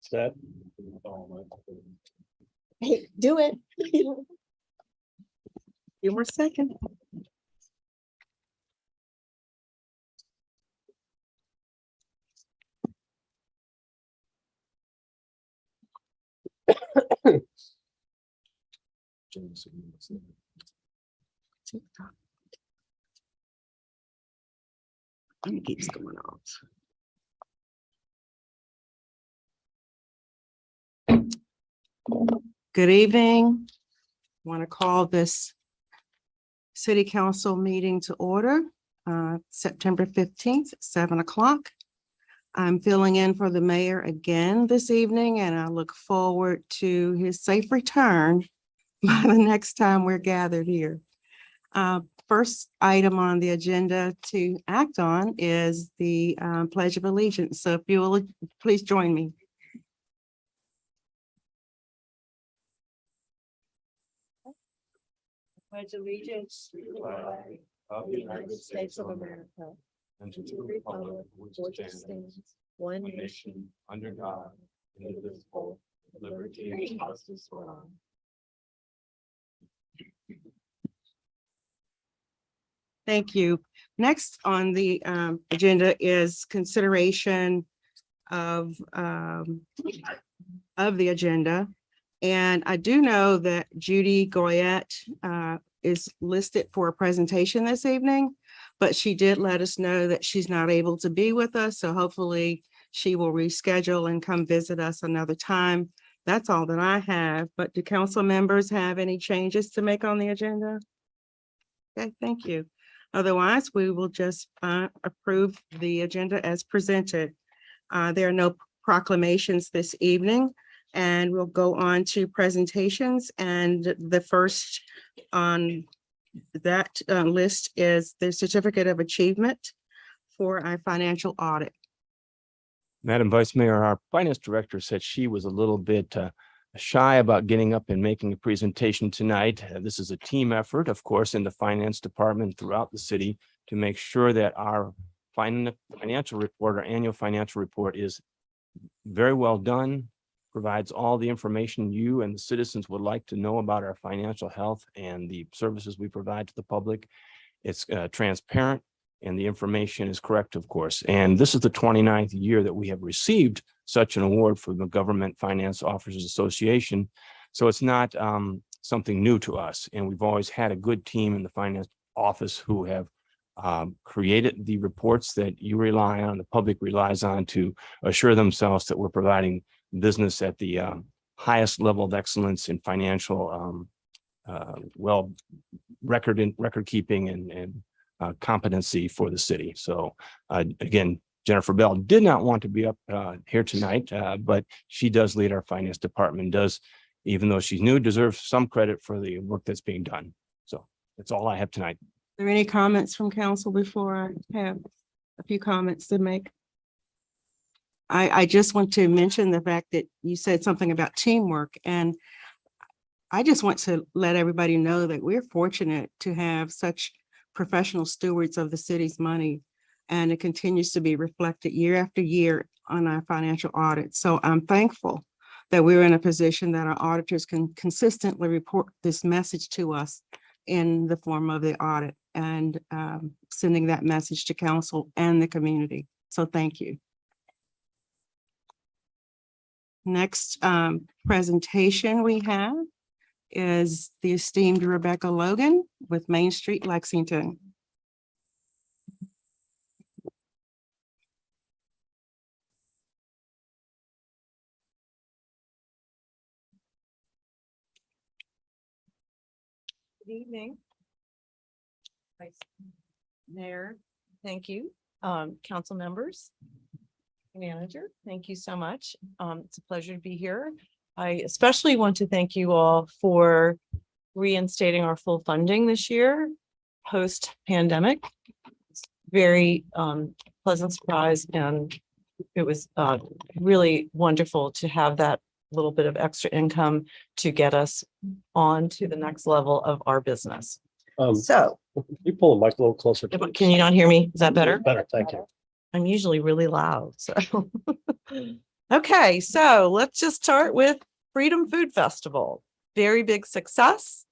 Set. Hey, do it. Few more seconds. It keeps going off. Good evening. Want to call this city council meeting to order, September 15th, 7 o'clock. I'm filling in for the mayor again this evening, and I look forward to his safe return by the next time we're gathered here. First item on the agenda to act on is the Pledge of Allegiance. So if you will, please join me. Pledge allegiance to the flag of the United States of America and to the republic which which stands stands one one nation nation under God, indivisible, with liberty and justice for all. Thank you. Next on the agenda is consideration of the agenda. And I do know that Judy Goyette is listed for a presentation this evening, but she did let us know that she's not able to be with us. So hopefully she will reschedule and come visit us another time. That's all that I have. But do council members have any changes to make on the agenda? Okay, thank you. Otherwise, we will just approve the agenda as presented. There are no proclamations this evening, and we'll go on to presentations. And the first on that list is the Certificate of Achievement for our financial audit. Madam Vice Mayor, our finance director said she was a little bit shy about getting up and making a presentation tonight. This is a team effort, of course, in the finance department throughout the city to make sure that our financial report, our annual financial report, is very well done, provides all the information you and the citizens would like to know about our financial health and the services we provide to the public. It's transparent and the information is correct, of course. And this is the 29th year that we have received such an award from the Government Finance Officers Association. So it's not something new to us. And we've always had a good team in the finance office who have created the reports that you rely on, the public relies on, to assure themselves that we're providing business at the highest level of excellence in financial record keeping and competency for the city. So again, Jennifer Bell did not want to be up here tonight, but she does lead our finance department, even though she's new, deserves some credit for the work that's being done. So that's all I have tonight. Are there any comments from council before I have a few comments to make? I just want to mention the fact that you said something about teamwork, and I just want to let everybody know that we're fortunate to have such professional stewards of the city's money, and it continues to be reflected year after year on our financial audit. So I'm thankful that we're in a position that our auditors can consistently report this message to us in the form of the audit, and sending that message to council and the community. So thank you. Next presentation we have is the esteemed Rebecca Logan with Main Street, Lexington. Good evening. Vice Mayor, thank you. Council members, manager, thank you so much. It's a pleasure to be here. I especially want to thank you all for reinstating our full funding this year, post-pandemic. It's very pleasant surprise, and it was really wonderful to have that little bit of extra income to get us on to the next level of our business. So, You pull the mic a little closer. can you not hear me? Is that better? Better, thank you. I'm usually really loud, so. Okay, so let's just start with Freedom Food Festival. Very big success,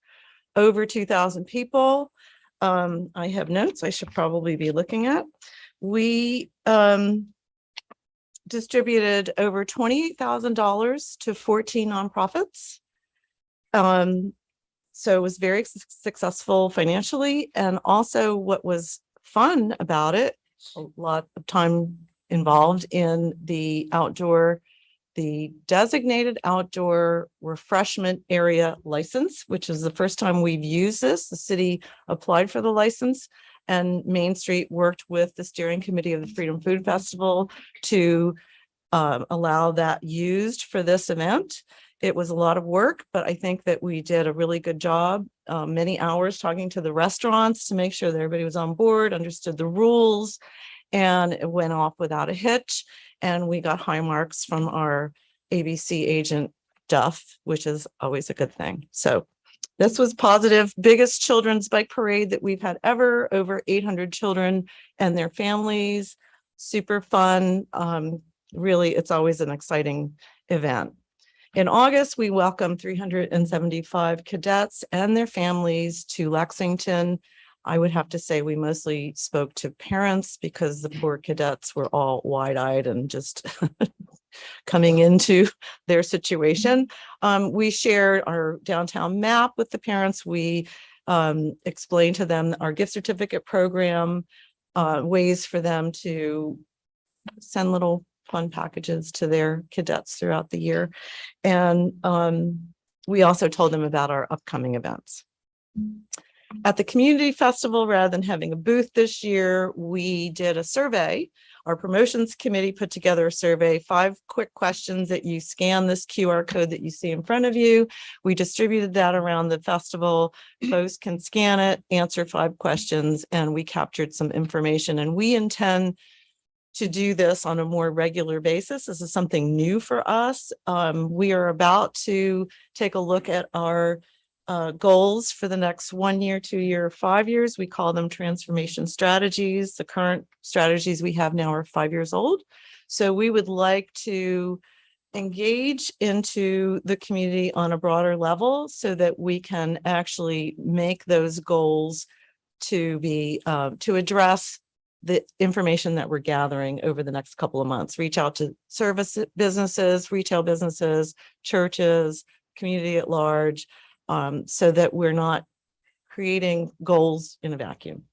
over 2,000 people. I have notes I should probably be looking at. We distributed over $28,000 to 14 nonprofits. So it was very successful financially. And also what was fun about it, a lot of time involved in the designated outdoor refreshment area license, which is the first time we've used this. The city applied for the license, and Main Street worked with the steering committee of the Freedom Food Festival to allow that used for this event. It was a lot of work, but I think that we did a really good job, many hours talking to the restaurants to make sure that everybody was on board, understood the rules, and it went off without a hitch. And we got high marks from our ABC agent, Duff, which is always a good thing. So this was positive. Biggest children's bike parade that we've had ever, over 800 children and their families. Super fun. Really, it's always an exciting event. In August, we welcomed 375 cadets and their families to Lexington. I would have to say we mostly spoke to parents because the poor cadets were all wide-eyed and just coming into their situation. We shared our downtown map with the parents. We explained to them our gift certificate program, ways for them to send little fun packages to their cadets throughout the year. And we also told them about our upcoming events. At the community festival, rather than having a booth this year, we did a survey. Our promotions committee put together a survey, 5 quick questions that you scan this QR code that you see in front of you. We distributed that around the festival. Folks can scan it, answer 5 questions, and we captured some information. And we intend to do this on a more regular basis. This is something new for us. We are about to take a look at our goals for the next 1 year, 2 year, 5 years. We call them transformation strategies. The current strategies we have now are 5 years old. So we would like to engage into the community on a broader level so that we can actually make those goals to be to address the information that we're gathering over the next couple of months. Reach out to service businesses, retail businesses, churches, community at large, so that we're not creating goals in a vacuum.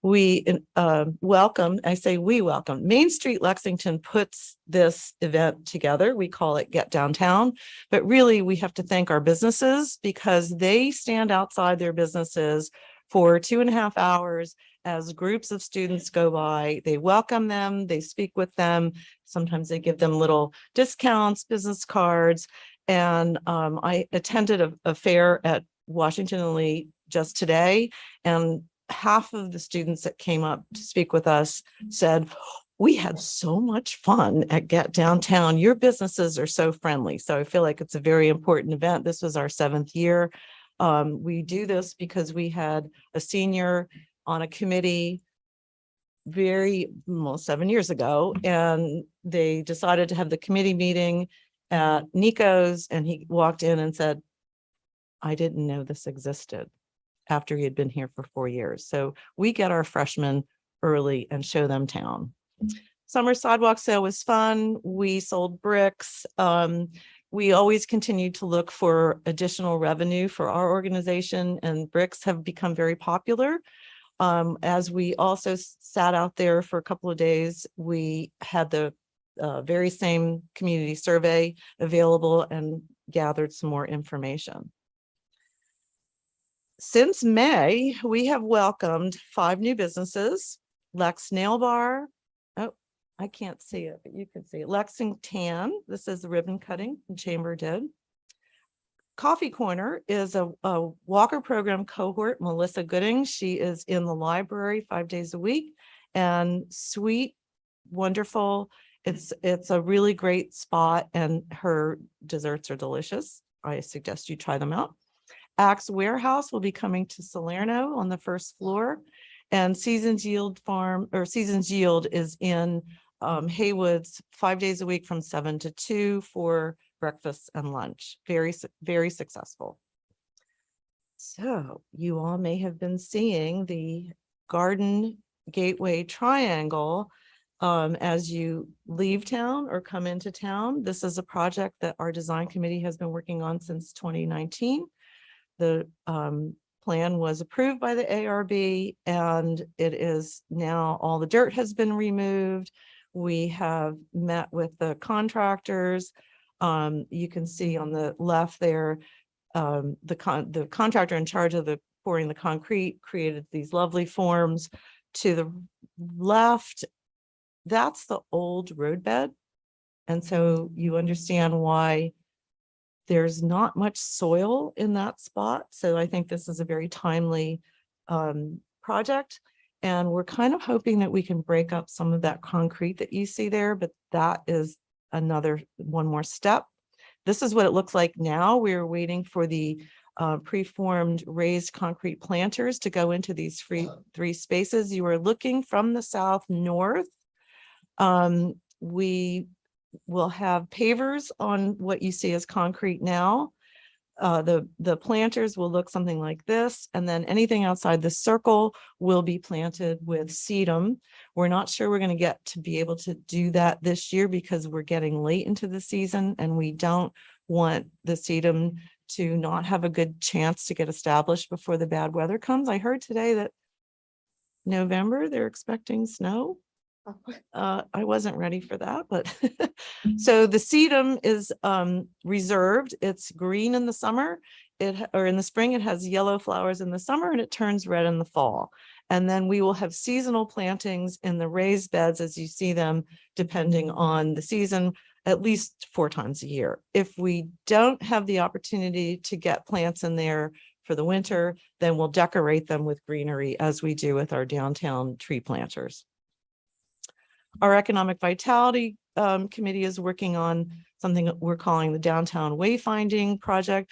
We welcome, I say we welcome, Main Street Lexington puts this event together. We call it Get Downtown, but really we have to thank our businesses because they stand outside their businesses for 2.5 hours as groups of students go by. They welcome them, they speak with them. Sometimes they give them little discounts, business cards. And I attended a fair at Washington and Lee just today, and half of the students that came up to speak with us said, we had so much fun at Get Downtown. Your businesses are so friendly. So I feel like it's a very important event. This was our 7th year. We do this because we had a senior on a committee 7 years ago, and they decided to have the committee meeting at Nico's, and he walked in and said, I didn't know this existed, after he had been here for 4 years. So we get our freshmen early and show them town. Summer sidewalk sale was fun. We sold bricks. We always continue to look for additional revenue for our organization, and bricks have become very popular. As we also sat out there for a couple of days, we had the very same community survey available and gathered some more information. Since May, we have welcomed 5 new businesses: Lex Nail Bar. Oh, I can't see it, but you can see it. Lexington. This is the ribbon cutting the chamber did. Coffee Corner is a Walker program cohort, Melissa Gooding. She is in the library 5 days a week, and sweet, wonderful. It's a really great spot, and her desserts are delicious. I suggest you try them out. Axe Warehouse will be coming to Salerno on the 1st floor. And Seasons Yield is in Haywood's 5 days a week from 7 to 2 for breakfast and lunch. Very successful. So you all may have been seeing the Garden Gateway Triangle as you leave town or come into town. This is a project that our design committee has been working on since 2019. The plan was approved by the ARB, and it is now, all the dirt has been removed. We have met with the contractors. You can see on the left there, the contractor in charge of pouring the concrete created these lovely forms. To the left, that's the old roadbed. And so you understand why there's not much soil in that spot. So I think this is a very timely project. And we're kind of hoping that we can break up some of that concrete that you see there, but that is one more step. This is what it looks like now. We're waiting for the preformed raised concrete planters to go into these three spaces. You are looking from the south north. We will have pavers on what you see as concrete now. The planters will look something like this, and then anything outside the circle will be planted with sedum. We're not sure we're going to get to be able to do that this year because we're getting late into the season, and we don't want the sedum to not have a good chance to get established before the bad weather comes. I heard today that November they're expecting snow. I wasn't ready for that, but so the sedum is reserved. It's green in the summer, or in the spring. It has yellow flowers in the summer, and it turns red in the fall. And then we will have seasonal plantings in the raised beds as you see them, depending on the season, at least 4 times a year. If we don't have the opportunity to get plants in there for the winter, then we'll decorate them with greenery as we do with our downtown tree planters. Our Economic Vitality Committee is working on something that we're calling the Downtown Wayfinding Project.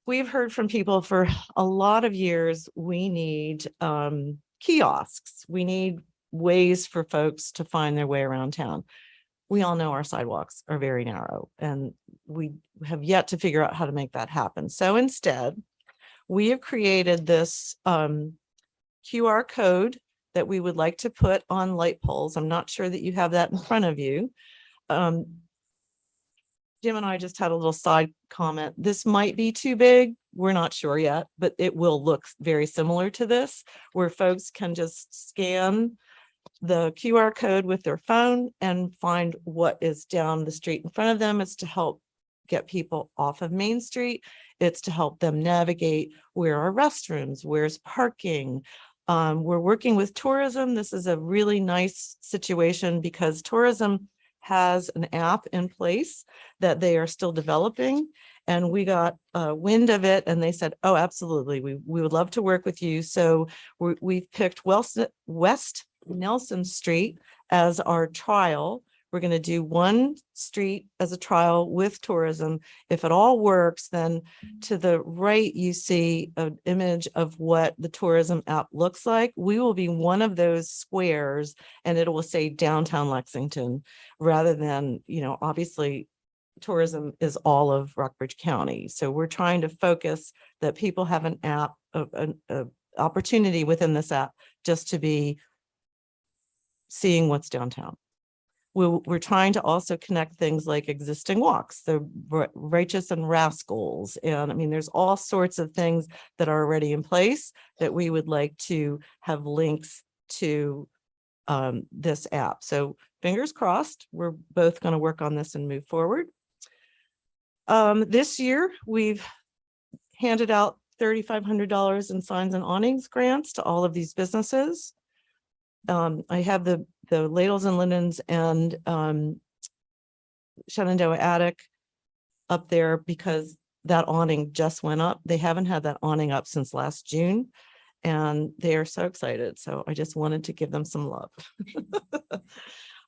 We've heard from people for a lot of years, we need kiosks. We need ways for folks to find their way around town. We all know our sidewalks are very narrow, and we have yet to figure out how to make that happen. So instead, we have created this QR code that we would like to put on light poles. I'm not sure that you have that in front of you. Jim and I just had a little side comment. This might be too big. We're not sure yet, but it will look very similar to this, where folks can just scan the QR code with their phone and find what is down the street in front of them. It's to help get people off of Main Street. It's to help them navigate where are restrooms, where's parking. We're working with tourism. This is a really nice situation because tourism has an app in place that they are still developing. And we got wind of it, and they said, oh, absolutely, we would love to work with you. So we've picked West Nelson Street as our trial. We're going to do one street as a trial with tourism. If it all works, then to the right, you see an image of what the tourism app looks like. We will be one of those squares, and it will say downtown Lexington rather than, obviously tourism is all of Rockbridge County. So we're trying to focus that people have an app, an opportunity within this app just to be seeing what's downtown. We're trying to also connect things like existing walks, the Righteous and Rascals. And I mean, there's all sorts of things that are already in place that we would like to have links to this app. So fingers crossed, we're both going to work on this and move forward. This year, we've handed out $3,500 in signs and awnings grants to all of these businesses. I have the Ladles and Linens and Shenandoah Attic up there because that awning just went up. They haven't had that awning up since last June, and they are so excited. So I just wanted to give them some love.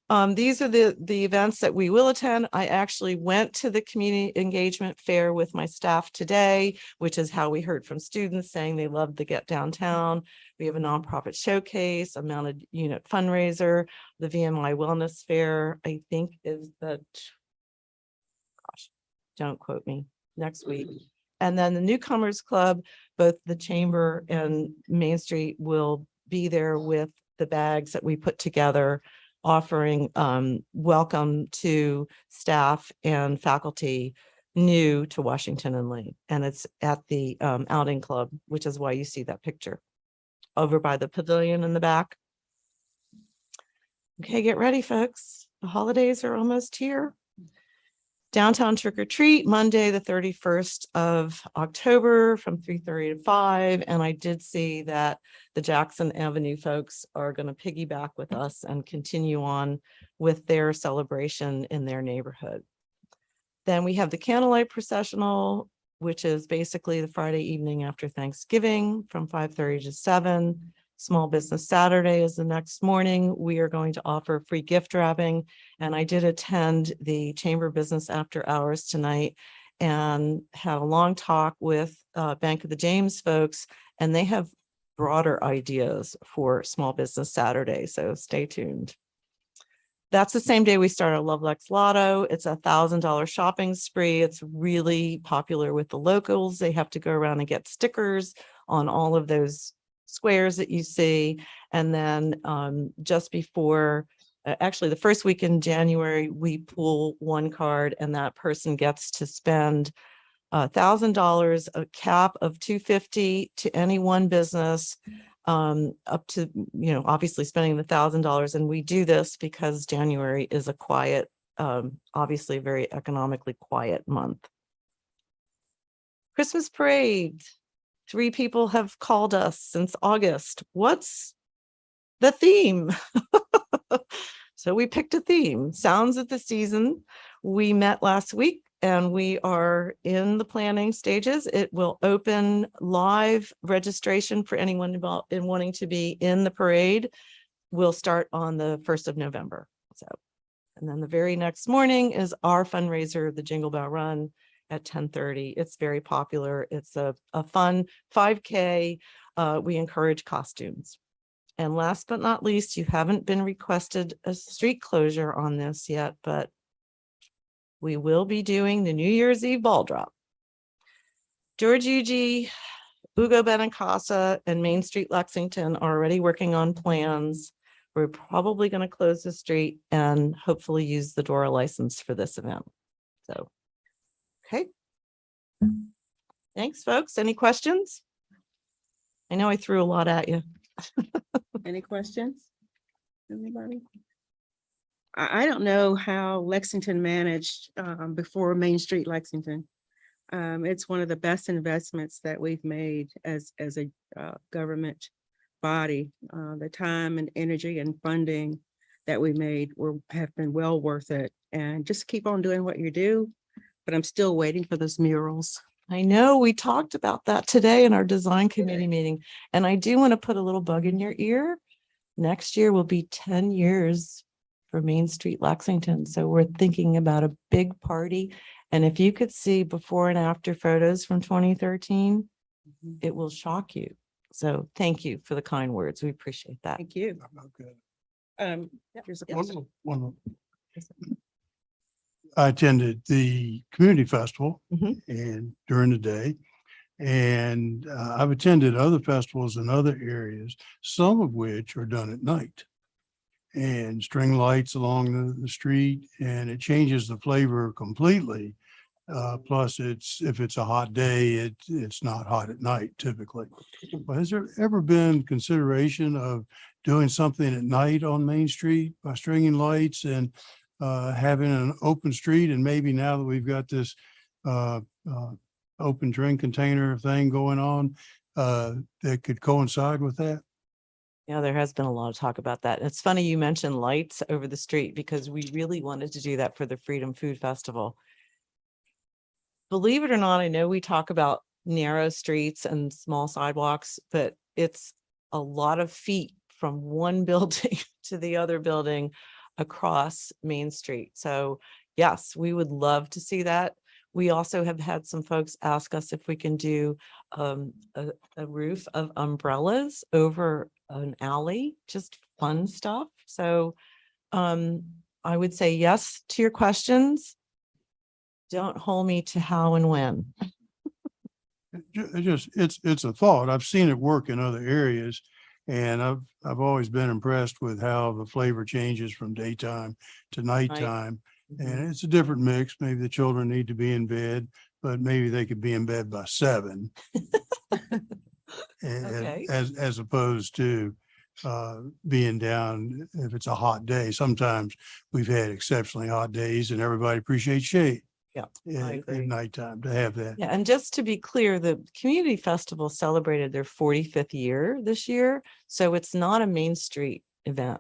These are the events that we will attend. I actually went to the community engagement fair with my staff today, which is how we heard from students saying they love the Get Downtown. We have a nonprofit showcase, a mounted unit fundraiser, the VMI Wellness Fair, I think is the, gosh, don't quote me, next week. And then the Newcomers Club, both the Chamber and Main Street will be there with the bags that we put together, offering welcome to staff and faculty new to Washington and Lee. And it's at the Outing Club, which is why you see that picture over by the pavilion in the back. Okay, get ready, folks. The holidays are almost here. Downtown trick or treat, Monday, the 31st of October from 3:30 to 5. And I did see that the Jackson Avenue folks are going to piggyback with us and continue on with their celebration in their neighborhood. Then we have the Candlelight Processional, which is basically the Friday evening after Thanksgiving from 5:30 to 7. Small Business Saturday is the next morning. We are going to offer free gift wrapping. And I did attend the Chamber Business after hours tonight and had a long talk with Bank of the James folks, and they have broader ideas for Small Business Saturday. So stay tuned. That's the same day we start our Love Lex Lotto. It's $1,000 shopping spree. It's really popular with the locals. They have to go around and get stickers on all of those squares that you see. And then just before, actually the first week in January, we pull one card and that person gets to spend $1,000, a cap of $250 to any one business, up to, obviously spending the $1,000. And we do this because January is a quiet, obviously very economically quiet month. Christmas parade. 3 people have called us since August. What's the theme? So we picked a theme, Sounds of the Season. We met last week and we are in the planning stages. It will open live registration for anyone involved in wanting to be in the parade. We'll start on the 1st of November. So, and then the very next morning is our fundraiser, the Jingle Bell Run, at 10:30. It's very popular. It's a fun 5K. We encourage costumes. And last but not least, you haven't been requested a street closure on this yet, but we will be doing the New Year's Eve ball drop. George Ugie, Ugo Benincasa, and Main Street Lexington are already working on plans. We're probably going to close the street and hopefully use the DORA license for this event. So, okay. Thanks, folks. Any questions? I know I threw a lot at you. Any questions? Anybody? I don't know how Lexington managed before Main Street Lexington. It's one of the best investments that we've made as a government body. The time and energy and funding that we made have been well worth it. And just keep on doing what you do. But I'm still waiting for those murals. I know we talked about that today in our design committee meeting. And I do want to put a little bug in your ear. Next year will be 10 years for Main Street Lexington. So we're thinking about a big party. And if you could see before and after photos from 2013, it will shock you. So thank you for the kind words. We appreciate that. Thank you. Here's a question. I attended the community festival Mhm. and during the day, and I've attended other festivals in other areas, some of which are done at night. And string lights along the street, and it changes the flavor completely. Plus, if it's a hot day, it's not hot at night typically. But has there ever been consideration of doing something at night on Main Street by stringing lights and having an open street? And maybe now that we've got this open drink container thing going on, that could coincide with that? Yeah, there has been a lot of talk about that. And it's funny you mentioned lights over the street because we really wanted to do that for the Freedom Food Festival. Believe it or not, I know we talk about narrow streets and small sidewalks, but it's a lot of feet from one building to the other building across Main Street. So yes, we would love to see that. We also have had some folks ask us if we can do a roof of umbrellas over an alley, just fun stuff. So I would say yes to your questions. Don't hold me to how and when. It's a thought. I've seen it work in other areas. And I've always been impressed with how the flavor changes from daytime to nighttime. And it's a different mix. Maybe the children need to be in bed, but maybe they could be in bed by 7. Okay. As opposed to being down if it's a hot day. Sometimes we've had exceptionally hot days and everybody appreciates shade. Yeah, I At agree. nighttime to have that. Yeah, and just to be clear, the community festival celebrated their 45th year this year. So it's not a Main Street event.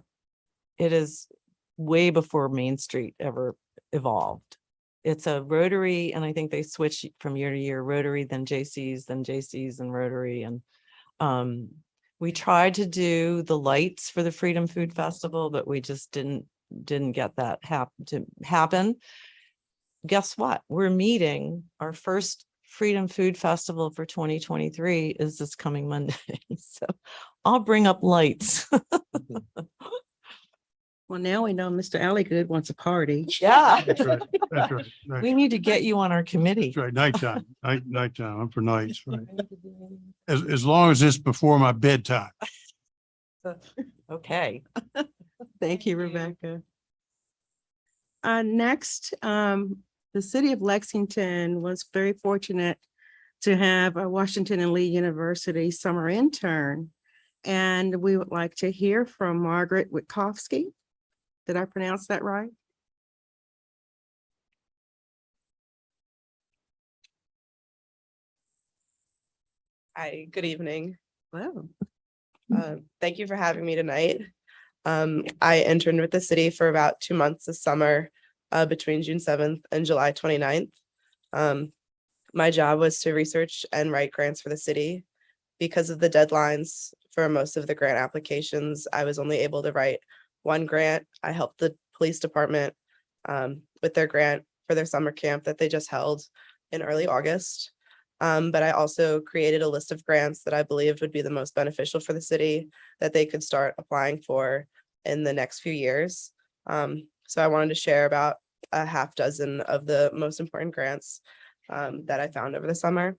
It is way before Main Street ever evolved. It's a Rotary, and I think they switch from year to year, Rotary, then JC's and Rotary. And we tried to do the lights for the Freedom Food Festival, but we just didn't get that to happen. Guess what? We're meeting our first Freedom Food Festival for 2023 is this coming Monday. So I'll bring up lights. Well, now we know Mr. Alligood wants a party. Yeah. That's right. That's right. That's We need to get you on our committee. right. Nighttime, nighttime. I'm for nights, right? As long as it's before my bedtime. Okay. Thank you, Rebecca. Next, the city of Lexington was very fortunate to have a Washington and Lee University summer intern. And we would like to hear from Margaret Witkowski. Did I pronounce that right? Hi, good evening. Wow. Thank you for having me tonight. I interned with the city for about 2 months this summer, between June 7th and July 29th. My job was to research and write grants for the city. Because of the deadlines for most of the grant applications, I was only able to write one grant. I helped the police department with their grant for their summer camp that they just held in early August. But I also created a list of grants that I believed would be the most beneficial for the city that they could start applying for in the next few years. So I wanted to share about a half dozen of the most important grants that I found over the summer.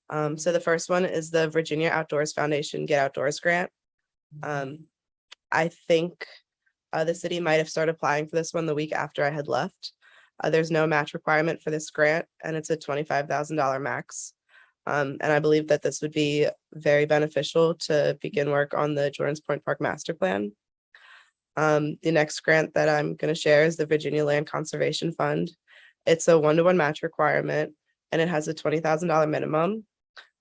So the first one is the Virginia Outdoors Foundation Get Outdoors Grant. I think the city might have started applying for this one the week after I had left. There's no match requirement for this grant, and it's a $25,000 max. And I believe that this would be very beneficial to begin work on the Jordan's Point Park Master Plan. The next grant that I'm going to share is the Virginia Land Conservation Fund. It's a 1-to-1 match requirement, and it has a $20,000 minimum.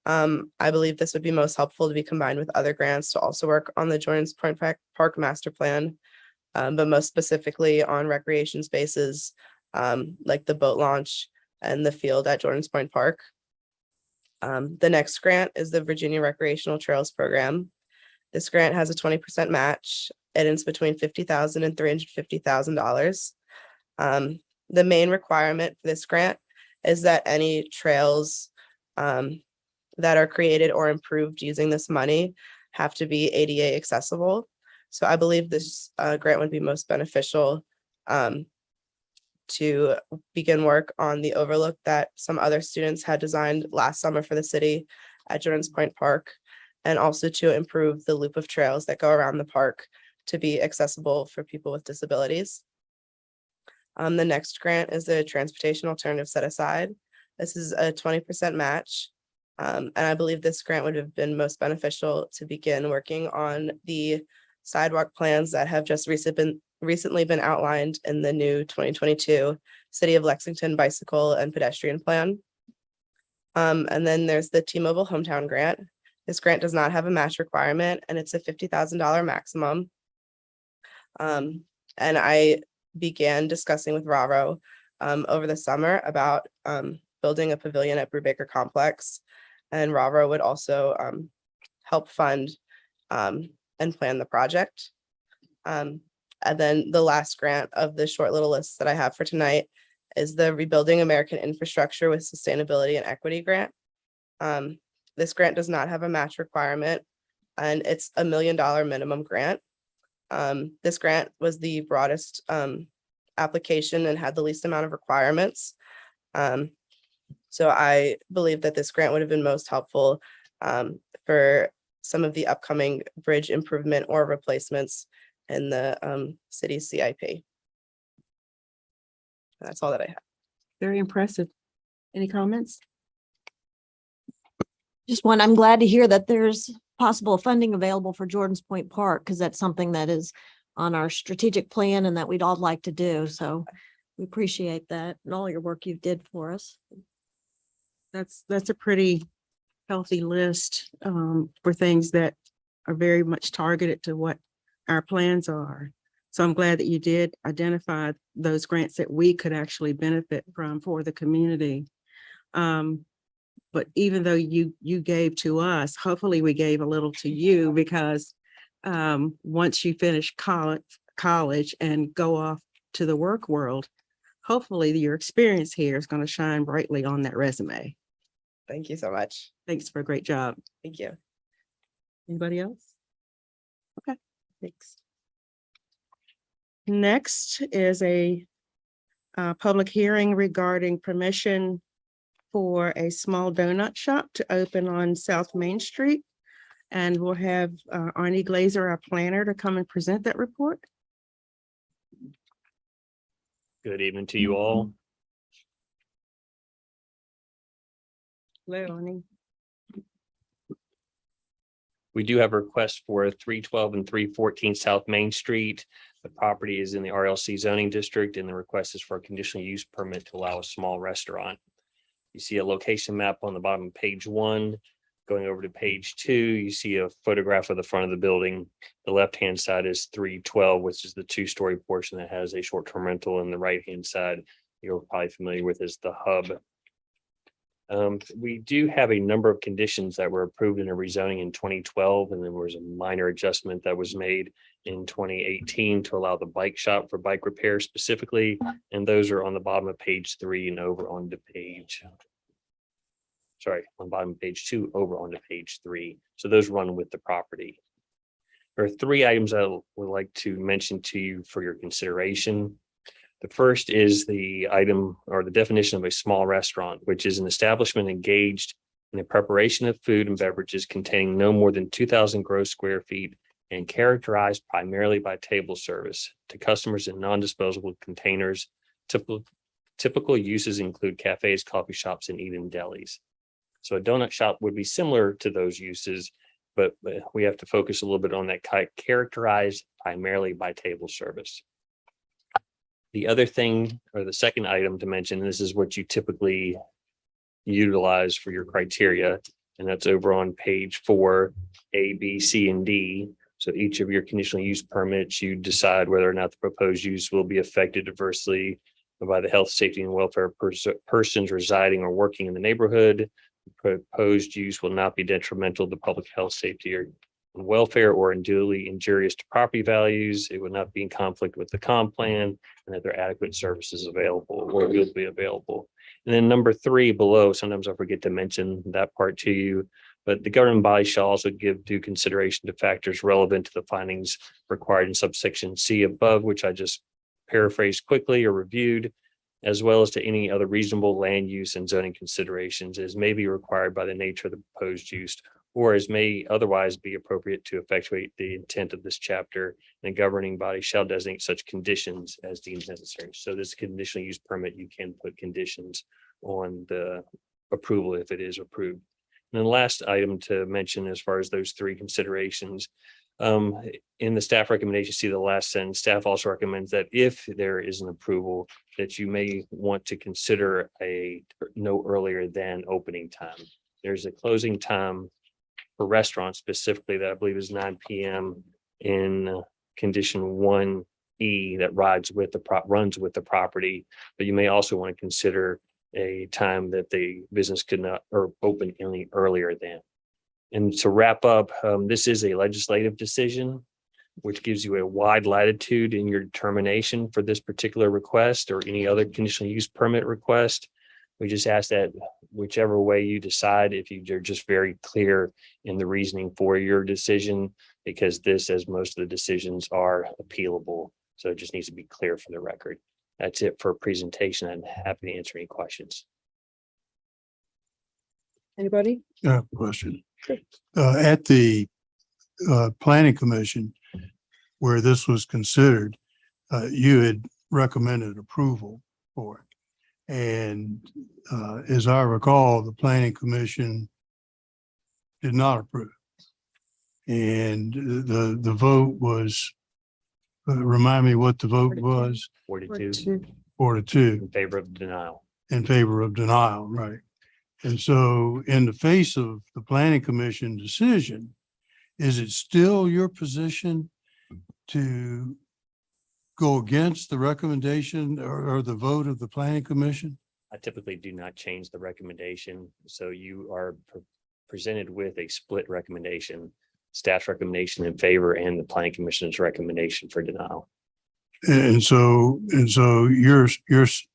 I believe this would be most helpful to be combined with other grants to also work on the Jordan's Point Park Master Plan, but most specifically on recreation spaces like the boat launch and the field at Jordan's Point Park. The next grant is the Virginia Recreational Trails Program. This grant has a 20% match, and it's between $50,000 and $350,000. The main requirement for this grant is that any trails that are created or improved using this money have to be ADA accessible. So I believe this grant would be most beneficial to begin work on the overlook that some other students had designed last summer for the city at Jordan's Point Park, and also to improve the loop of trails that go around the park to be accessible for people with disabilities. The next grant is the Transportation Alternative Set Aside. This is a 20% match. And I believe this grant would have been most beneficial to begin working on the sidewalk plans that have just recently been outlined in the new 2022 City of Lexington Bicycle and Pedestrian Plan. And then there's the T-Mobile Hometown Grant. This grant does not have a match requirement, and it's a $50,000 maximum. And I began discussing with Raro over the summer about building a pavilion at Brubaker Complex, and Raro would also help fund and plan the project. And then the last grant of the short little list that I have for tonight is the Rebuilding American Infrastructure with Sustainability and Equity grant. This grant does not have a match requirement, and it's $1 million minimum grant. This grant was the broadest application and had the least amount of requirements. So I believe that this grant would have been most helpful for some of the upcoming bridge improvement or replacements in the city's CIP. That's all that I have. Very impressive. Any comments? Just one, I'm glad to hear that there's possible funding available for Jordan's Point Park, because that's something that is on our strategic plan and that we'd all like to do. So we appreciate that and all your work you did for us. That's a pretty healthy list for things that are very much targeted to what our plans are. So I'm glad that you did identify those grants that we could actually benefit from for the community. But even though you gave to us, hopefully we gave a little to you, because once you finish college and go off to the work world, hopefully your experience here is going to shine brightly on that resume. Thank you so much. Thanks for a great job. Thank you. Anybody else? Okay, thanks. Next is a public hearing regarding permission for a small donut shop to open on South Main Street. And we'll have Arnie Glazer, our planner, to come and present that report. Good evening to you all. Hello, Arnie. We do have a request for 312 and 314 South Main Street. The property is in the RLC zoning district, and the request is for a conditional use permit to allow a small restaurant. You see a location map on the bottom of page 1. Going over to page 2, you see a photograph of the front of the building. The left-hand side is 312, which is the 2-story portion that has a short-term rental, and the right-hand side you're probably familiar with is the hub. We do have a number of conditions that were approved in a rezoning in 2012, and then there was a minor adjustment that was made in 2018 to allow the bike shop for bike repair specifically, and those are on the bottom of page 3 and over onto page, on bottom of page 2 over onto page 3. So those run with the property. There are 3 items I would like to mention to you for your consideration. The first is the item or the definition of a small restaurant, which is an establishment engaged in the preparation of food and beverages containing no more than 2,000 gross square feet and characterized primarily by table service to customers in non-disposable containers. Typical uses include cafes, coffee shops, and eat-in delis. So a donut shop would be similar to those uses, but we have to focus a little bit on that characterized primarily by table service. The other thing, or the second item to mention, this is what you typically utilize for your criteria, and that's over on page 4, A, B, C, and D. So each of your conditional use permits, you decide whether or not the proposed use will be affected adversely by the health, safety, and welfare of persons residing or working in the neighborhood. The proposed use will not be detrimental to public health, safety, or welfare, or unduly injurious to property values. It would not be in conflict with the comp plan, and that there are adequate services available or will be available. And then number 3 below, sometimes I forget to mention that part to you, but the governing body shall also give due consideration to factors relevant to the findings required in subsection C above, which I just paraphrased quickly or reviewed, as well as to any other reasonable land use and zoning considerations as may be required by the nature of the proposed use, or as may otherwise be appropriate to effectuate the intent of this chapter. And the governing body shall designate such conditions as deemed necessary. So this conditional use permit, you can put conditions on the approval if it is approved. And then the last item to mention as far as those 3 considerations, in the staff recommendation, see the last sentence, staff also recommends that if there is an approval, that you may want to consider a no earlier than opening time. There's a closing time for restaurants specifically that I believe is 9 p.m. in condition 1E that runs with the property, but you may also want to consider a time that the business could not or open any earlier than. And to wrap up, this is a legislative decision. which gives you a wide latitude in your determination for this particular request or any other conditional use permit request. We just ask that whichever way you decide, if you're just very clear in the reasoning for your decision, because this, as most of the decisions, are appealable. So it just needs to be clear for the record. That's it for a presentation. I'm happy to answer any questions. Anybody? I have a question. At the planning commission, where this was considered, you had recommended approval for it. And as I recall, the planning commission did not approve. And the vote was, remind me what the vote was, 42 4-2 in favor of denial. in favor of denial, right? And so in the face of the planning commission decision, is it still your position to go against the recommendation or the vote of the planning commission? I typically do not change the recommendation. So you are presented with a split recommendation, staff's recommendation in favor and the planning commission's recommendation for denial. And so yours is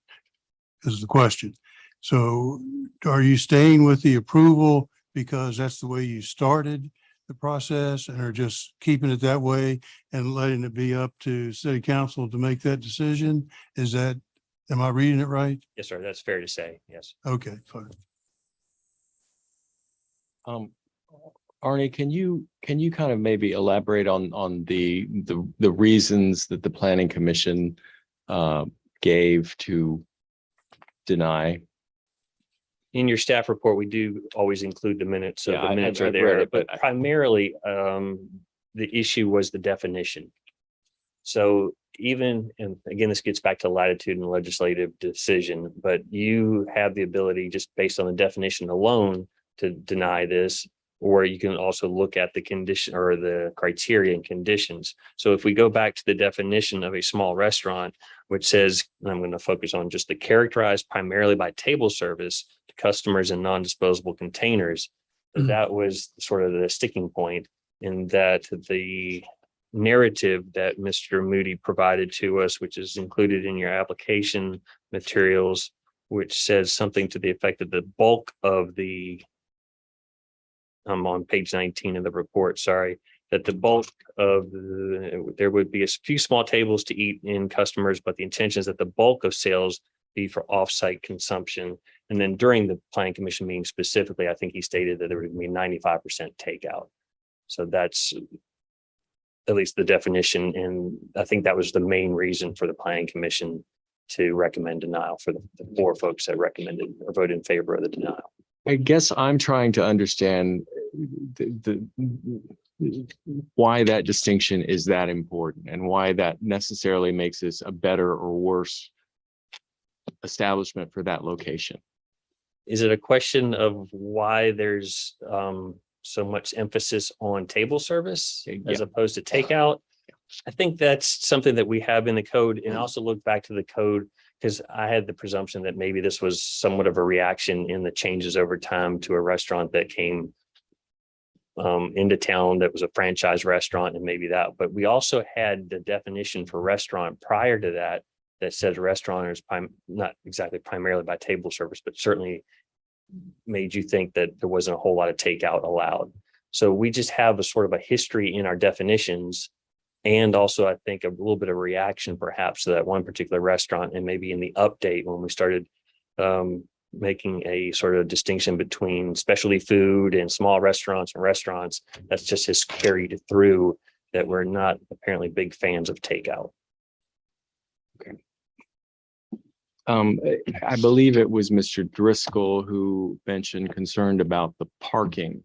the question. So are you staying with the approval because that's the way you started the process and are just keeping it that way and letting it be up to city council to make that decision? Is that, am I reading it right? Yes, sir. That's fair to say. Yes. Okay, fine. Arnie, can you kind of maybe elaborate on the reasons that the planning commission gave to deny? In your staff report, we do always include the minutes. So Yeah, the minutes I've are read there, it, but but primarily the issue was the definition. So even, and again, this gets back to latitude and legislative decision, but you have the ability just based on the definition alone to deny this, or you can also look at the condition or the criteria and conditions. So if we go back to the definition of a small restaurant, which says, and I'm going to focus on just the characterized primarily by table service to customers in non-disposable containers. So that was sort of the sticking point in that the narrative that Mr. Moody provided to us, which is included in your application materials, which says something to the effect that the bulk of the, I'm on page 19 of the report, sorry, that the bulk of there would be a few small tables to eat in customers, but the intention is that the bulk of sales be for offsite consumption. And then during the planning commission meeting specifically, I think he stated that there would be 95% takeout. So that's at least the definition. And I think that was the main reason for the planning commission to recommend denial for the four folks that recommended or voted in favor of the denial. I guess I'm trying to understand why that distinction is that important and why that necessarily makes this a better or worse establishment for that location. Is it a question of why there's so much emphasis on table service as opposed to takeout? I think that's something that we have in the code, and also look back to the code because I had the presumption that maybe this was somewhat of a reaction in the changes over time to a restaurant that came into town that was a franchise restaurant, and maybe that. But we also had the definition for restaurant prior to that that says restaurant is not exactly primarily by table service, but certainly made you think that there wasn't a whole lot of takeout allowed. So we just have a sort of a history in our definitions. And also, I think a little bit of reaction perhaps to that one particular restaurant, and maybe in the update when we started making a sort of distinction between specialty food and small restaurants and restaurants, that's just has carried through that we're not apparently big fans of takeout. Okay. I believe it was Mr. Driscoll who mentioned concerned about the parking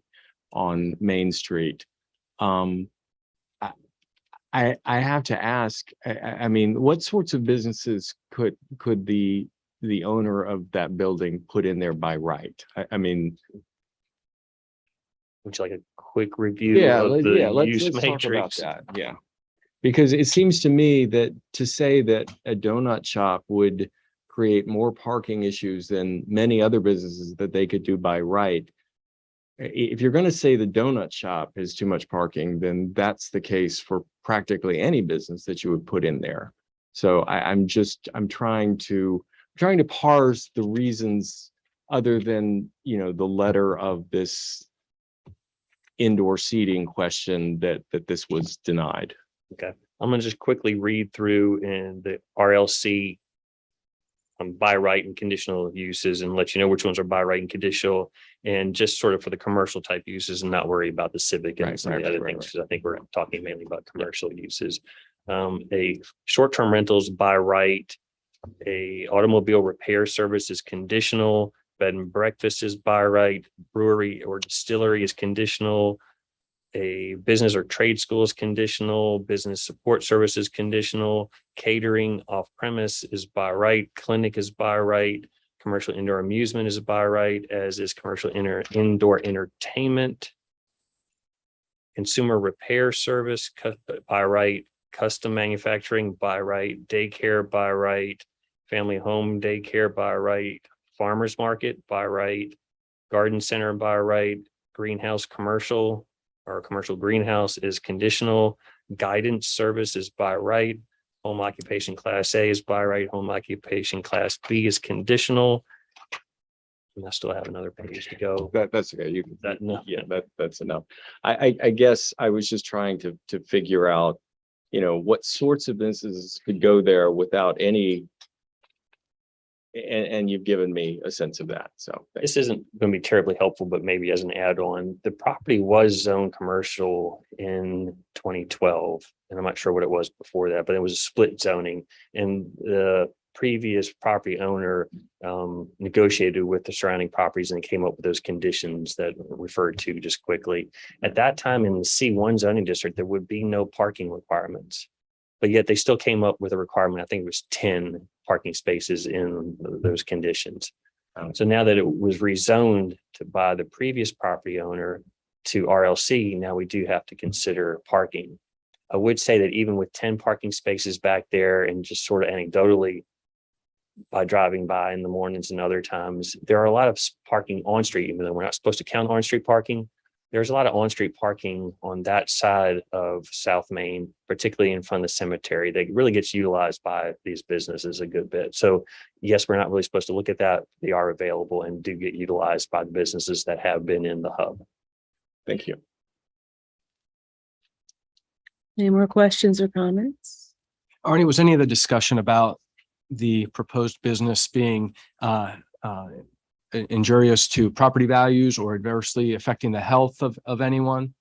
on Main Street. I have to ask, I mean, what sorts of businesses could the owner of that building put in there by right? I mean, Would you like a quick review of the use let's talk about matrix? that. Yeah, because it seems to me that to say that a donut shop would create more parking issues than many other businesses that they could do by right if you're going to say the donut shop has too much parking, then that's the case for practically any business that you would put in there. So I'm trying to parse the reasons other than, the letter of this indoor seating question that this was denied. Okay, I'm gonna just quickly read through in the RLC by right and conditional uses and let you know which ones are by right and conditional, and just sort of for the commercial type uses and not worry about the civic and Right, some of the right, other right, things, because I think we're talking mainly about commercial uses. A short-term rentals by right, a automobile repair service is conditional, bed and breakfast is by right, brewery or distillery is conditional, a business or trade school is conditional, business support service is conditional, catering off premise is by right, clinic is by right, commercial indoor amusement is by right, as is commercial indoor entertainment. Consumer repair service by right, custom manufacturing by right, daycare by right, family home daycare by right, farmers market by right, garden center by right, greenhouse commercial or commercial greenhouse is conditional, guidance service is by right, home occupation class A is by right, home occupation class B is conditional. And I still have another page to go. That's okay. You can, That enough? yeah, that's enough. I guess I was just trying to figure out, what sorts of businesses could go there without any. And you've given me a sense of that. So thanks. This isn't going to be terribly helpful, but maybe as an add-on, the property was zoned commercial in 2012. And I'm not sure what it was before that, but it was a split zoning. And the previous property owner negotiated with the surrounding properties and came up with those conditions that were referred to just quickly. At that time in the C1 zoning district, there would be no parking requirements. But yet they still came up with a requirement. I think it was 10 parking spaces in those conditions. So now that it was rezoned by the previous property owner to RLC, now we do have to consider parking. I would say that even with 10 parking spaces back there, and just sort of anecdotally by driving by in the mornings and other times, there are a lot of parking on street, even though we're not supposed to count on street parking. There's a lot of on-street parking on that side of South Main, particularly in front of the cemetery, that really gets utilized by these businesses a good bit. So yes, we're not really supposed to look at that. They are available and do get utilized by the businesses that have been in the hub. Thank you. Any more questions or comments? Arnie, was any of the discussion about the proposed business being injurious to property values or adversely affecting the health of anyone?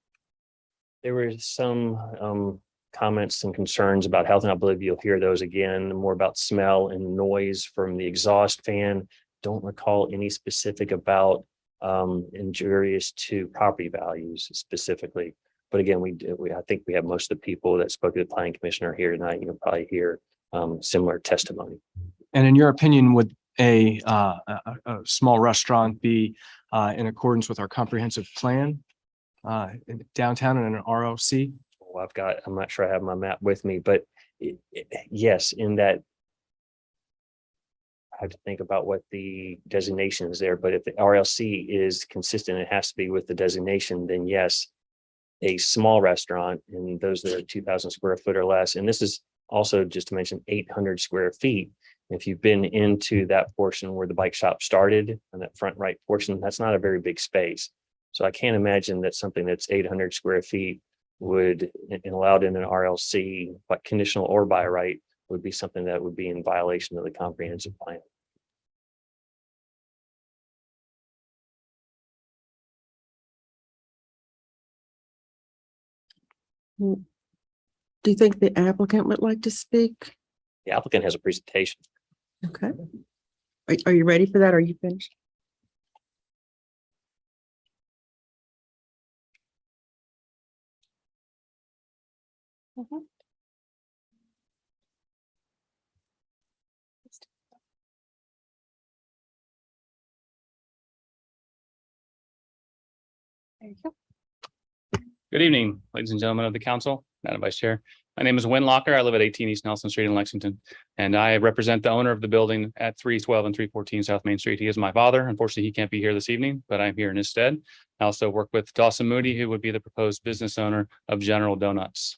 There were some comments and concerns about health, and I believe you'll hear those again, more about smell and noise from the exhaust fan. Don't recall any specific about injurious to property values specifically. But again, I think we have most of the people that spoke to the planning commissioner here tonight. You'll probably hear similar testimony. And in your opinion, would a small restaurant be in accordance with our comprehensive plan in downtown and an ROC? Well, I'm not sure I have my map with me, but yes, in that I have to think about what the designation is there. But if the RLC is consistent, it has to be with the designation, then yes, a small restaurant, and those that are 2,000 square foot or less. And this is also, just to mention, 800 square feet. If you've been into that portion where the bike shop started, on that front right portion, that's not a very big space. So I can't imagine that something that's 800 square feet would, and allowed in an RLC, but conditional or by right, would be something that would be in violation of the comprehensive plan. Do you think the applicant would like to speak? The applicant has a presentation. Okay. Are you ready for that? Are you finished? There you go. Good evening, ladies and gentlemen of the council, Madam Vice Chair. My name is Win Locker. I live at 18 East Nelson Street in Lexington, and I represent the owner of the building at 312 and 314 South Main Street. He is my father. Unfortunately, he can't be here this evening, but I'm here in his stead. I also work with Dawson Moody, who would be the proposed business owner of General Donuts.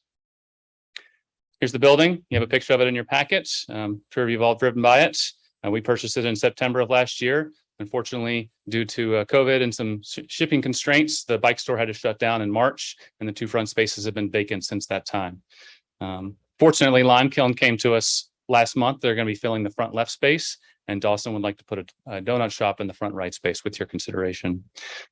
Here's the building. You have a picture of it in your packet. I'm sure you've all driven by it. We purchased it in September of last year. Unfortunately, due to COVID and some shipping constraints, the bike store had to shut down in March, and the two front spaces have been vacant since that time. Fortunately, Lime Kiln came to us last month. They're going to be filling the front left space, and Dawson would like to put a donut shop in the front right space with your consideration.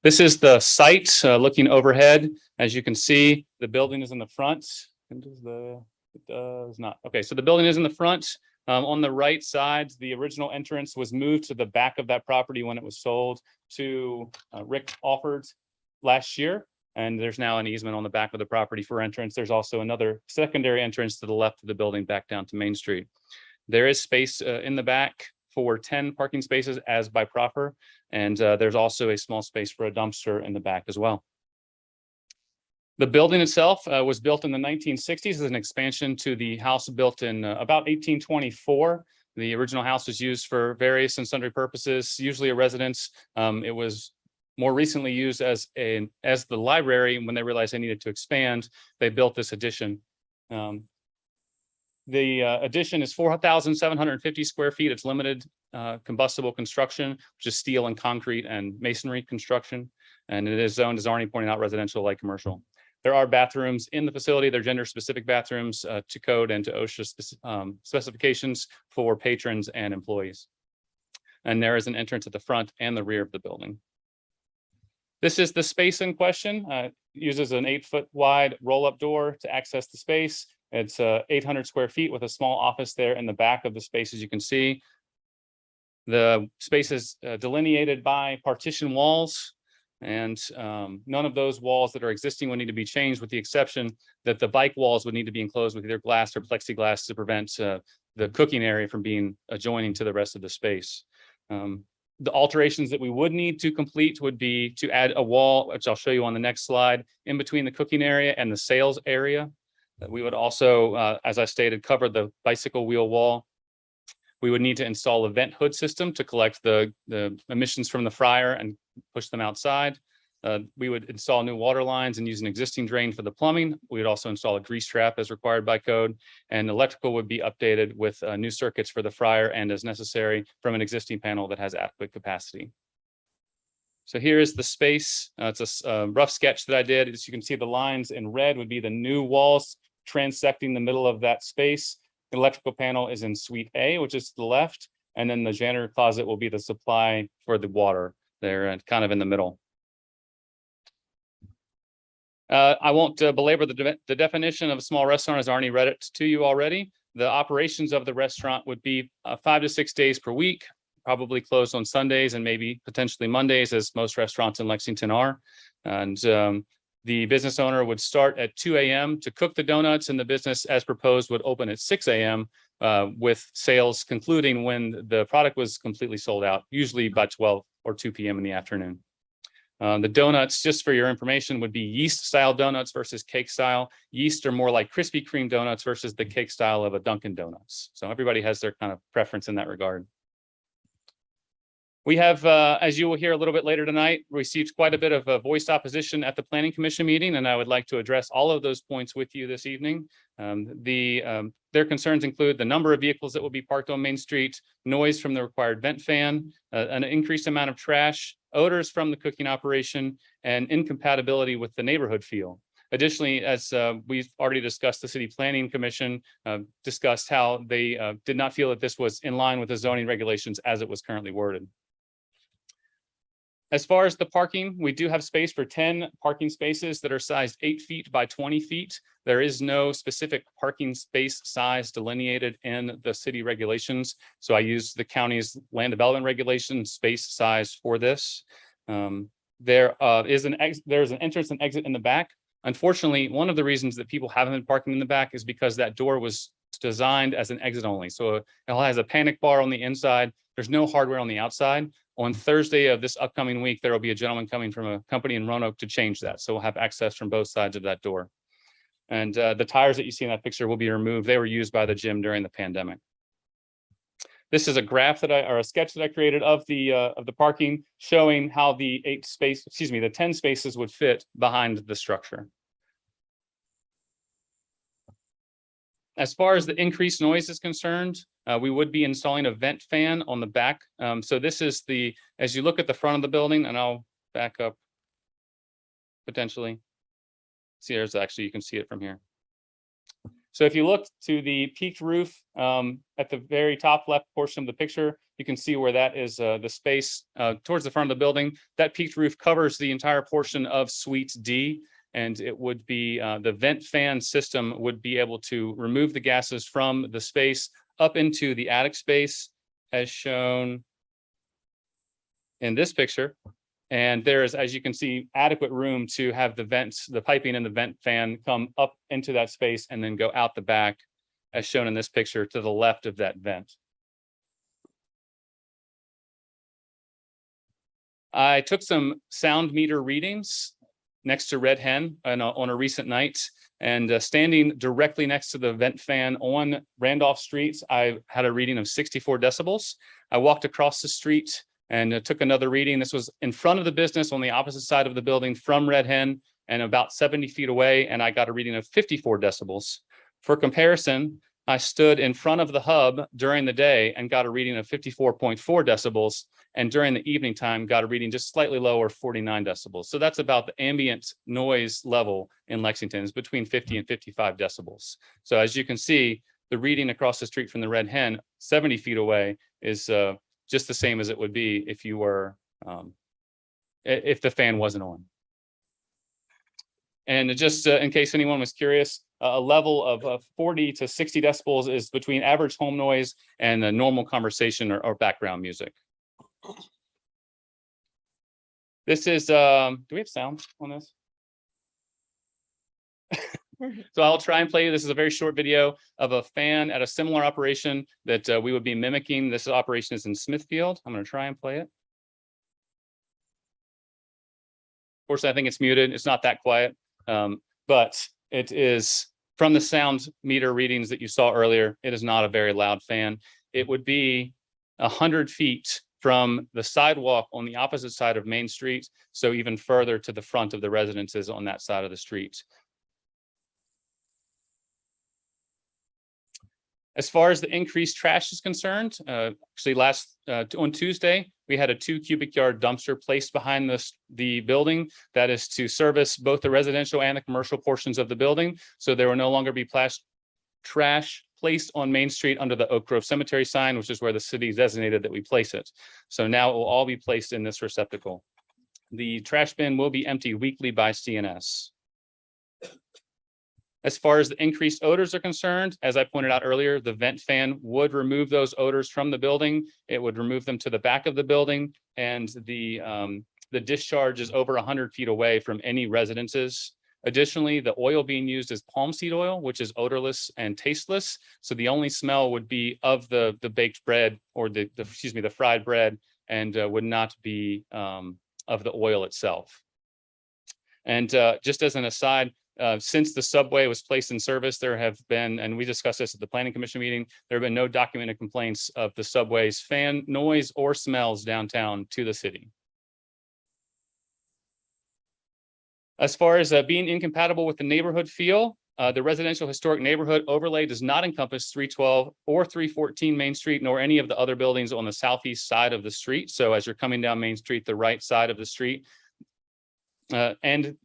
This is the site looking overhead. As you can see, the building is in the front. And it does not. Okay, so the building is in the front. On the right side, the original entrance was moved to the back of that property when it was sold to Rick Alford last year. And there's now an easement on the back of the property for entrance. There's also another secondary entrance to the left of the building back down to Main Street. There is space in the back for 10 parking spaces as by proffer. And there's also a small space for a dumpster in the back as well. The building itself was built in the 1960s as an expansion to the house built in about 1824. The original house was used for various and sundry purposes, usually a residence. It was more recently used as the library. When they realized they needed to expand, they built this addition. The addition is 4,750 square feet. It's limited combustible construction, which is steel and concrete and masonry construction. And it is zoned, as Arnie pointed out, residential like commercial. There are bathrooms in the facility. They're gender-specific bathrooms to code and to OSHA specifications for patrons and employees. And there is an entrance at the front and the rear of the building. This is the space in question. Uses an 8-foot wide roll-up door to access the space. It's 800 square feet with a small office there in the back of the space, as you can see. The space is delineated by partition walls, and none of those walls that are existing would need to be changed, with the exception that the bike walls would need to be enclosed with either glass or plexiglass to prevent the cooking area from being adjoining to the rest of the space. The alterations that we would need to complete would be to add a wall, which I'll show you on the next slide, in between the cooking area and the sales area. We would also, as I stated, cover the bicycle wheel wall. We would need to install a vent hood system to collect the emissions from the fryer and push them outside. We would install new water lines and use an existing drain for the plumbing. We would also install a grease trap as required by code, and electrical would be updated with new circuits for the fryer and, as necessary, from an existing panel that has adequate capacity. So here is the space. It's a rough sketch that I did. As you can see, the lines in red would be the new walls transecting the middle of that space. The electrical panel is in suite A, which is to the left, and then the janitor closet will be the supply for the water. They're kind of in the middle. I won't belabor the definition of a small restaurant, as Arnie read it to you already. The operations of the restaurant would be 5 to 6 days per week, probably closed on Sundays and maybe potentially Mondays, as most restaurants in Lexington are. And the business owner would start at 2 a.m. to cook the donuts, and the business as proposed would open at 6 a.m. With sales concluding when the product was completely sold out, usually by 12 or 2 p.m. in the afternoon. The donuts, just for your information, would be yeast style donuts versus cake style. Yeast are more like Krispy Kreme donuts versus the cake style of a Dunkin' Donuts. So everybody has their kind of preference in that regard. We have, as you will hear a little bit later tonight, received quite a bit of voiced opposition at the Planning Commission meeting, and I would like to address all of those points with you this evening. Their concerns include the number of vehicles that will be parked on Main Street, noise from the required vent fan, an increased amount of trash, odors from the cooking operation, and incompatibility with the neighborhood feel. Additionally, as we've already discussed, the City Planning Commission discussed how they did not feel that this was in line with the zoning regulations as it was currently worded. As far as the parking, we do have space for 10 parking spaces that are sized 8 feet by 20 feet. There is no specific parking space size delineated in the city regulations. So I use the county's land development regulation space size for this. There's an entrance and exit in the back. Unfortunately, one of the reasons that people haven't been parking in the back is because that door was designed as an exit only. So it has a panic bar on the inside. There's no hardware on the outside. On Thursday of this upcoming week, there will be a gentleman coming from a company in Roanoke to change that. So we'll have access from both sides of that door. And the tires that you see in that picture will be removed. They were used by the gym during the pandemic. This is a graph or a sketch that I created of the parking, showing how the 10 spaces would fit behind the structure. As far as the increased noise is concerned, we would be installing a vent fan on the back. So this is as you look at the front of the building, and I'll back up potentially. See, you can see it from here. So if you look to the peaked roof at the very top left portion of the picture, you can see where that is the space towards the front of the building. That peaked roof covers the entire portion of Suite D, and it would be the vent fan system would be able to remove the gases from the space up into the attic space, as shown in this picture. And there is, as you can see, adequate room to have the vents, the piping and the vent fan come up into that space and then go out the back, as shown in this picture, to the left of that vent. I took some sound meter readings next to Red Hen on a recent night, and standing directly next to the vent fan on Randolph Street, I had a reading of 64 decibels. I walked across the street and took another reading. This was in front of the business on the opposite side of the building from Red Hen and about 70 feet away, and I got a reading of 54 decibels. For comparison, I stood in front of the hub during the day and got a reading of 54.4 decibels, and during the evening time got a reading just slightly lower, 49 decibels. So that's about the ambient noise level in Lexington is between 50 and 55 decibels. So as you can see, the reading across the street from the Red Hen, 70 feet away, is just the same as it would be if you were, if the fan wasn't on. And just in case anyone was curious, a level of 40 to 60 decibels is between average home noise and a normal conversation or background music. This is, do we have sound on this? So I'll try and play you. This is a very short video of a fan at a similar operation that we would be mimicking. This operation is in Smithfield. I'm going to try and play it. Of course, I think it's muted. It's not that quiet, but it is from the sound meter readings that you saw earlier. It is not a very loud fan. It would be 100 feet from the sidewalk on the opposite side of Main Street, so even further to the front of the residences on that side of the street. As far as the increased trash is concerned, actually on Tuesday, we had a 2 cubic yard dumpster placed behind the building that is to service both the residential and the commercial portions of the building. So there will no longer be trash placed on Main Street under the Oak Grove Cemetery sign, which is where the city designated that we place it. So now it will all be placed in this receptacle. The trash bin will be emptied weekly by CNS. As far as the increased odors are concerned, as I pointed out earlier, the vent fan would remove those odors from the building. It would remove them to the back of the building, and the discharge is over 100 feet away from any residences. Additionally, the oil being used is palm seed oil, which is odorless and tasteless. So the only smell would be of the baked bread or the fried bread, and would not be of the oil itself. And just as an aside, since the subway was placed in service, there have been, and we discussed this at the Planning Commission meeting, there have been no documented complaints of the subway's fan noise or smells downtown to the city. As far as being incompatible with the neighborhood feel, the residential historic neighborhood overlay does not encompass 312 or 314 Main Street, nor any of the other buildings on the southeast side of the street. So as you're coming down Main Street, the right side of the street, and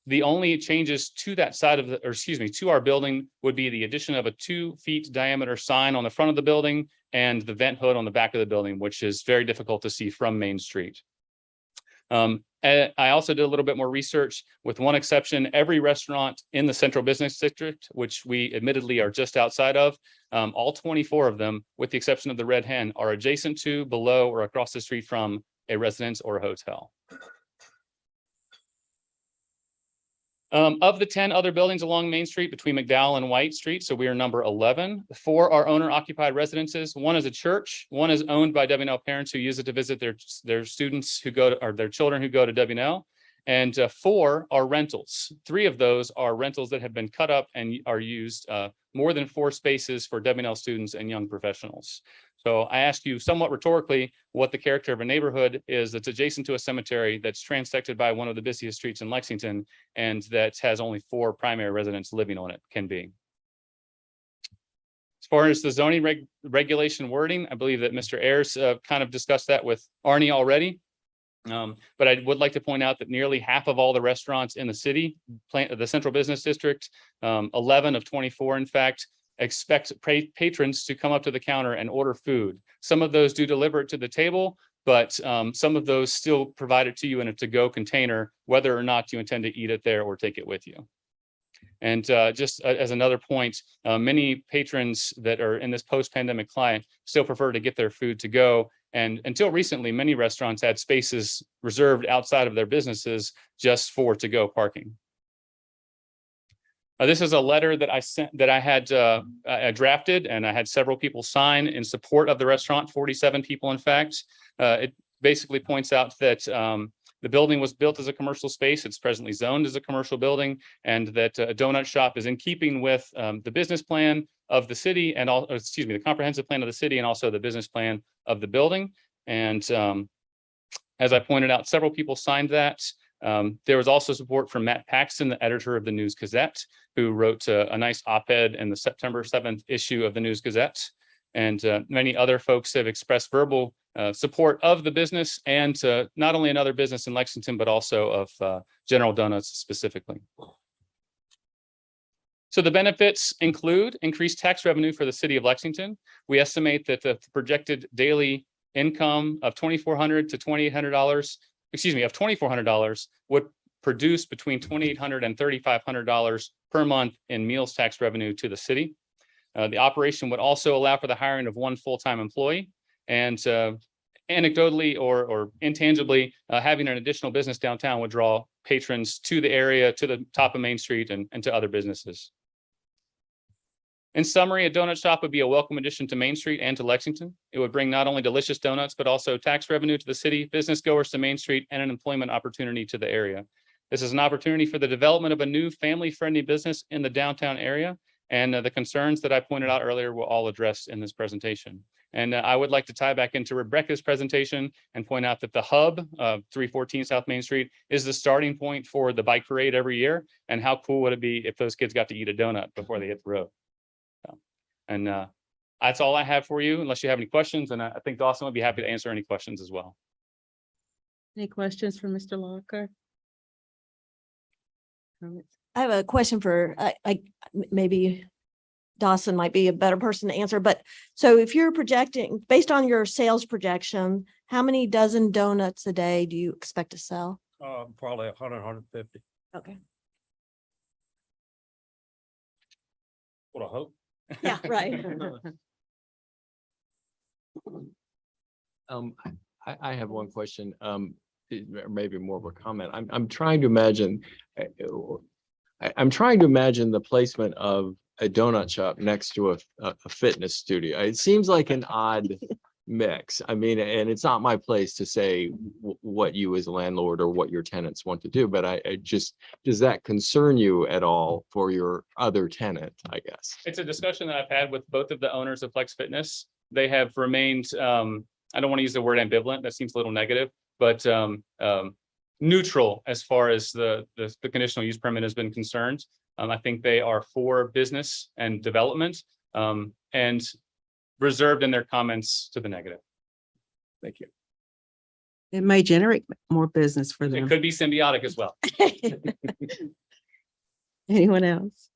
the only changes to that side of to our building would be the addition of a 2 feet diameter sign on the front of the building and the vent hood on the back of the building, which is very difficult to see from Main Street. I also did a little bit more research. With one exception, every restaurant in the central business district, which we admittedly are just outside of, all 24 of them, with the exception of the Red Hen, are adjacent to, below, or across the street from a residence or a hotel. Of the 10 other buildings along Main Street between McDowell and White Street, so we are number 11. 4 are owner-occupied residences. 1 is a church. 1 is owned by W&L parents who use it to visit their students who go to, or their children who go to W&L. And 4 are rentals. 3 of those are rentals that have been cut up and are used more than 4 spaces for W&L students and young professionals. So I ask you somewhat rhetorically what the character of a neighborhood is that's adjacent to a cemetery, that's transected by one of the busiest streets in Lexington, and that has only 4 primary residents living on it can be. As far as the zoning regulation wording, I believe that Mr. Ayers kind of discussed that with Arnie already. But I would like to point out that nearly half of all the restaurants in the city, the central business district, 11 of 24, in fact, expect patrons to come up to the counter and order food. Some of those do deliver it to the table, but some of those still provide it to you in a to-go container, whether or not you intend to eat it there or take it with you. And just as another point, many patrons that are in this post-pandemic climate still prefer to get their food to go. And until recently, many restaurants had spaces reserved outside of their businesses just for to-go parking. This is a letter that I sent, that I had I drafted, and I had several people sign in support of the restaurant, 47 people, in fact. It basically points out that the building was built as a commercial space. It's presently zoned as a commercial building, and that a donut shop is in keeping with the business plan of the city and all, excuse me, the comprehensive plan of the city and also the business plan of the building. And as I pointed out, several people signed that. There was also support from Matt Paxton, the editor of the News Gazette, who wrote a nice op-ed in the September 7th issue of the News Gazette. And many other folks have expressed verbal support of the business, and not only another business in Lexington, but also of General Donuts specifically. So the benefits include increased tax revenue for the city of Lexington. We estimate that the projected daily income of $2,400 to $2,800, excuse me, of $2,400 would produce between $2,800 and $3,500 per month in meals tax revenue to the city. The operation would also allow for the hiring of 1 full-time employee, and anecdotally or intangibly, having an additional business downtown would draw patrons to the area, to the top of Main Street, and to other businesses. In summary, a donut shop would be a welcome addition to Main Street and to Lexington. It would bring not only delicious donuts, but also tax revenue to the city, business goers to Main Street, and an employment opportunity to the area. This is an opportunity for the development of a new family-friendly business in the downtown area. And the concerns that I pointed out earlier were all addressed in this presentation. And I would like to tie back into Rebecca's presentation and point out that the hub of 314 South Main Street is the starting point for the bike parade every year. And how cool would it be if those kids got to eat a donut before they hit the road? So, and that's all I have for you, unless you have any questions. And I think Dawson would be happy to answer any questions as well. Any questions for Mr. Locker? Comments? I have a question for, maybe Dawson might be a better person to answer, but so if you're projecting, based on your sales projection, how many dozen donuts a day do you expect to sell? Probably 100, 150. Okay. What I hope. Yeah, right. I have one question, maybe more of a comment. I'm trying to imagine, I'm trying to imagine the placement of a donut shop next to a fitness studio. It seems like an odd mix. I mean, and it's not my place to say what you as a landlord or what your tenants want to do, but I just, does that concern you at all for your other tenant, I guess? It's a discussion that I've had with both of the owners of Flex Fitness. They have remained, I don't want to use the word ambivalent, that seems a little negative, but neutral as far as the conditional use permit has been concerned. I think they are for business and development, and reserved in their comments to the negative. Thank you. It may generate more business for It them. could be symbiotic as well. Anyone else?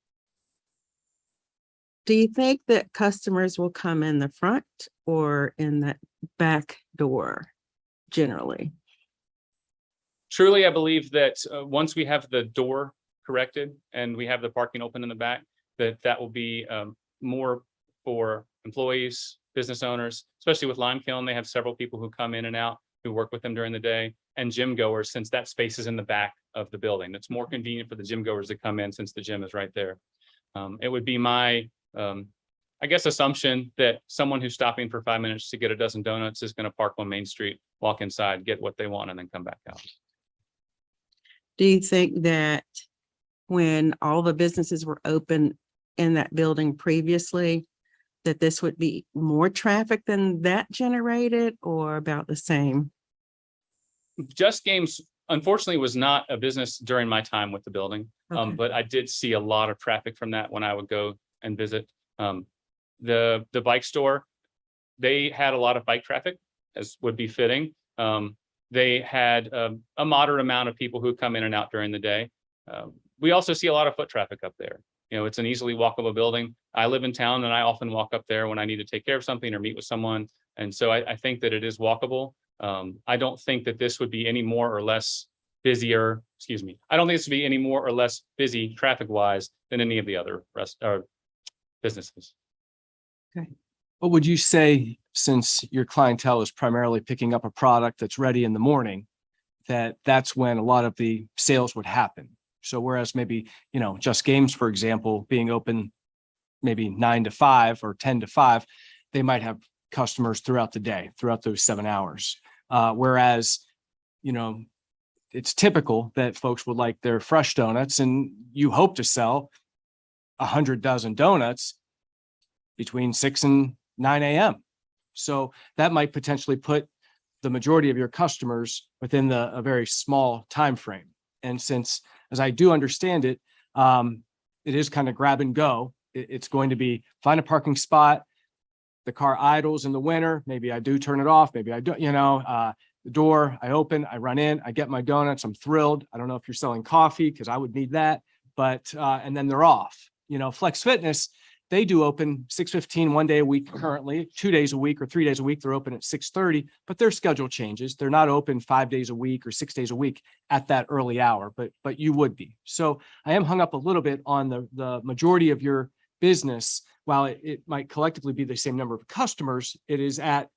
Do you think that customers will come in the front or in the back door generally? Truly, I believe that once we have the door corrected and we have the parking open in the back, that will be more for employees, business owners, especially with Lime Kiln. They have several people who come in and out who work with them during the day, and gym goers, since that space is in the back of the building. It's more convenient for the gym goers to come in since the gym is right there. It would be my, I guess, assumption that someone who's stopping for 5 minutes to get a dozen donuts is going to park on Main Street, walk inside, get what they want, and then come back out. Do you think that when all the businesses were open in that building previously, that this would be more traffic than that generated or about the same? Just Games unfortunately was not a business during my time with the building. Okay. But I did see a lot of traffic from that when I would go and visit. The bike store, they had a lot of bike traffic, as would be fitting. They had a moderate amount of people who come in and out during the day. We also see a lot of foot traffic up there. You know, it's an easily walkable building. I live in town and I often walk up there when I need to take care of something or meet with someone. And so I think that it is walkable. I don't think that this would be any more or less busier, excuse me. I don't think this would be any more or less busy traffic wise than any of the other businesses. What would you say, since your clientele is primarily picking up a product that's ready in the morning, that's when a lot of the sales would happen? So whereas maybe, you know, Just Games, for example, being open maybe 9 to 5 or 10 to 5, they might have customers throughout the day, throughout those 7 hours. Whereas, you know, it's typical that folks would like their fresh donuts, and you hope to sell 100 dozen donuts between 6 and 9 a.m. So that might potentially put the majority of your customers within a very small time frame. And since, as I do understand it, it is kind of grab and go. It's going to be find a parking spot. The car idles in the winter. Maybe I do turn it off. Maybe I don't, you know, the door, I open, I run in, I get my donuts. I'm thrilled. I don't know if you're selling coffee because I would need that, but, and then they're off. You know, Flex Fitness, they do open 6:15 one day a week currently, 2 days a week or 3 days a week. They're open at 6:30, but their schedule changes. They're not open 5 days a week or 6 days a week at that early hour, but you would be. So I am hung up a little bit on the majority of your business. While it might collectively be the same number of customers, it is at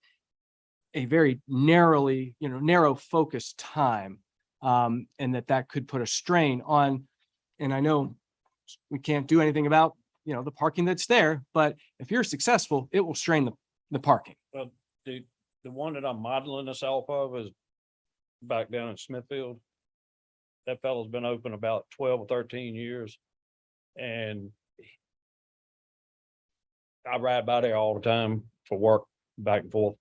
a very narrowly, you know, narrow focused time. And that could put a strain on, and I know we can't do anything about, you know, the parking that's there, but if you're successful, it will strain the parking. Well, the one that I'm modeling this off of is back down in Smithfield. That fellow's been open about 12 or 13 years. And I ride by there all the time for work, back and forth.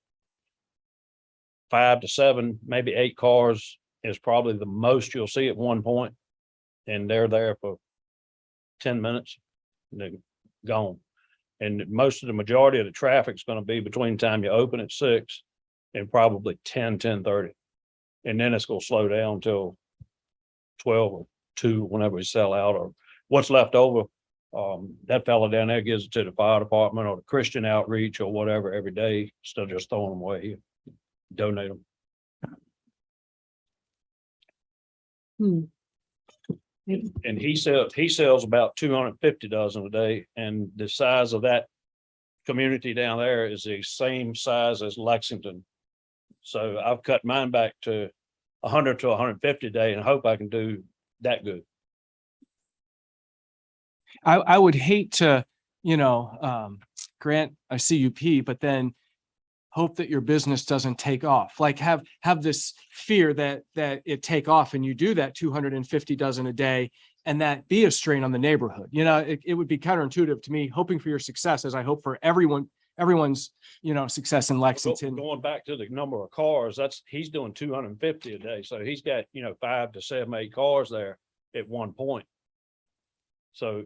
5 to 7, maybe 8 cars is probably the most you'll see at one point. And they're there for 10 minutes. They're gone. And most of the majority of the traffic is going to be between the time you open at 6 and probably 10:30. And then it's going to slow down till 12 or 2 whenever we sell out, or what's left over. That fella down there gives it to the fire department or the Christian outreach or whatever every day, instead of just throwing them away. He donate them. And he sells about 250 dozen a day, and the size of that community down there is the same size as Lexington. So I've cut mine back to 100 to 150 a day and hope I can do that good. I would hate to, you know, grant a CUP, but then hope that your business doesn't take off. Like have this fear that it take off, and you do that 250 dozen a day, and that be a strain on the neighborhood. You know, it would be counterintuitive to me, hoping for your success, as I hope for everyone's, you know, success in Lexington. Going back to the number of cars, he's doing 250 a day. So he's got, you know, 5 to 7, 8 cars there at one point. So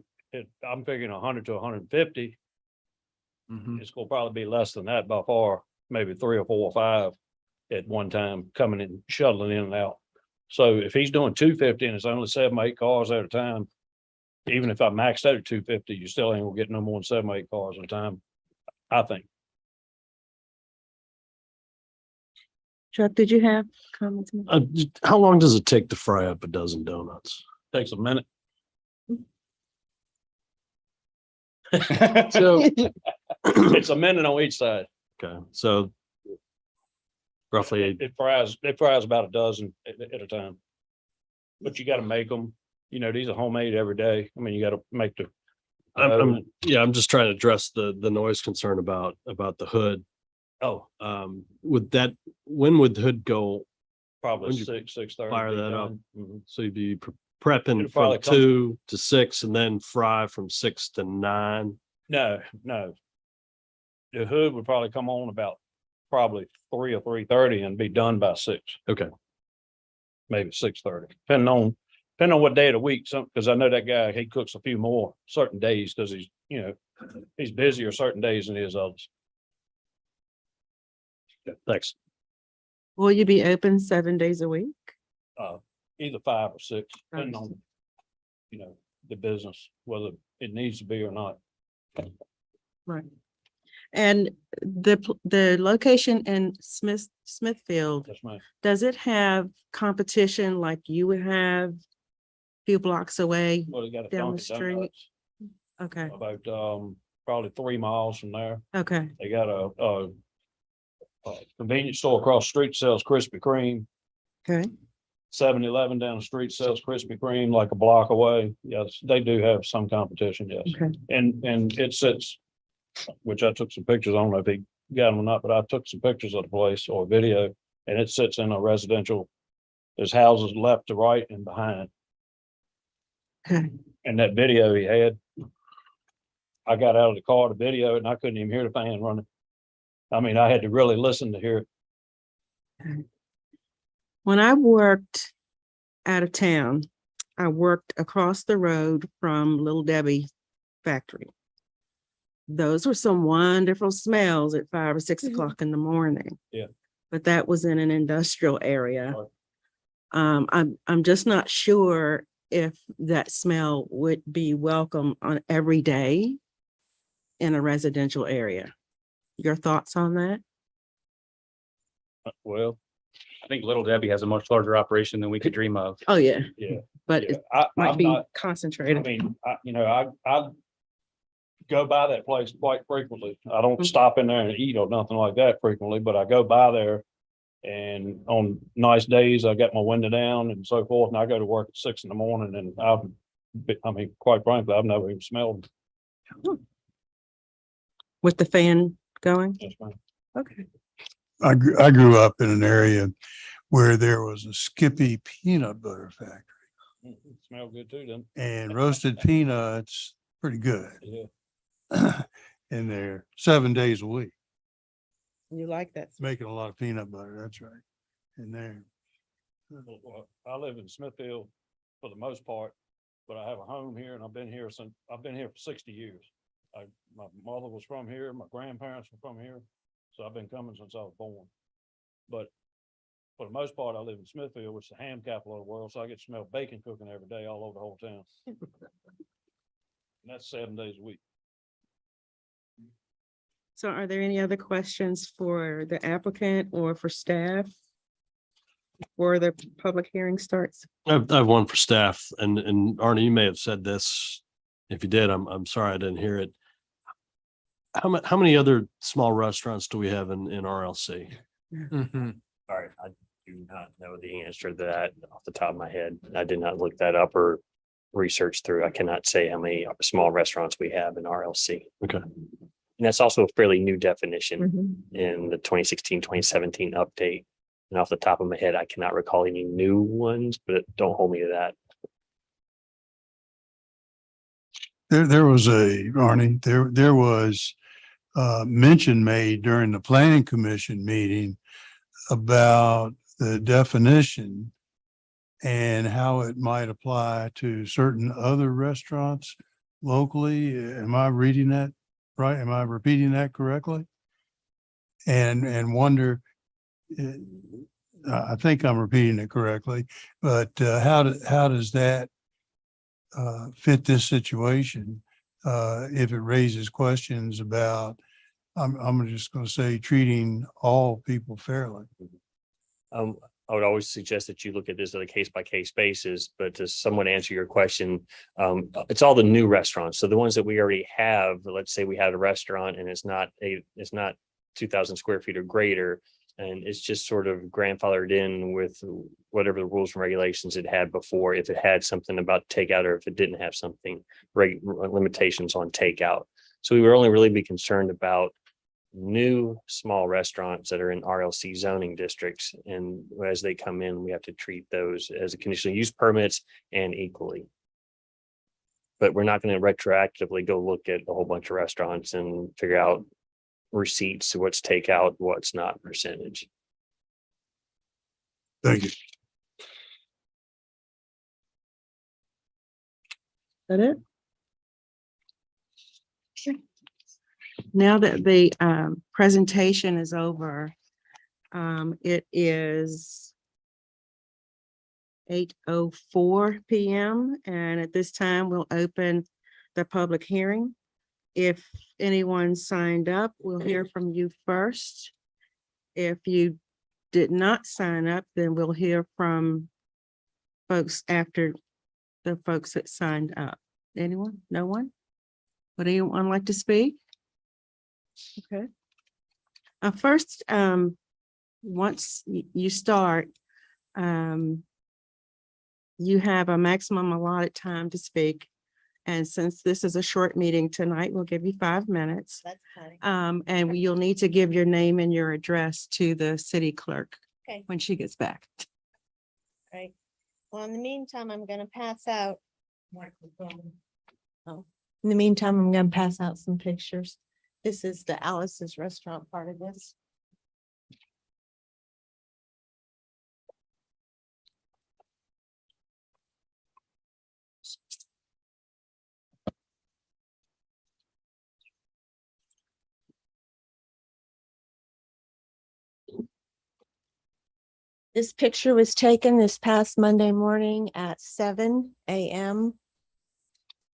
I'm figuring 100 to 150. It's going to probably be less than that by far, maybe 3 or 4 or 5 at one time, coming in, shuttling in and out. So if he's doing 250 and it's only 7 or 8 cars at a time, even if I maxed out at 250, you still ain't gonna get no more than 7 or 8 cars at a time, I think. Chuck, did you have comments? How long does it take to fry up a dozen donuts? Takes a minute. So It's a minute on each side. okay, so roughly It fries about a dozen at a time. But you gotta make them, you know, these are homemade every day. I mean, you gotta make the. I'm just trying to address the noise concern about the hood. Oh, When would the hood go probably When you 6:30. fire be that up. done. Mhm. So you'd be prepping It'll probably from come- 2 to 6 and then fry from 6 to 9. No, no. The hood would probably come on about probably 3 or 3:30 and be done by 6. Okay. Maybe 6:30, depending on what day of the week, because I know that guy, he cooks a few more certain days, because he's, he's busier certain days than he is others. Thanks. Will you be open 7 days a week? Either 5 or 6, depending on, the business, whether it needs to be or not. Right. And the location in Smithfield, Yes, ma'am. does it have competition like you would have a few blocks away? Well, they got a Down the Dunkin' street. Donuts Okay, about, probably 3 miles from there. okay, They got a convenience store across the street sells Krispy Kreme. okay. 7-Eleven down the street sells Krispy Kreme like a block away. Yes, they do have some competition, yes. Okay. And it sits, which I took some pictures. I don't know if he got them or not, but I took some pictures of the place or video, and it sits in a residential. There's houses left to right and behind. Okay. And that video he had, I got out of the car to video it and I couldn't even hear the fan running. I mean, I had to really listen to hear it. When I worked out of town, I worked across the road from Little Debbie factory. Those were some wonderful smells at 5 or 6 o'clock in the morning. Yeah. But that was in an industrial area. Right. I'm just not sure if that smell would be welcome on every day in a residential area. Your thoughts on that? Well, I think Little Debbie has a much larger operation than we could dream of. Oh, yeah, yeah. but Yeah, it I might be I concentrated. mean, I go by that place quite frequently. I don't stop in there and eat or nothing like that frequently, but I go by there. And on nice days, I got my window down and so forth, and I go to work at 6 in the morning and I mean, quite frankly, I've never even smelled. With the fan going? Yes, ma'am. Okay. I grew up in an area where there was a Skippy peanut butter factory, Smell good too, then. and roasted peanuts, pretty good. Yeah. And they're 7 days a week, You like that? making a lot of peanut butter. That's right. In there. Well, I live in Smithfield for the most part, but I have a home here and I've been here for 60 years. My mother was from here, my grandparents were from here, so I've been coming since I was born. But for the most part, I live in Smithfield, which is the ham capital of the world, so I get to smell bacon cooking every day all over the whole town. And that's 7 days a week. So are there any other questions for the applicant or for staff? Before the public hearing starts? I have one for staff, and Arnie, you may have said this. If you did, I'm sorry I didn't hear it. How many other small restaurants do we have in RLC? All right, I do not know the answer to that off the top of my head. I did not look that up or research through. I cannot say how many small restaurants we have in RLC. Okay. And that's also a fairly new definition Mhm. in the 2016, 2017 update. And off the top of my head, I cannot recall any new ones, but don't hold me to that. There was Arnie, there was mention made during the planning commission meeting about the definition and how it might apply to certain other restaurants locally. Am I reading that right? Am I repeating that correctly? And wonder, I think I'm repeating it correctly, but how does that fit this situation? If it raises questions about, I'm just going to say, treating all people fairly. I would always suggest that you look at this on a case by case basis, but to somewhat answer your question, it's all the new restaurants. So the ones that we already have, let's say we had a restaurant and it's not 2,000 square feet or greater, and it's just sort of grandfathered in with whatever the rules and regulations it had before, if it had something about takeout or if it didn't have something, limitations on takeout. So we would only really be concerned about new small restaurants that are in RLC zoning districts. And as they come in, we have to treat those as a conditional use permits and equally. But we're not going to retroactively go look at a whole bunch of restaurants and figure out receipts, what's takeout, what's not percentage. Thank you. That it? Now that the presentation is over, it is 8:04 p.m. and at this time we'll open the public hearing. If anyone signed up, we'll hear from you first. If you did not sign up, then we'll hear from folks after the folks that signed up. Anyone? No one? Would anyone like to speak? Okay. First, once you start, you have a maximum allotted time to speak. And since this is a short meeting tonight, we'll give you 5 minutes. That's funny. And you'll need to give your name and your address to the city clerk Okay. when she gets back. Right. Well, in the meantime, I'm gonna pass out. Oh, in the meantime, I'm gonna pass out some pictures. This is the Alice's Restaurant part of this. This picture was taken this past Monday morning at 7 a.m.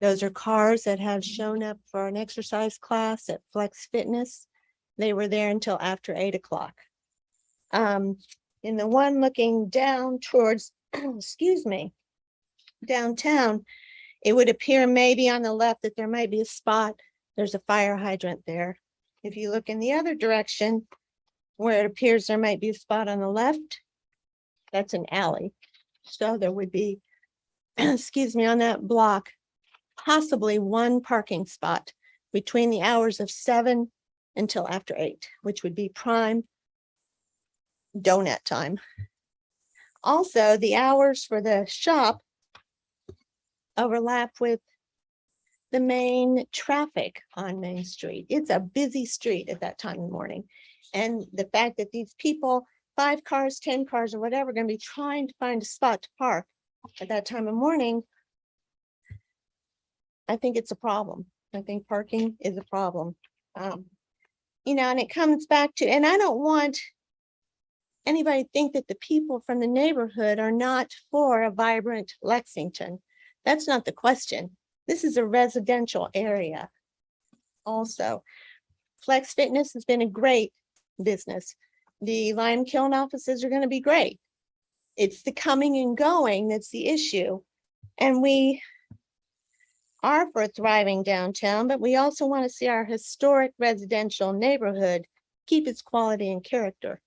Those are cars that have shown up for an exercise class at Flex Fitness. They were there until after 8 o'clock. In the one looking down towards, excuse me, downtown, it would appear maybe on the left that there might be a spot. There's a fire hydrant there. If you look in the other direction, where it appears there might be a spot on the left, that's an alley. So there would be, excuse me, on that block, possibly one parking spot between the hours of 7 until after 8, which would be prime donut time. Also, the hours for the shop overlap with the main traffic on Main Street. It's a busy street at that time in the morning. And the fact that these people, 5 cars, 10 cars, or whatever, are going to be trying to find a spot to park at that time of morning, I think it's a problem. I think parking is a problem. You know, and it comes back to, and I don't want anybody to think that the people from the neighborhood are not for a vibrant Lexington. That's not the question. This is a residential area. Also, Flex Fitness has been a great business. The lime kiln offices are going to be great. It's the coming and going that's the issue. And we are for a thriving downtown, but we also want to see our historic residential neighborhood keep its quality and character.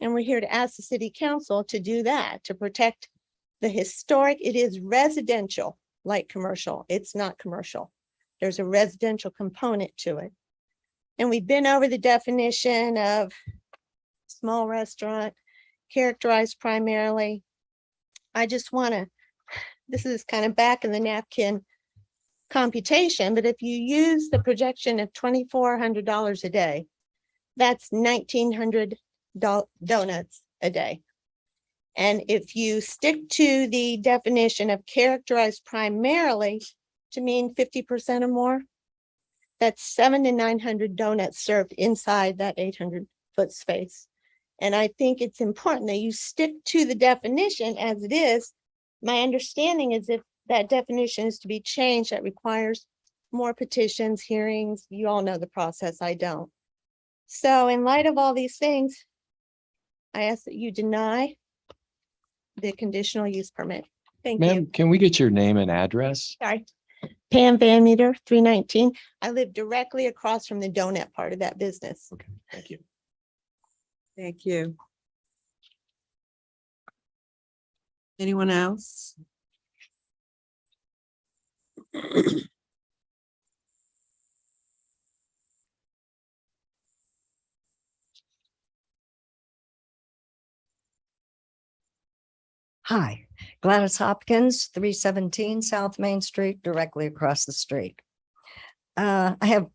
And we're here to ask the city council to do that, to protect the historic. It is residential, like commercial. It's not commercial. There's a residential component to it. And we've been over the definition of small restaurant, characterized primarily. I just want to, this is kind of back in the napkin computation, but if you use the projection of $2,400 a day, that's 1,900 donuts a day. And if you stick to the definition of characterized primarily to mean 50% or more, that's 700 to 900 donuts served inside that 800-foot space. And I think it's important that you stick to the definition as it is. My understanding is if that definition is to be changed, that requires more petitions, hearings. You all know the process. I don't. So in light of all these things, I ask that you deny the conditional use permit. Thank you. Ma'am, can we get your name and address? Sorry. Pam Van Meter, 319. I live directly across from the donut part of that business. Okay, thank you. Thank you. Anyone else? Hi, Gladys Hopkins, 317 South Main Street, directly across the street. I have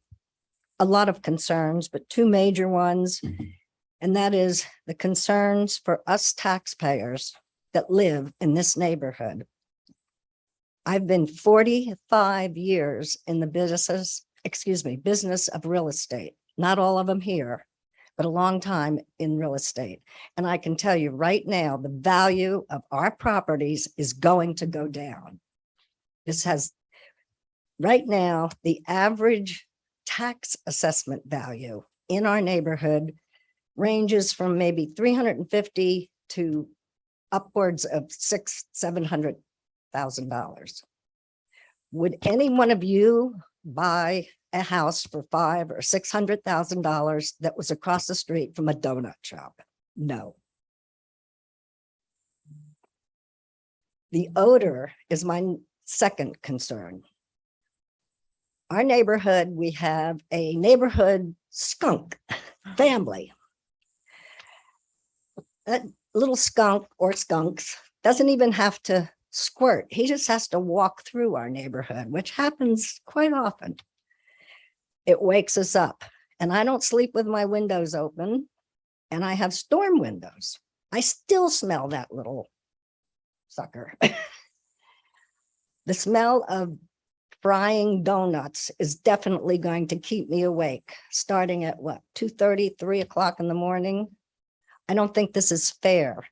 a lot of concerns, but two major ones. And that is the concerns for us taxpayers that live in this neighborhood. I've been 45 years in the business of real estate. Not all of them here, but a long time in real estate. And I can tell you right now, the value of our properties is going to go down. Right now, the average tax assessment value in our neighborhood ranges from maybe 350 to upwards of $700,000. Would any one of you buy a house for $500,000 or $600,000 that was across the street from a donut shop? No. The odor is my second concern. Our neighborhood, we have a neighborhood skunk family. That little skunk or skunks doesn't even have to squirt. He just has to walk through our neighborhood, which happens quite often. It wakes us up, and I don't sleep with my windows open, and I have storm windows. I still smell that little sucker. The smell of frying donuts is definitely going to keep me awake, starting at what, 2:30, 3 o'clock in the morning. I don't think this is fair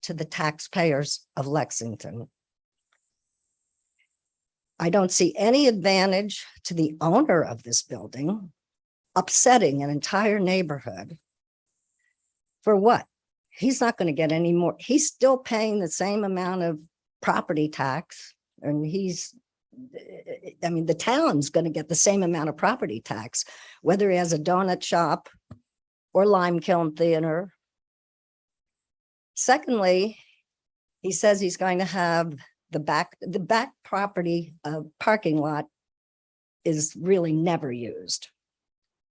to the taxpayers of Lexington. I don't see any advantage to the owner of this building upsetting an entire neighborhood. For what? He's not going to get any more. He's still paying the same amount of property tax, and the town's going to get the same amount of property tax, whether he has a donut shop or lime kiln theater. Secondly, he says he's going to have the back property parking lot is really never used.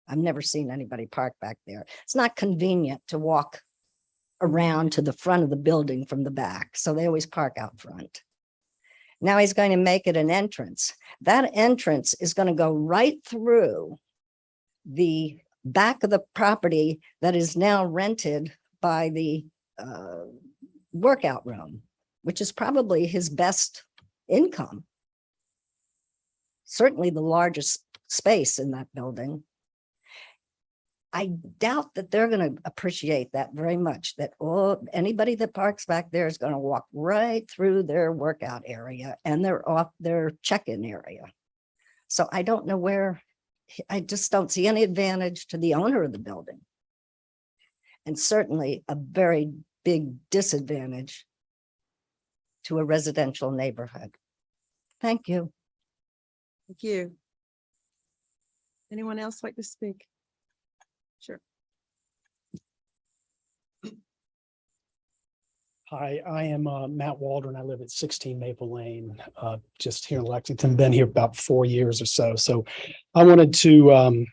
I've never seen anybody park back there. It's not convenient to walk around to the front of the building from the back, so they always park out front. Now he's going to make it an entrance. That entrance is going to go right through the back of the property that is now rented by the workout room, which is probably his best income. Certainly the largest space in that building. I doubt that they're going to appreciate that very much, that anybody that parks back there is going to walk right through their workout area and they're off their check-in area. So I don't know I just don't see any advantage to the owner of the building. And certainly a very big disadvantage to a residential neighborhood. Thank you. Thank you. Anyone else like to speak? Sure. Hi, I am Matt Waldron. I live at 16 Maple Lane, just here in Lexington. Been here about 4 years or so. So I wanted to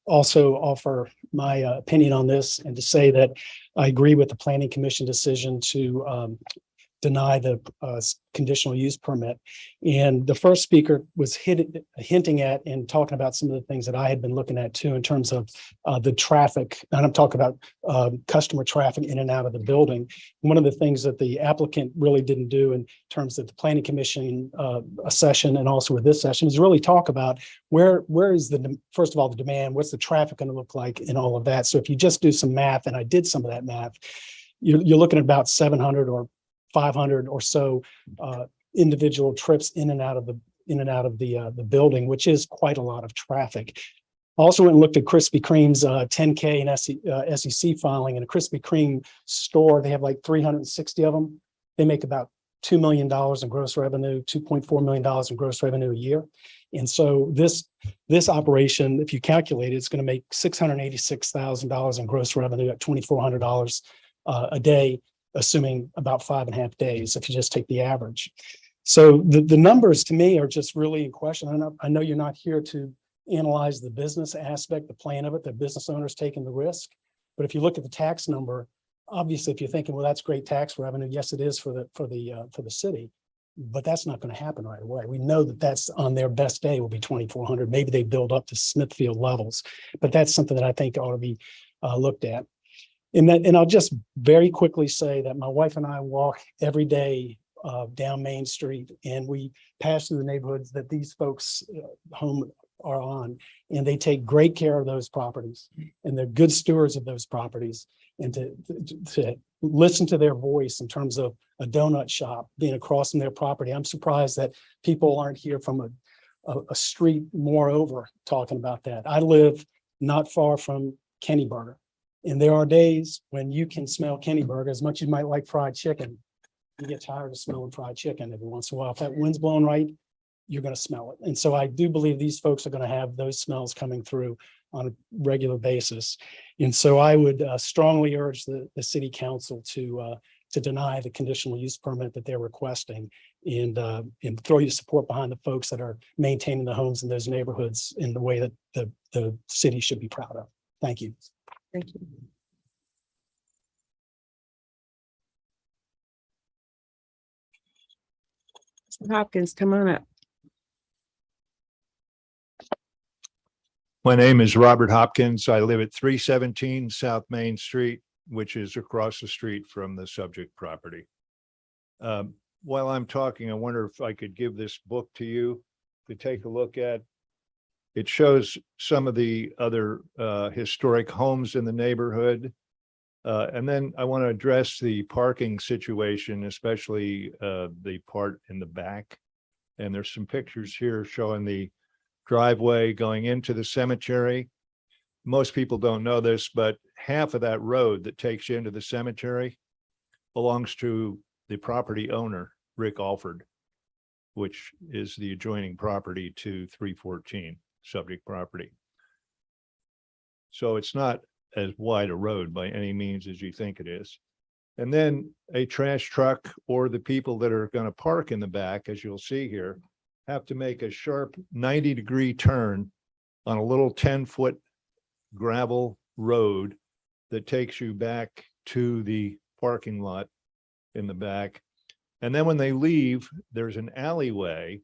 also offer my opinion on this and to say that I agree with the Planning Commission decision to deny the conditional use permit. And the first speaker was hinting at and talking about some of the things that I had been looking at too, in terms of the traffic. And I'm talking about customer traffic in and out of the building. One of the things that the applicant really didn't do in terms of the Planning Commission a session and also with this session is really talk about where is first of all, the demand, what's the traffic going to look like and all of that. So if you just do some math, and I did some of that math, you're looking at about 700 or 500 or so individual trips in and out of the building, which is quite a lot of traffic. Also went and looked at Krispy Kreme's 10K and SEC filing. In a Krispy Kreme store, they have like 360 of them. They make about $2 million in gross revenue, $2.4 million in gross revenue a year. And so this operation, if you calculate it, it's going to make $686,000 in gross revenue at $2,400 a day, assuming about 5.5 days, if you just take the average. So the numbers to me are just really in question. I know you're not here to analyze the business aspect, the plan of it, the business owners taking the risk. But if you look at the tax number, obviously, if you're thinking, well, that's great tax revenue, yes, it is for the city. But that's not going to happen right away. We know that that's on their best day will be 2,400. Maybe they build up to Smithfield levels, but that's something that I think ought to be looked at. And I'll just very quickly say that my wife and I walk every day down Main Street, and we pass through the neighborhoods that these folks home are on, and they take great care of those properties, and they're good stewards of those properties. And to listen to their voice in terms of a donut shop being across from their property, I'm surprised that people aren't here from a street more over talking about that. I live not far from Kenny Burger, and there are days when you can smell Kenny Burger as much as you might like fried chicken. You get tired of smelling fried chicken every once in a while. If that wind's blowing right, you're going to smell it. And so I do believe these folks are going to have those smells coming through on a regular basis. And so I would strongly urge the city council to deny the conditional use permit that they're requesting, and throw your support behind the folks that are maintaining the homes in those neighborhoods in the way that the city should be proud of. Thank you. Thank you. Mr. Hopkins, come on up. My name is Robert Hopkins. I live at 317 South Main Street, which is across the street from the subject property. While I'm talking, I wonder if I could give this book to you to take a look at. It shows some of the other historic homes in the neighborhood. And then I want to address the parking situation, especially the part in the back. And there's some pictures here showing the driveway going into the cemetery. Most people don't know this, but half of that road that takes you into the cemetery belongs to the property owner, Rick Alford, which is the adjoining property to 314 subject property. So it's not as wide a road by any means as you think it is. And then a trash truck or the people that are going to park in the back, as you'll see here, have to make a sharp 90-degree turn on a little 10-foot gravel road that takes you back to the parking lot in the back. And then when they leave, there's an alleyway.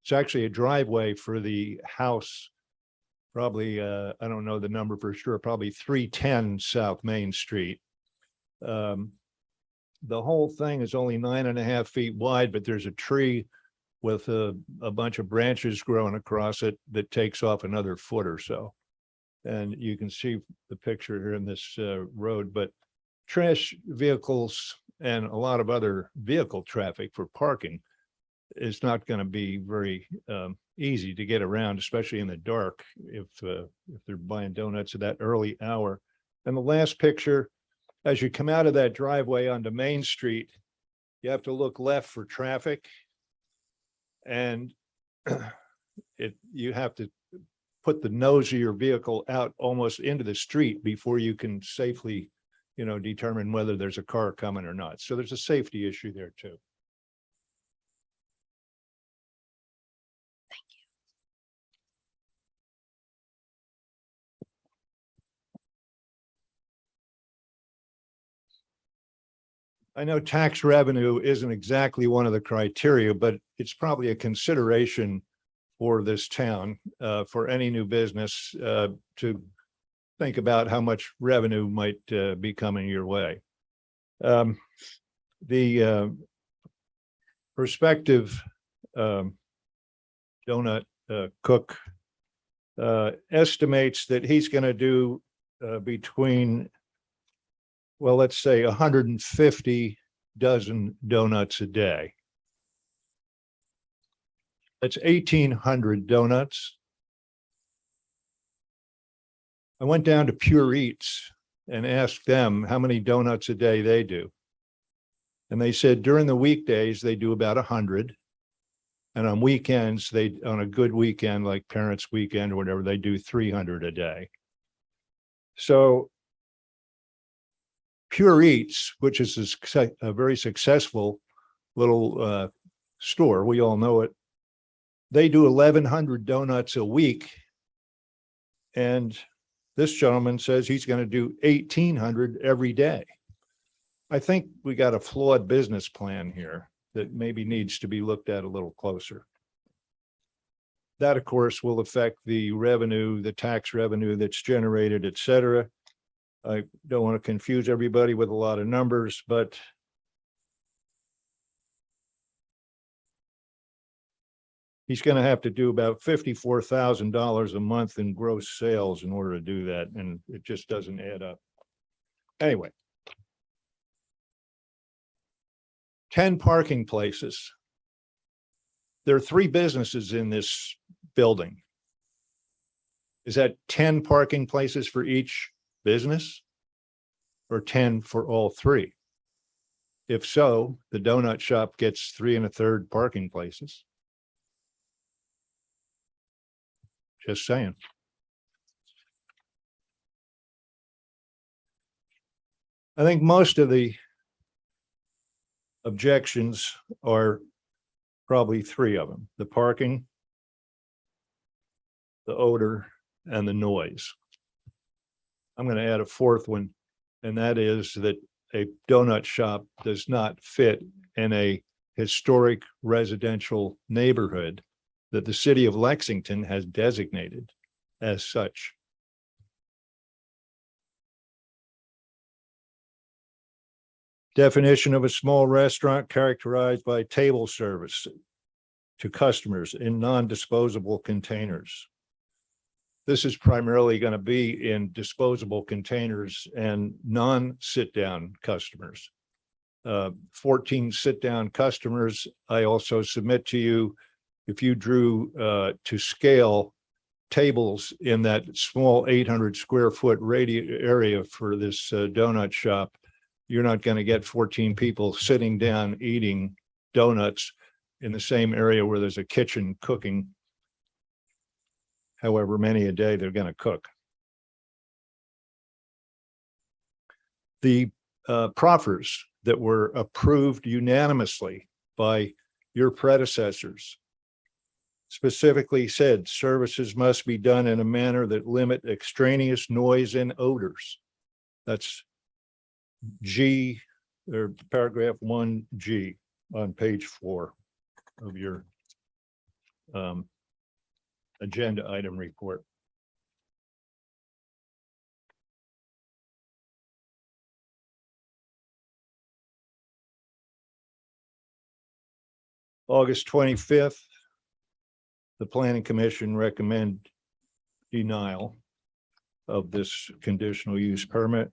It's actually a driveway for the house, probably, I don't know the number for sure, probably 310 South Main Street. The whole thing is only 9.5 feet wide, but there's a tree with a bunch of branches growing across it that takes off another foot or so. And you can see the picture here in this road, but trash vehicles and a lot of other vehicle traffic for parking is not going to be very easy to get around, especially in the dark if they're buying donuts at that early hour. And the last picture, as you come out of that driveway onto Main Street, you have to look left for traffic. And you have to put the nose of your vehicle out almost into the street before you can safely, determine whether there's a car coming or not. So there's a safety issue there too. I know tax revenue isn't exactly one of the criteria, but it's probably a consideration for this town, for any new business, to think about how much revenue might be coming your way. The prospective donut cook estimates that he's going to do between, well, let's say 150 dozen donuts a day. That's 1,800 donuts. I went down to Pure Eats and asked them how many donuts a day they do. And they said during the weekdays, they do about 100. And on weekends, on a good weekend, like Parents' Weekend or whatever, they do 300 a day. So Pure Eats, which is a very successful little store, we all know it, they do 1,100 donuts a week. And this gentleman says he's going to do 1,800 every day. I think we got a flawed business plan here that maybe needs to be looked at a little closer. That, of course, will affect the revenue, the tax revenue that's generated, et cetera. I don't want to confuse everybody with a lot of numbers, but he's going to have to do about $54,000 a month in gross sales in order to do that, and it just doesn't add up. Anyway. 10 parking places. There are 3 businesses in this building. Is that 10 parking places for each business? Or 10 for all 3? If so, the donut shop gets 3 1/3 parking places. Just saying. I think most of the objections are probably 3 of them: the parking, the odor, and the noise. I'm going to add a 4th one, and that is that a donut shop does not fit in a historic residential neighborhood that the city of Lexington has designated as such. Definition of a small restaurant characterized by table service to customers in non-disposable containers. This is primarily going to be in disposable containers and non-sit-down customers. 14 sit-down customers. I also submit to you, if you drew to scale tables in that small 800 square foot area for this donut shop, you're not going to get 14 people sitting down eating donuts in the same area where there's a kitchen cooking however many a day they're going to cook. The proffers that were approved unanimously by your predecessors specifically said services must be done in a manner that limit extraneous noise and odors. That's G, or paragraph 1G on page 4 of your agenda item report. August 25th, the Planning Commission recommend denial of this conditional use permit.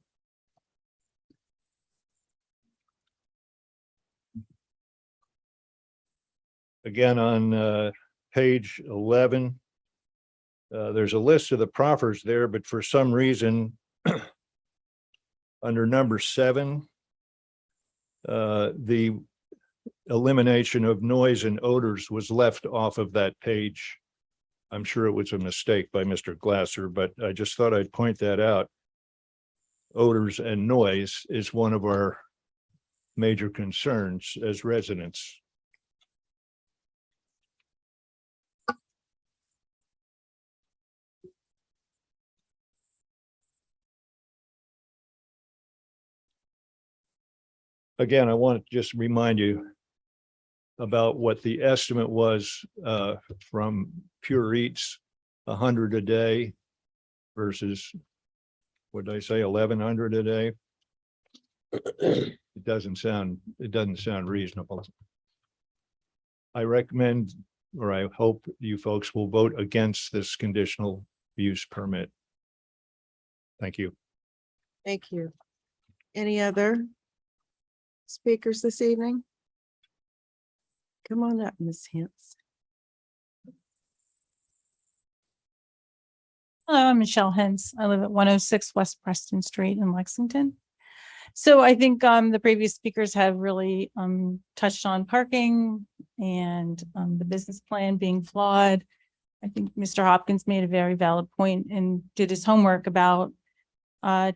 Again, on page 11, there's a list of the proffers there, but for some reason, under number 7, the elimination of noise and odors was left off of that page. I'm sure it was a mistake by Mr. Glasser, but I just thought I'd point that out. Odors and noise is one of our major concerns as residents. Again, I want to just remind you about what the estimate was from Pure Eats, 100 a day versus, what did I say, 1,100 a day? It doesn't sound reasonable. I recommend, or I hope you folks will vote against this conditional use permit. Thank you. Thank you. Any other speakers this evening? Come on up, Ms. Hintz. Hello, I'm Michelle Hens. I live at 106 West Preston Street in Lexington. So I think the previous speakers have really touched on parking and the business plan being flawed. I think Mr. Hopkins made a very valid point and did his homework about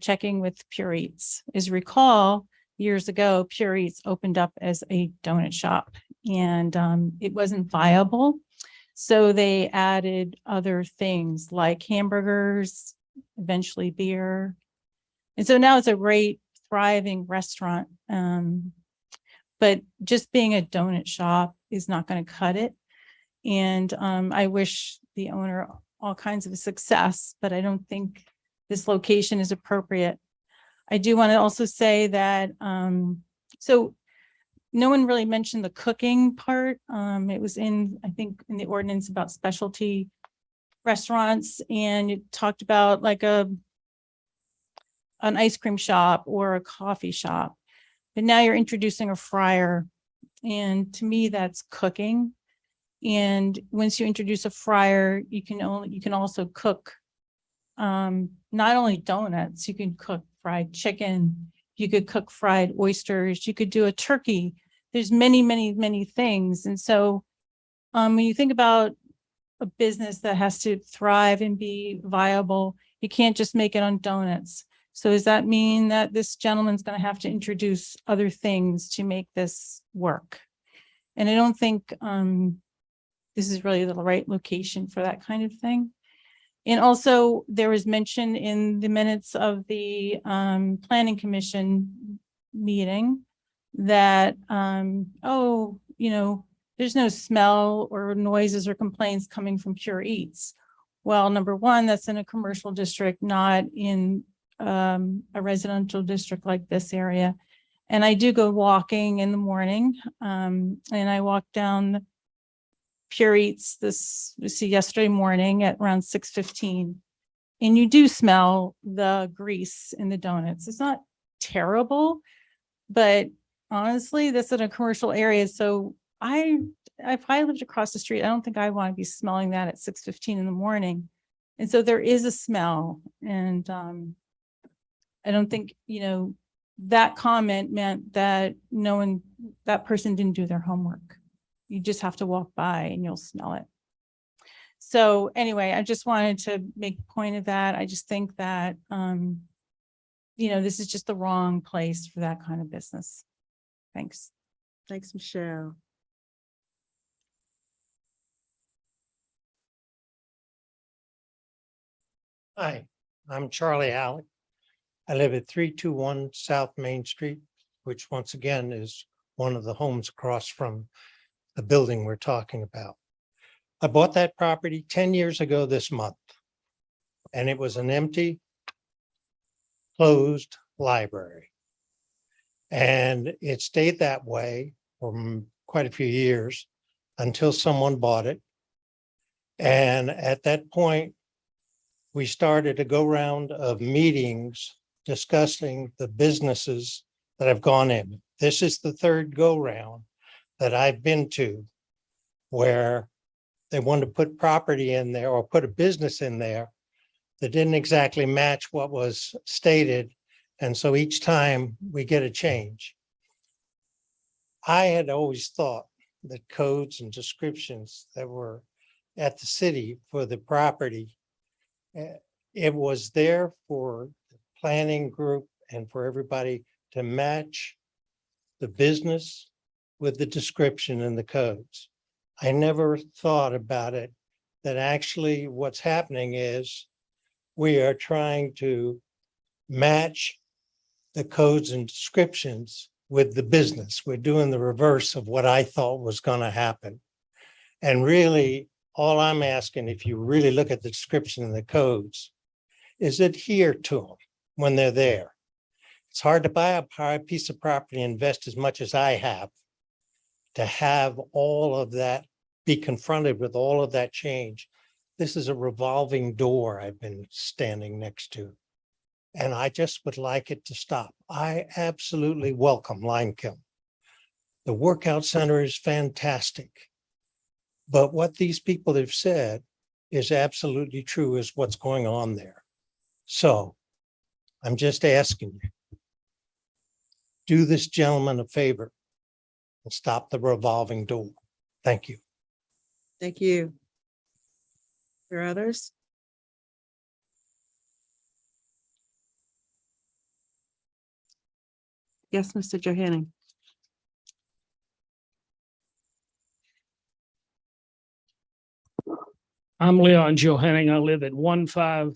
checking with Pure Eats. As you recall, years ago, Pure Eats opened up as a donut shop and it wasn't viable. So they added other things like hamburgers, eventually beer. And so now it's a great thriving restaurant. But just being a donut shop is not going to cut it. And I wish the owner all kinds of success, but I don't think this location is appropriate. I do want to also say that, so no one really mentioned the cooking part. It was in, I think, in the ordinance about specialty restaurants, and it talked about like an ice cream shop or a coffee shop. But now you're introducing a fryer, and to me, that's cooking. And once you introduce a fryer, you can also cook not only donuts, you can cook fried chicken, you could cook fried oysters, you could do a turkey. There's many, many, many things. And so when you think about a business that has to thrive and be viable, you can't just make it on donuts. So does that mean that this gentleman's going to have to introduce other things to make this work? And I don't think this is really the right location for that kind of thing. And also there was mention in the minutes of the Planning Commission meeting that, oh, you know, there's no smell or noises or complaints coming from Pure Eats. Well, number one, that's in a commercial district, not in a residential district like this area. And I do go walking in the morning, and I walk down Pure Eats yesterday morning at around 6:15, and you do smell the grease in the donuts. It's not terrible, but honestly, that's in a commercial area. So if I lived across the street, I don't think I want to be smelling that at 6:15 in the morning. And so there is a smell, and I don't think, you know, that comment meant that that person didn't do their homework. You just have to walk by and you'll smell it. So anyway, I just wanted to make a point of that. I just think that, you know, this is just the wrong place for that kind of business. Thanks. Thanks, Michelle. Hi, I'm Charlie Alec. I live at 321 South Main Street, which once again is one of the homes across from the building we're talking about. I bought that property 10 years ago this month, and it was an empty, closed library. And it stayed that way for quite a few years until someone bought it. And at that point, we started a go-round of meetings discussing the businesses that have gone in. This is the third go-round that I've been to where they wanted to put property in there or put a business in there that didn't exactly match what was stated. And so each time we get a change. I had always thought that codes and descriptions that were at the city for the property, it was there for the planning group and for everybody to match the business with the description and the codes. I never thought about it, that actually what's happening is we are trying to match the codes and descriptions with the business. We're doing the reverse of what I thought was going to happen. And really, all I'm asking, if you really look at the description and the codes, is adhere to them when they're there. It's hard to buy a piece of property and invest as much as I have to have all of that, be confronted with all of that change. This is a revolving door I've been standing next to. And I just would like it to stop. I absolutely welcome Limekiln. The workout center is fantastic. But what these people have said is absolutely true, is what's going on there. So I'm just asking you, do this gentleman a favor and stop the revolving door. Thank you. Thank you. There are others? Yes, Mr. Johanning. I'm Leon Johanning. I live at 15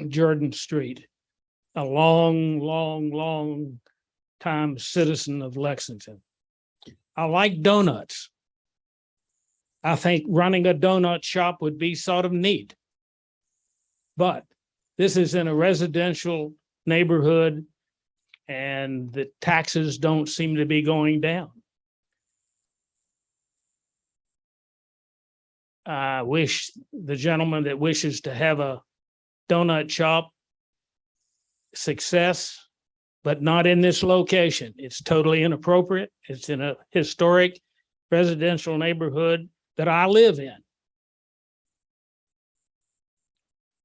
Jordan Street. a long time citizen of Lexington. I like donuts. I think running a donut shop would be sort of neat. But this is in a residential neighborhood and the taxes don't seem to be going down. I wish the gentleman that wishes to have a donut shop success, but not in this location. It's totally inappropriate. It's in a historic residential neighborhood that I live in.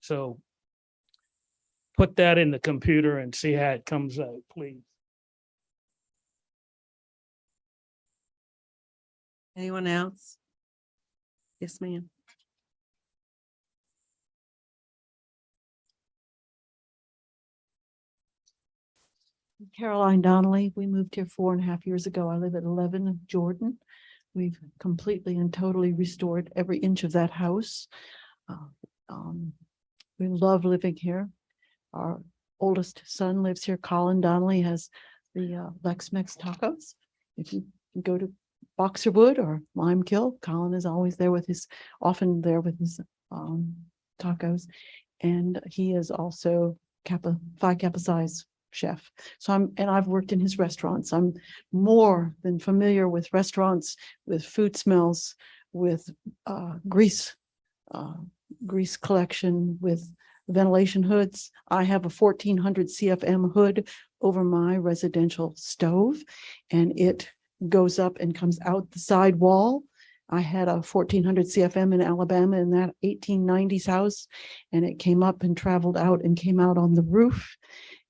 So put that in the computer and see how it comes out, please. Anyone else? Yes, ma'am. Caroline Donnelly. We moved here 4.5 years ago. I live at 11 Jordan. We've completely and totally restored every inch of that house. We love living here. Our oldest son lives here. Colin Donnelly has the Lex-Mex tacos. If you go to Boxerwood or Lime Kill, Colin is always there with his, often there with his tacos. And he is also Phi Kappa size chef. So I've worked in his restaurants. I'm more than familiar with restaurants, with food smells, with grease collection, with ventilation hoods. I have a 1400 CFM hood over my residential stove, and it goes up and comes out the side wall. I had a 1400 CFM in Alabama in that 1890s house, and it came up and traveled out and came out on the roof.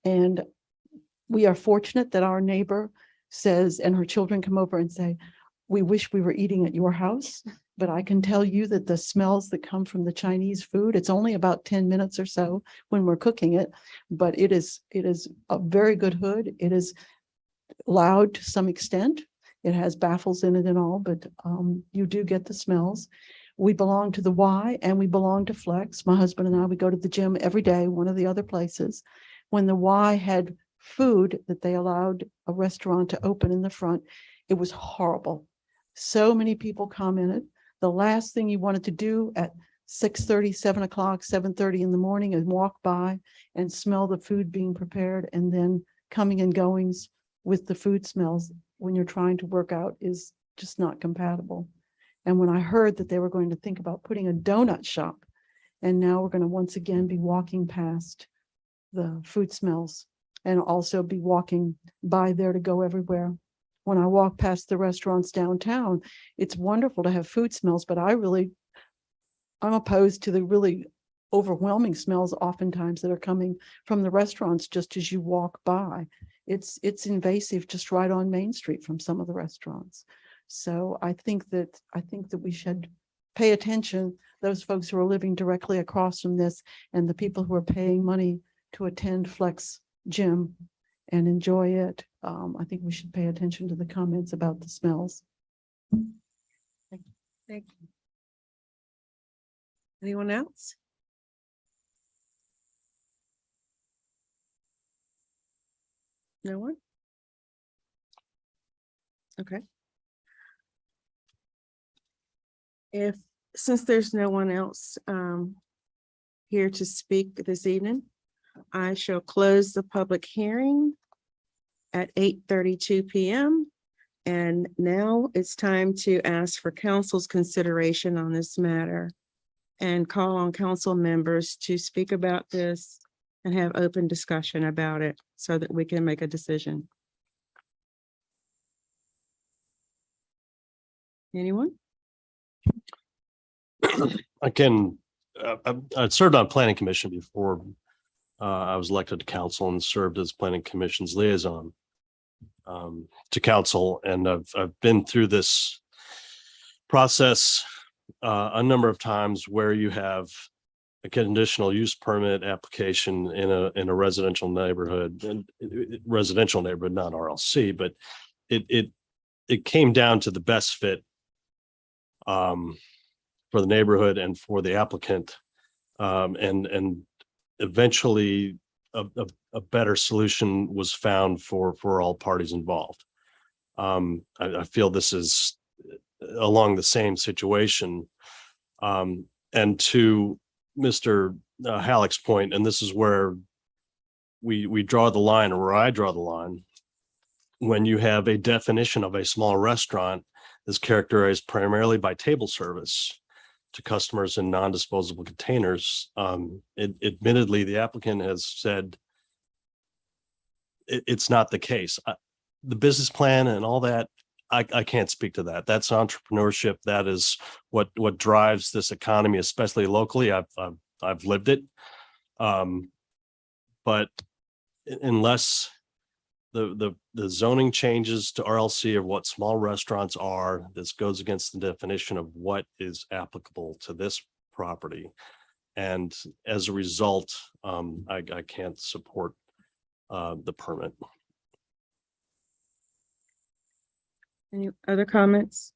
And we are fortunate that our neighbor says, and her children come over and say, we wish we were eating at your house, but I can tell you that the smells that come from the Chinese food, it's only about 10 minutes or so when we're cooking it, but it is a very good hood. It is loud to some extent. It has baffles in it and all, but you do get the smells. We belong to the Y and we belong to Flex. My husband and I, we go to the gym every day, one of the other places. When the Y had food that they allowed a restaurant to open in the front, it was horrible. So many people commented. The last thing you wanted to do at 6:30, 7 o'clock, 7:30 in the morning is walk by and smell the food being prepared, and then coming and goings with the food smells when you're trying to work out is just not compatible. And when I heard that they were going to think about putting a donut shop, and now we're going to once again be walking past the food smells and also be walking by there to go everywhere. When I walk past the restaurants downtown, it's wonderful to have food smells, but I'm opposed to the really overwhelming smells oftentimes that are coming from the restaurants just as you walk by. It's invasive just right on Main Street from some of the restaurants. So I think that we should pay attention, those folks who are living directly across from this and the people who are paying money to attend Flex Gym and enjoy it. I think we should pay attention to the comments about the smells. Thank you. Anyone else? No one? Okay. Since there's no one else here to speak this evening, I shall close the public hearing at 8:32 p.m. And now it's time to ask for council's consideration on this matter and call on council members to speak about this and have open discussion about it so that we can make a decision. Anyone? I served on planning commission before I was elected to council and served as planning commission's liaison to council. And I've been through this process a number of times where you have a conditional use permit application in a residential neighborhood, and not RLC, but it came down to the best fit for the neighborhood and for the applicant. And eventually a better solution was found for all parties involved. I feel this is along the same situation. And to Mr. Halleck's point, and this is where we draw the line, or where I draw the line, when you have a definition of a small restaurant is characterized primarily by table service to customers in non-disposable containers. Admittedly, the applicant has said it's not the case. The business plan and all that, I can't speak to that. That's entrepreneurship. That is what drives this economy, especially locally. I've lived it. But unless the zoning changes to RLC of what small restaurants are, this goes against the definition of what is applicable to this property. And as a result, I can't support the permit. Any other comments?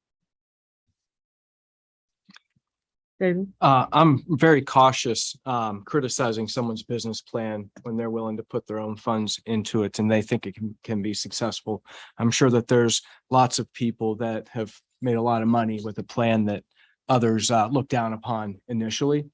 David? I'm very cautious criticizing someone's business plan when they're willing to put their own funds into it and they think it can be successful. I'm sure that there's lots of people that have made a lot of money with a plan that others look down upon initially.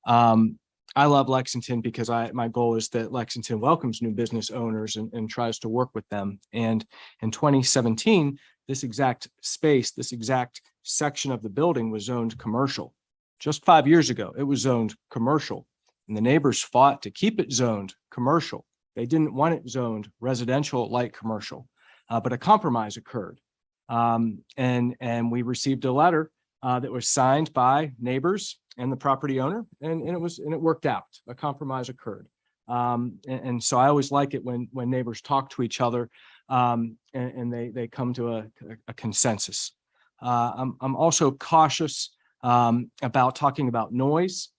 I love Lexington because my goal is that Lexington welcomes new business owners and tries to work with them. And in 2017, this exact space, this exact section of the building was zoned commercial. Just 5 years ago, it was zoned commercial, and the neighbors fought to keep it zoned commercial. They didn't want it zoned residential like commercial, but a compromise occurred. And we received a letter that was signed by neighbors and the property owner, and it worked out. A compromise occurred. And so I always like it when neighbors talk to each other and they come to a consensus. I'm also cautious about talking about noise.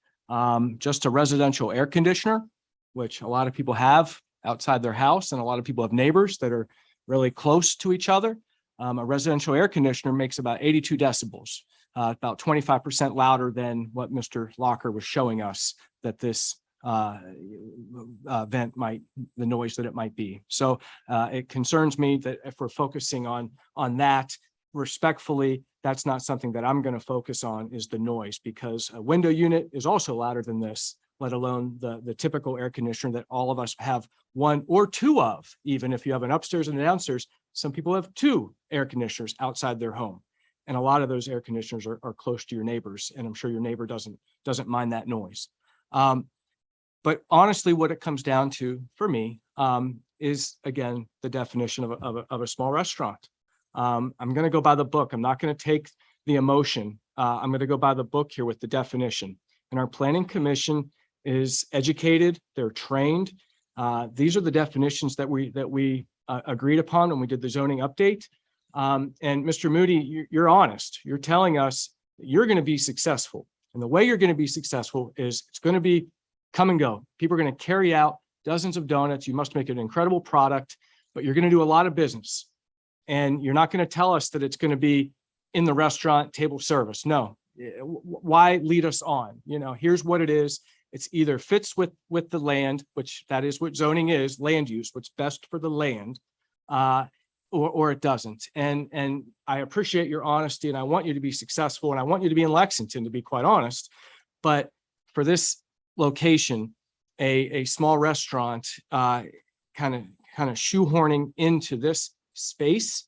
Just a residential air conditioner, which a lot of people have outside their house, and a lot of people have neighbors that are really close to each other. A residential air conditioner makes about 82 decibels, about 25% louder than what Mr. Locker was showing us that this vent the noise that it might be. So it concerns me that if we're focusing on that, respectfully, that's not something that I'm going to focus on, is the noise, because a window unit is also louder than this, let alone the typical air conditioner that all of us have one or two of. Even if you have an upstairs and a downstairs, some people have two air conditioners outside their home. And a lot of those air conditioners are close to your neighbors. And I'm sure your neighbor doesn't mind that noise. But honestly, what it comes down to for me is, again, the definition of a small restaurant. I'm going to go by the book. I'm not going to take the emotion. I'm going to go by the book here with the definition. And our planning commission is educated. They're trained. These are the definitions that we agreed upon when we did the zoning update. And Mr. Moody, you're honest. You're telling us that you're going to be successful. And the way you're going to be successful is it's going to be come and go. People are going to carry out dozens of donuts. You must make an incredible product, but you're going to do a lot of business. And you're not going to tell us that it's going to be in the restaurant table service. No. Why lead us on? Here's what it is. It's either fits with the land, which that is what zoning is, land use, what's best for the land, or it doesn't. And I appreciate your honesty, and I want you to be successful, and I want you to be in Lexington, to be quite honest. But for this location, a small restaurant kind of shoehorning into this space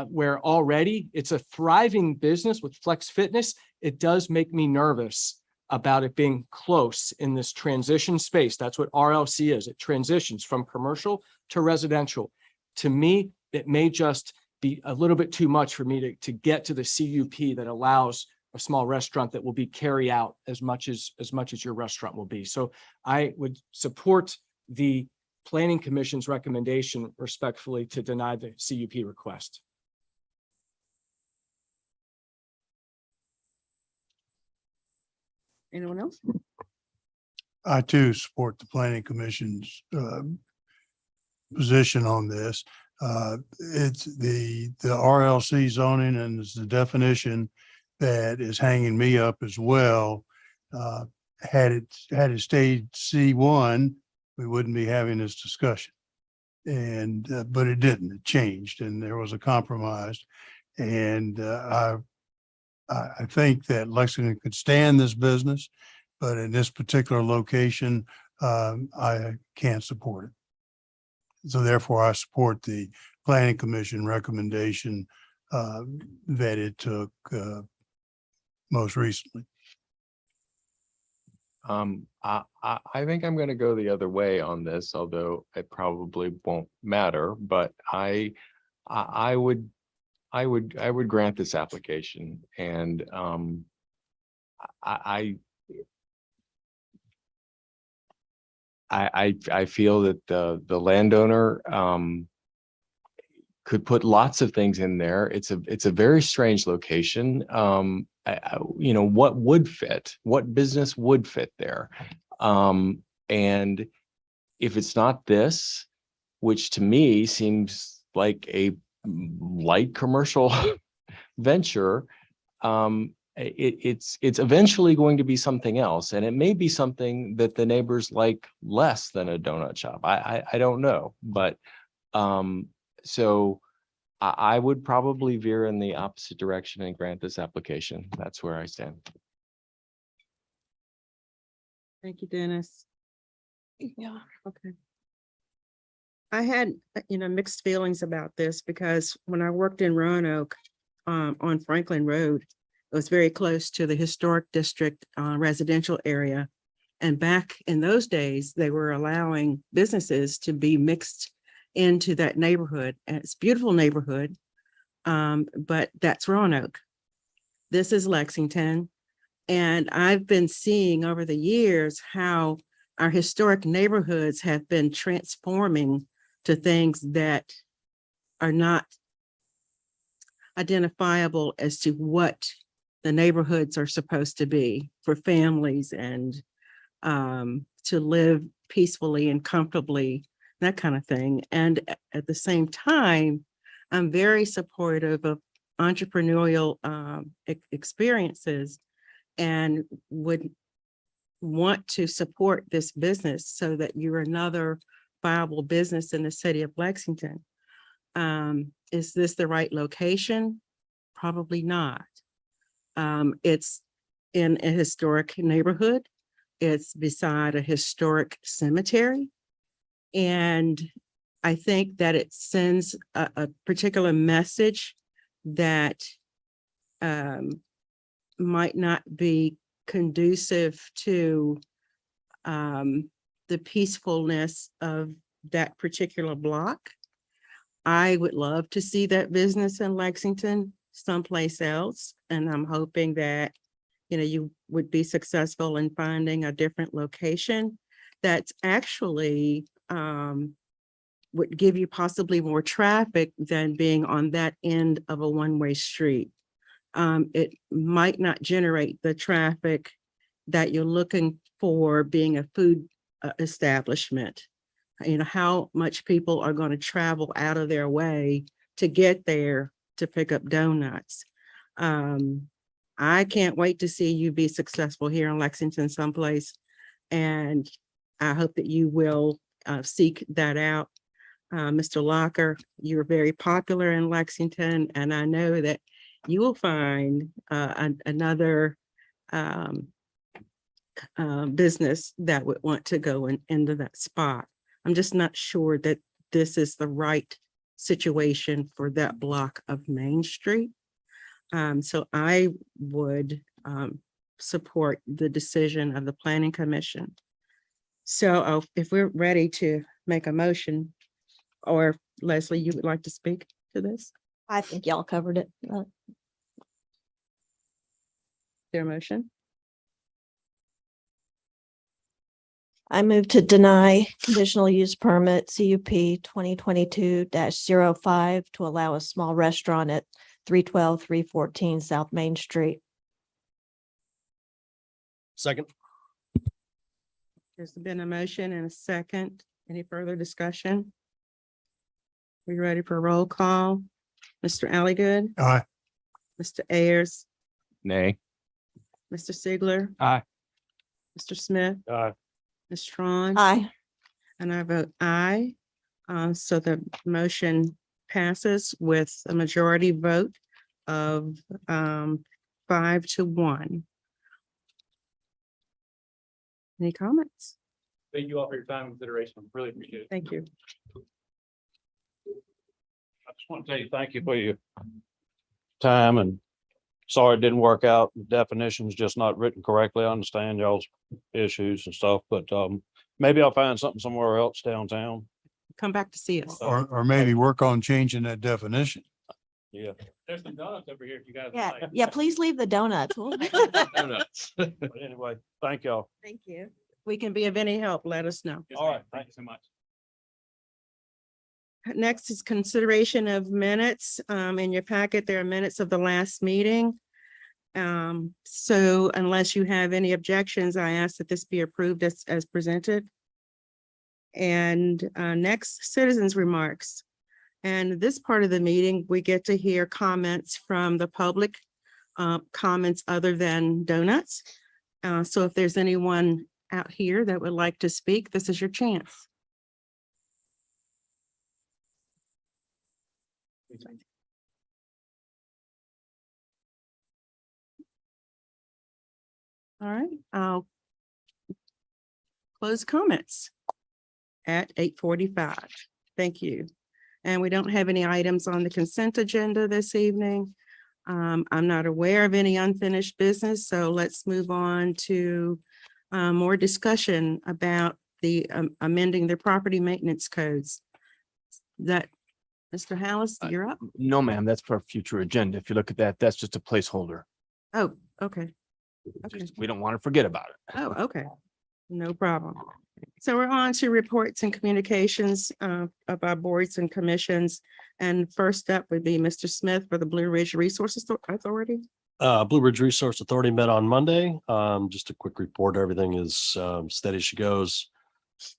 where already it's a thriving business with Flex Fitness, it does make me nervous about it being close in this transition space. That's what RLC is. It transitions from commercial to residential. To me, it may just be a little bit too much for me to get to the CUP that allows a small restaurant that will be carry out as much as your restaurant will be. So I would support the Planning Commission's recommendation respectfully to deny the CUP request. Anyone else? I too support the planning commission's position on this. It's the RLC zoning, and it's the definition that is hanging me up as well. Had it stayed C1, we wouldn't be having this discussion. And, but it didn't, it changed and there was a compromise. And I think that Lexington could stand this business, but in this particular location, I can't support it. So therefore I support the planning commission recommendation that it took most recently. I think I'm gonna go the other way on this, although it probably won't matter, but I would grant this application and I feel that the landowner could put lots of things in there. It's a very strange location. You know, what business would fit there? And if it's not this, which to me seems like a light commercial venture, it's eventually going to be something else, and it may be something that the neighbors like less than a donut shop. I don't know, but so I would probably veer in the opposite direction and grant this application. That's where I stand. Thank you, Dennis. Yeah. Okay. I had, mixed feelings about this because when I worked in Roanoke, on Franklin Road, it was very close to the historic district, residential area. And back in those days, they were allowing businesses to be mixed into that neighborhood. And it's a beautiful neighborhood, but that's Roanoke. This is Lexington. And I've been seeing over the years how our historic neighborhoods have been transforming to things that are not identifiable as to what the neighborhoods are supposed to be for families and to live peacefully and comfortably, that kind of thing. And at the same time, I'm very supportive of entrepreneurial experiences and would want to support this business so that you're another viable business in the city of Lexington. Is this the right location? Probably not. It's in a historic neighborhood. It's beside a historic cemetery. And I think that it sends a particular message that might not be conducive to the peacefulness of that particular block. I would love to see that business in Lexington someplace else. And I'm hoping that, you would be successful in finding a different location that's actually would give you possibly more traffic than being on that end of a one-way street. It might not generate the traffic that you're looking for being a food establishment. How much people are going to travel out of their way to get there to pick up donuts. I can't wait to see you be successful here in Lexington someplace. And I hope that you will seek that out. Mr. Locker, you're very popular in Lexington, and I know that you will find another business that would want to go into that spot. I'm just not sure that this is the right situation for that block of Main Street. So I would support the decision of the Planning Commission. So if we're ready to make a motion, or Leslie, you would like to speak to this? I think y'all covered it. Their motion? I move to deny conditional use permit CUP 2022-05 to allow a small restaurant at 312, 314 South Main Street. Second. There's been a motion and a second. Any further discussion? We ready for a roll call? Mr. Alligood? Aye. Mr. Ayers? Nay. Mr. Sigler? Aye. Mr. Smith? Aye. Ms. Strawn? Aye. And I vote aye. So the motion passes with a majority vote of 5-1. Any comments? Thank you all for your time and consideration. Really appreciate it. Thank you. I just want to tell you, thank you for your time, and sorry it didn't work out. The definition's just not written correctly. I understand y'all's issues and stuff, but maybe I'll find something somewhere else downtown. Come back to see us. Or maybe work on changing that definition. Yeah. There's some donuts over here if you guys. Yeah, like. yeah, please leave the donuts. We'll- But anyway, thank y'all. Thank you. If we can be of any help, let us know. Yes, All ma'am. right, Thank you so much. Next is consideration of minutes. In your packet, there are minutes of the last meeting. So unless you have any objections, I ask that this be approved as presented. And next, citizens' remarks. And this part of the meeting, we get to hear comments from the public, comments other than donuts. So if there's anyone out here that would like to speak, this is your chance. All right, I'll close comments at 8:45. Thank you. And we don't have any items on the consent agenda this evening. I'm not aware of any unfinished business, so let's move on to more discussion about the amending the property maintenance codes. That, Mr. Hallis, you're up. No, ma'am, that's for a future agenda. If you look at that, that's just a placeholder. Oh, okay. Okay. We don't want to forget about it. Oh, okay. No problem. So we're on to reports and communications of our boards and commissions. And first up would be Mr. Smith for the Blue Ridge Resources Authority. Blue Ridge Resource Authority met on Monday. Just a quick report. Everything is steady as she goes.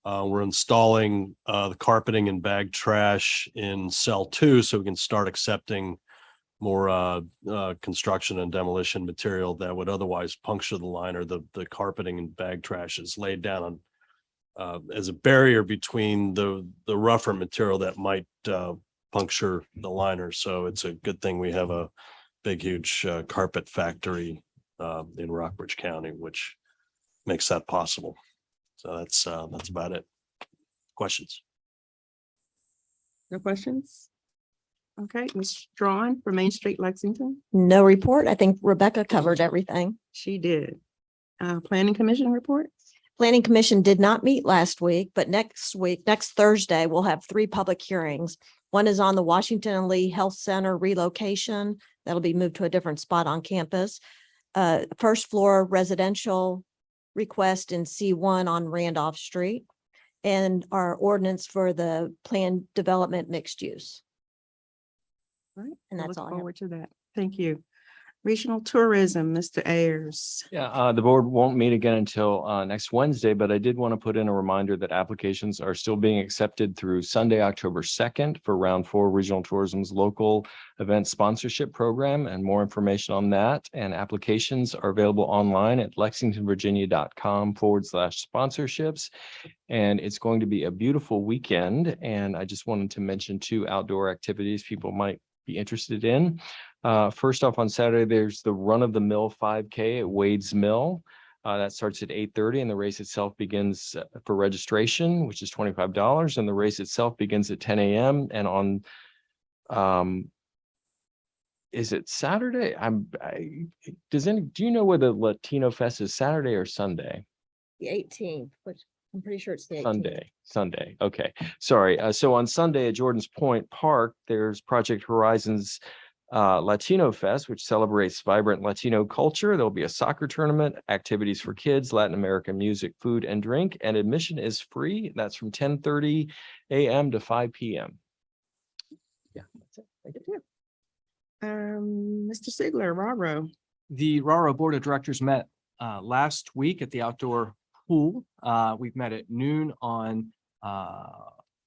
We're installing the carpeting and bag trash in cell 2 so we can start accepting more construction and demolition material that would otherwise puncture the liner. The carpeting and bag trash is laid down on as a barrier between the rougher material that might puncture the liner. So it's a good thing we have a big, huge carpet factory in Rockbridge County, which makes that possible. So that's about it. Questions? No questions? Okay, Ms. Strawn for Main Street, Lexington. No report. I think Rebecca covered everything. She did. Planning Commission report. Planning Commission did not meet last week, but next week, next Thursday, we'll have 3 public hearings. One is on the Washington and Lee Health Center relocation. That'll be moved to a different spot on campus. First floor residential request in C1 on Randolph Street, and our ordinance for the planned development mixed use. All right. And I that's look all I have. forward to that. Thank you. Regional Tourism, Mr. Ayers. Yeah, the board won't meet again until next Wednesday, but I did want to put in a reminder that applications are still being accepted through Sunday, October 2nd for round 4 Regional Tourism's local event sponsorship program, and more information on that and applications are available online at lexingtonvirginia.com/sponsorships. And it's going to be a beautiful weekend. And I just wanted to mention 2 outdoor activities people might be interested in. First off, on Saturday, there's the Run of the Mill 5K at Wade's Mill. That starts at 8:30 and the race itself begins for registration, which is $25. And the race itself begins at 10 a.m. And on, is it Saturday? Do you know whether Latino Fest is Saturday or Sunday? The 18th, which I'm pretty sure it's the 18th. Sunday. Okay, sorry. So on Sunday at Jordan's Point Park, there's Project Horizons Latino Fest, which celebrates vibrant Latino culture. There'll be a soccer tournament, activities for kids, Latin American music, food and drink, and admission is free. That's from 10:30 a.m. to 5 p.m. Yeah, that's it. Thank you. Mr. Sigler, Raro. The RARO Board of Directors met last week at the outdoor pool. We've met at noon on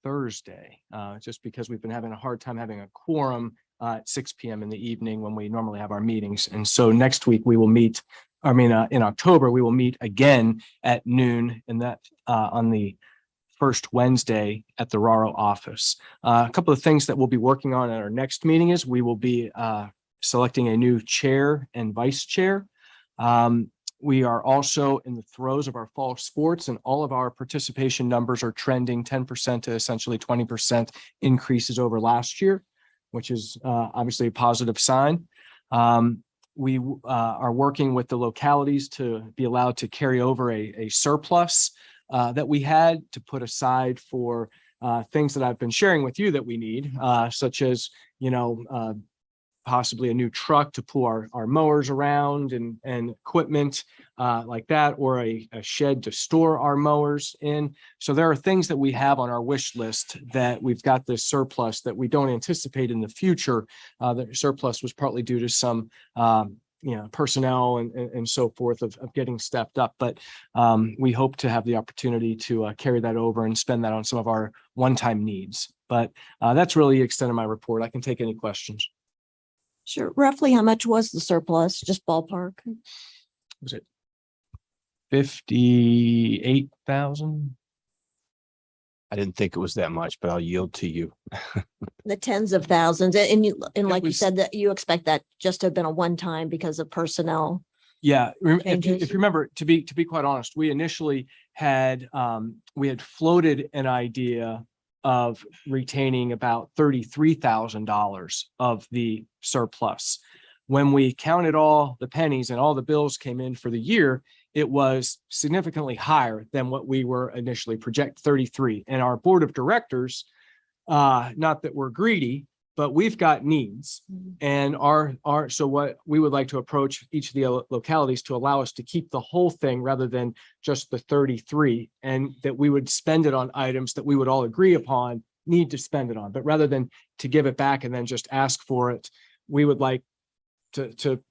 Thursday, just because we've been having a hard time having a quorum at 6 p.m. in the evening when we normally have our meetings. And so next week we will meet, in October, we will meet again at noon, and that on the first Wednesday at the Raro office. A couple of things that we'll be working on at our next meeting is we will be selecting a new chair and vice chair. We are also in the throes of our fall sports, and all of our participation numbers are trending 10% to essentially 20% increases over last year, which is obviously a positive sign. We are working with the localities to be allowed to carry over a surplus that we had to put aside for things that I've been sharing with you that we need, such as, possibly a new truck to pull our mowers around and equipment like that, or a shed to store our mowers in. So there are things that we have on our wish list that we've got this surplus that we don't anticipate in the future. The surplus was partly due to some personnel and so forth of getting stepped up. But we hope to have the opportunity to carry that over and spend that on some of our one-time needs. But that's really the extent of my report. I can take any questions. Sure. Roughly how much was the surplus? Just ballpark? Was it 58,000? I didn't think it was that much, but I'll yield to you. The tens of thousands. And like you was- said, that you expect that just to have been a one-time because of personnel. Yeah, if you Changes. remember, to be quite honest, we initially had floated an idea of retaining about $33,000 of the surplus. When we counted all the pennies and all the bills came in for the year, it was significantly higher than what we were initially project 33. And our board of directors, not that we're greedy, but we've got needs. And so what we would like to approach each of the localities to allow us to keep the whole thing rather than just the 33, and that we would spend it on items that we would all agree upon need to spend it on. But rather than to give it back and then just ask for it, we would like to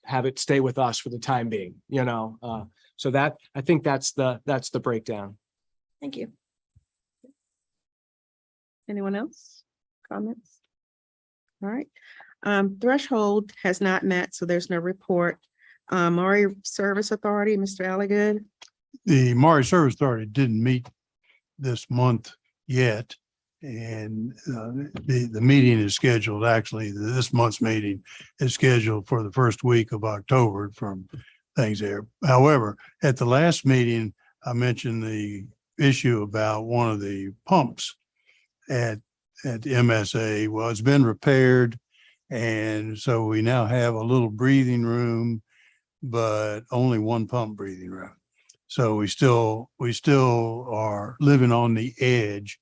have it stay with us for the time being, so that I think that's the breakdown. Thank you. Anyone else? Comments? All right. Threshold has not met, so there's no report. Maury Service Authority, Mr. Alligood. The Maury Service Authority didn't meet this month yet. And the meeting is scheduled, actually, this month's meeting is scheduled for the first week of October from things there. However, at the last meeting, I mentioned the issue about one of the pumps at the MSA. Well, it's been repaired. And so we now have a little breathing room, but only one pump breathing room. So we still are living on the edge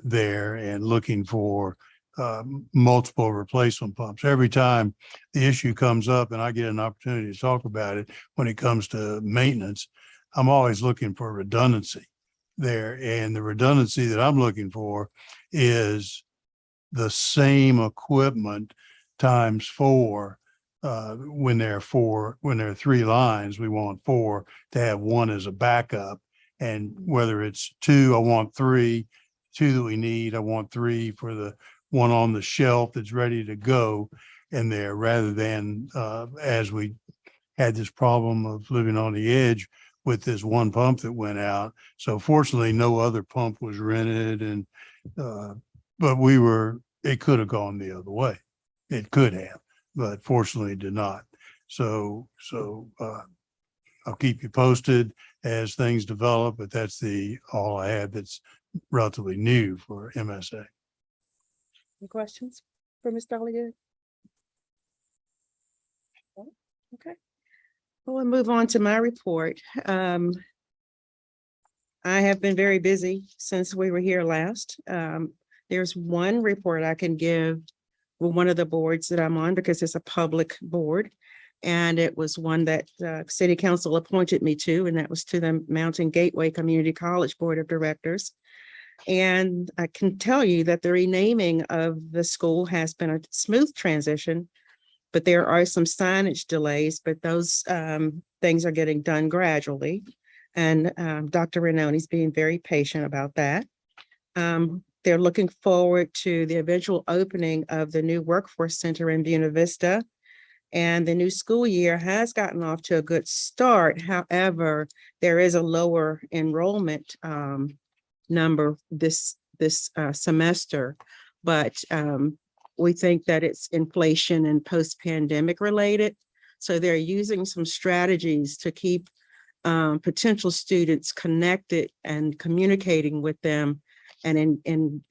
there and looking for multiple replacement pumps. Every time the issue comes up and I get an opportunity to talk about it when it comes to maintenance, I'm always looking for redundancy there. And the redundancy that I'm looking for is the same equipment times 4. When there are 3 lines, we want 4 to have 1 as a backup. And whether it's 2, I want 3. 2 that we need, I want 3 for the one on the shelf that's ready to go in there, rather than as we had this problem of living on the edge with this one pump that went out. So fortunately, no other pump was rented, and but it could have gone the other way. It could have, but fortunately it did not. So I'll keep you posted as things develop, but that's all I have that's relatively new for MSA. Any questions for Mr. Alligood? Okay. We'll move on to my report. I have been very busy since we were here last. There's one report I can give with one of the boards that I'm on, because it's a public board. And it was one that City Council appointed me to, and that was to the Mountain Gateway Community College Board of Directors. And I can tell you that the renaming of the school has been a smooth transition, but there are some signage delays, but those things are getting done gradually. And Dr. Renoni's being very patient about that. They're looking forward to the eventual opening of the new Workforce Center in Buena Vista. And the new school year has gotten off to a good start. However, there is a lower enrollment number this semester. But we think that it's inflation and post-pandemic related. So they're using some strategies to keep potential students connected and communicating with them and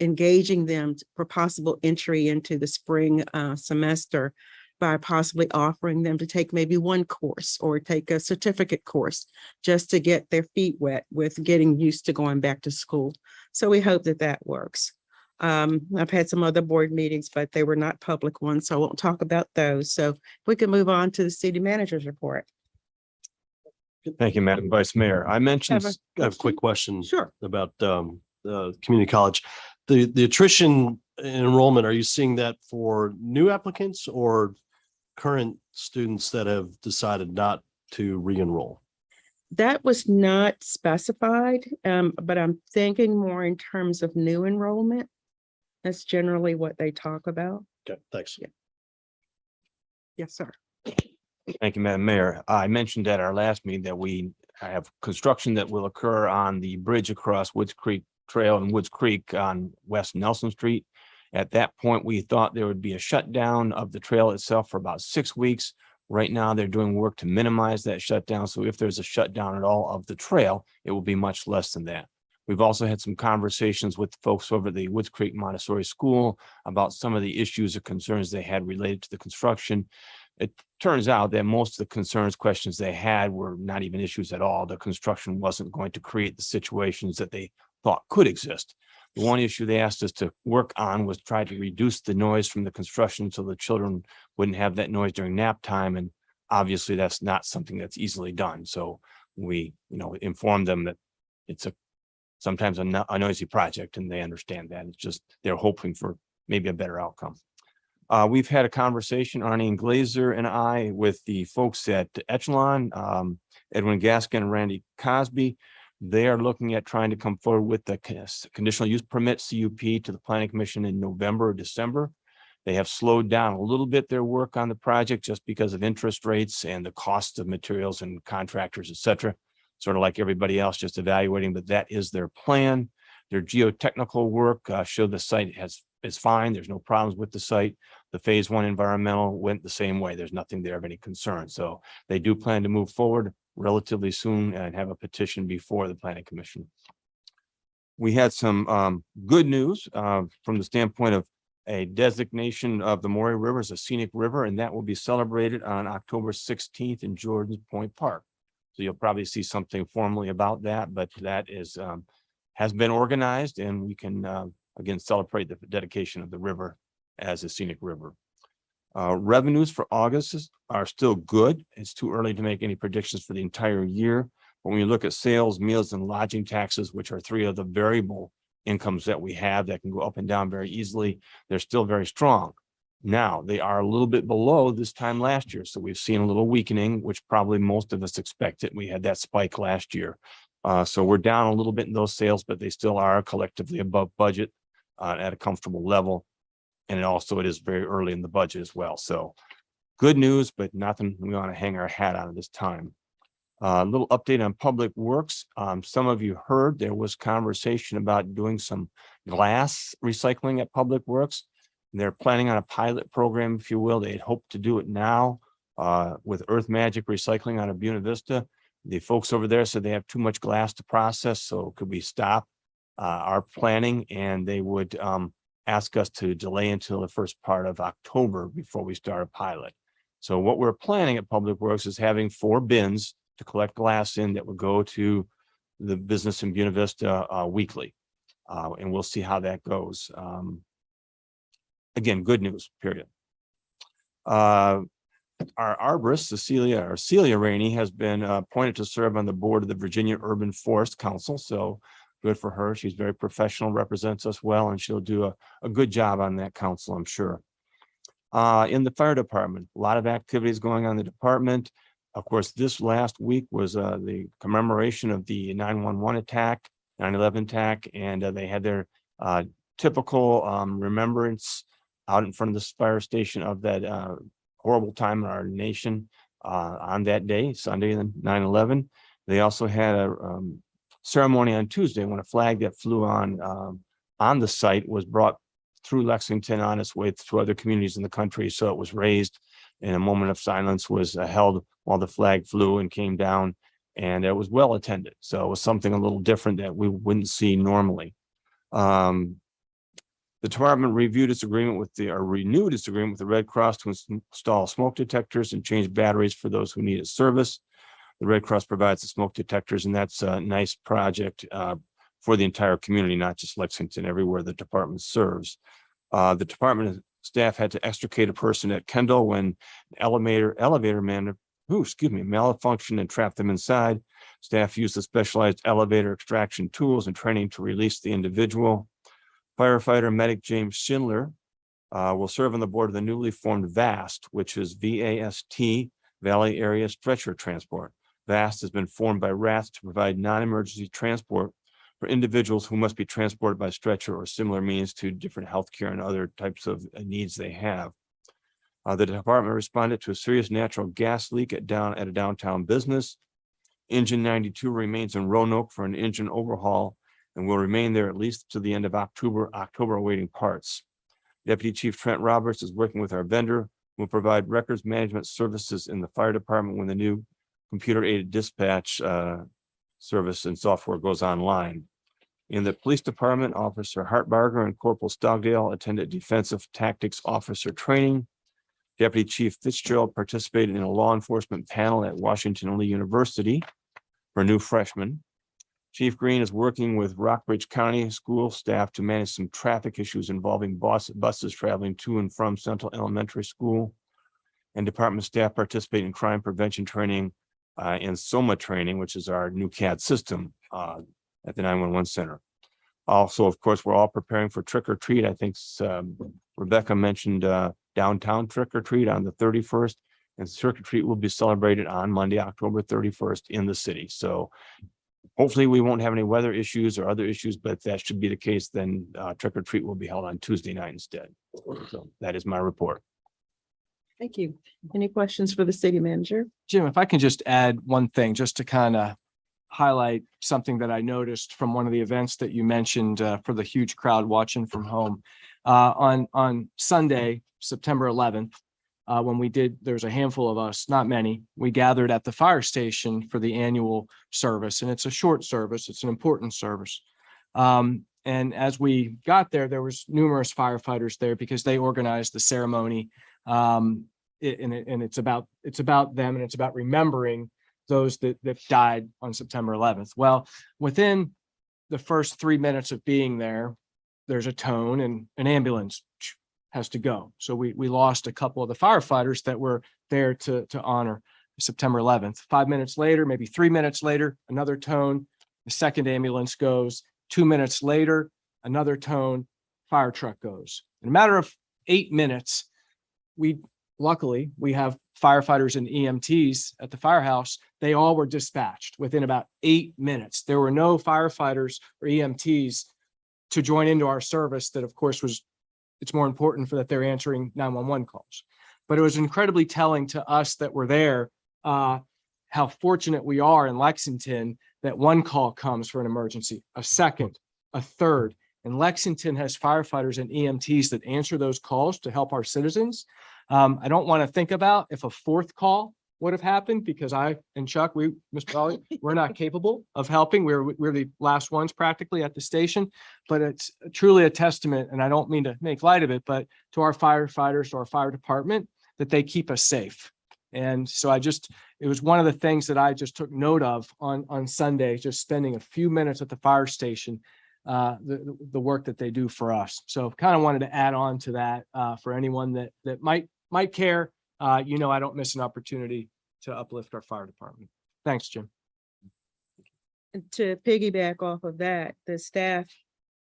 engaging them for possible entry into the spring semester by possibly offering them to take maybe one course or take a certificate course just to get their feet wet with getting used to going back to school. So we hope that that works. I've had some other board meetings, but they were not public ones, so I won't talk about those. So we can move on to the city manager's report. Thank you, Madam Vice Mayor. I mentioned, I have a quick question. Sure. About the community college. The attrition enrollment, are you seeing that for new applicants or current students that have decided not to re-enroll? That was not specified, but I'm thinking more in terms of new enrollment. That's generally what they talk about. Okay, thanks. Yeah. Yes, sir. thank you, Madam Mayor. I mentioned at our last meeting that we have construction that will occur on the bridge across Woods Creek Trail and Woods Creek on West Nelson Street. At that point, we thought there would be a shutdown of the trail itself for about 6 weeks. Right now, they're doing work to minimize that shutdown. So if there's a shutdown at all of the trail, it will be much less than that. We've also had some conversations with folks over at the Woods Creek Montessori School about some of the issues or concerns they had related to the construction. It turns out that most of the concerns, questions they had were not even issues at all. The construction wasn't going to create the situations that they thought could exist. The one issue they asked us to work on was try to reduce the noise from the construction so the children wouldn't have that noise during nap time. And obviously that's not something that's easily done. So we, informed them that it's sometimes a noisy project and they understand that. It's just, they're hoping for maybe a better outcome. We've had a conversation, Arnie and Glazer and I, with the folks at Echelon, Edwin Gaskin and Randy Cosby. They are looking at trying to come forward with the conditional use permit CUP to the Planning Commission in November or December. They have slowed down a little bit their work on the project just because of interest rates and the cost of materials and contractors, et cetera. Sort of like everybody else, just evaluating, but that is their plan. Their geotechnical work showed the site is fine. There's no problems with the site. The phase 1 environmental went the same way. There's nothing there of any concern. So they do plan to move forward relatively soon and have a petition before the Planning Commission. We had some good news from the standpoint of a designation of the Maury River as a scenic river, and that will be celebrated on October 16th in Jordan's Point Park. So you'll probably see something formally about that, but that is has been organized, and we can again celebrate the dedication of the river as a scenic river. Revenues for August are still good. It's too early to make any predictions for the entire year. But when you look at sales, meals, and lodging taxes, which are 3 of the variable incomes that we have that can go up and down very easily, they're still very strong. Now, they are a little bit below this time last year. So we've seen a little weakening, which probably most of us expected. We had that spike last year. So we're down a little bit in those sales, but they still are collectively above budget at a comfortable level. And it is very early in the budget as well. So good news, but nothing we want to hang our hat on at this time. A little update on Public Works. Some of you heard there was conversation about doing some glass recycling at Public Works. They're planning on a pilot program, if you will. They'd hope to do it now with Earth Magic Recycling out of Buena Vista. The folks over there said they have too much glass to process. So could we stop our planning? And they would ask us to delay until the first part of October before we start a pilot. So what we're planning at Public Works is having 4 bins to collect glass in that would go to the business in Buena Vista weekly. And we'll see how that goes. Again, good news, period. Our arborist, Celia Rainey, has been appointed to serve on the board of the Virginia Urban Forest Council. So good for her. She's very professional, represents us well, and she'll do a good job on that council, I'm sure. In the fire department, a lot of activities going on in the department. Of course, this last week was the commemoration of the 9/11 attack, 9/11 attack, and they had their typical remembrance out in front of the fire station of that horrible time in our nation on that day, Sunday, 9/11. They also had a ceremony on Tuesday when a flag that flew on the site was brought through Lexington on its way to other communities in the country. So it was raised and a moment of silence was held while the flag flew and came down, and it was well attended. So it was something a little different that we wouldn't see normally. The department reviewed its agreement with or renewed its agreement with the Red Cross to install smoke detectors and change batteries for those who need service. The Red Cross provides the smoke detectors, and that's a nice project for the entire community, not just Lexington, everywhere the department serves. The department staff had to extricate a person at Kendall when elevator man, malfunctioned and trapped them inside. Staff used the specialized elevator extraction tools and training to release the individual. Firefighter medic James Schindler will serve on the board of the newly formed VAST, which is VAST, Valley Area Stretcher Transport. VAST has been formed by RATS to provide non-emergency transport for individuals who must be transported by stretcher or similar means to different healthcare and other types of needs they have. The department responded to a serious natural gas leak at a downtown business. Engine 92 remains in Roanoke for an engine overhaul and will remain there at least to the end of October awaiting parts. Deputy Chief Trent Roberts is working with our vendor, who will provide records management services in the fire department when the new computer-aided dispatch service and software goes online. In the police department, Officer Hartbarger and Corporal Stogdale attended defensive tactics officer training. Deputy Chief Fitzgerald participated in a law enforcement panel at Washington Lee University for new freshmen. Chief Green is working with Rockbridge County school staff to manage some traffic issues involving buses traveling to and from Central Elementary School. And department staff participate in crime prevention training and SOMA training, which is our new CAD system at the 911 center. Also, of course, we're all preparing for trick or treat. I think Rebecca mentioned downtown trick or treat on the 31st, and trick or treat will be celebrated on Monday, October 31st in the city. So hopefully we won't have any weather issues or other issues, but if that should be the case, then trick or treat will be held on Tuesday night instead. So that is my report. Thank you. Any questions for the city manager? Jim, if I can just add one thing, just to kind of highlight something that I noticed from one of the events that you mentioned for the huge crowd watching from home. On Sunday, September 11th, when there's a handful of us, not many, we gathered at the fire station for the annual service, and it's a short service. It's an important service. And as we got there, there was numerous firefighters there because they organized the ceremony. And it's about them, and it's about remembering those that died on September 11th. Well, within the first 3 minutes of being there, there's a tone and an ambulance has to go. So we lost a couple of the firefighters that were there to honor September 11th. 5 minutes later, maybe 3 minutes later, another tone, the second ambulance goes. 2 minutes later, another tone, fire truck goes. In a matter of 8 minutes, luckily we have firefighters and EMTs at the firehouse. They all were dispatched within about 8 minutes. There were no firefighters or EMTs to join into our service. That, of course, it's more important for that they're answering 911 calls. But it was incredibly telling to us that were there, how fortunate we are in Lexington that one call comes for an emergency, a second, a third. And Lexington has firefighters and EMTs that answer those calls to help our citizens. I don't want to think about if a fourth call would have happened, because I and Chuck, Mr. Raleigh, we're not capable of helping. We're the last ones practically at the station, but it's truly a testament, and I don't mean to make light of it, but to our firefighters, to our fire department, that they keep us safe. And so it was one of the things that I just took note of on Sunday, just spending a few minutes at the fire station, the work that they do for us. So kind of wanted to add on to that for anyone that might care. I don't miss an opportunity to uplift our fire department. Thanks, Jim. And to piggyback off of that, the staff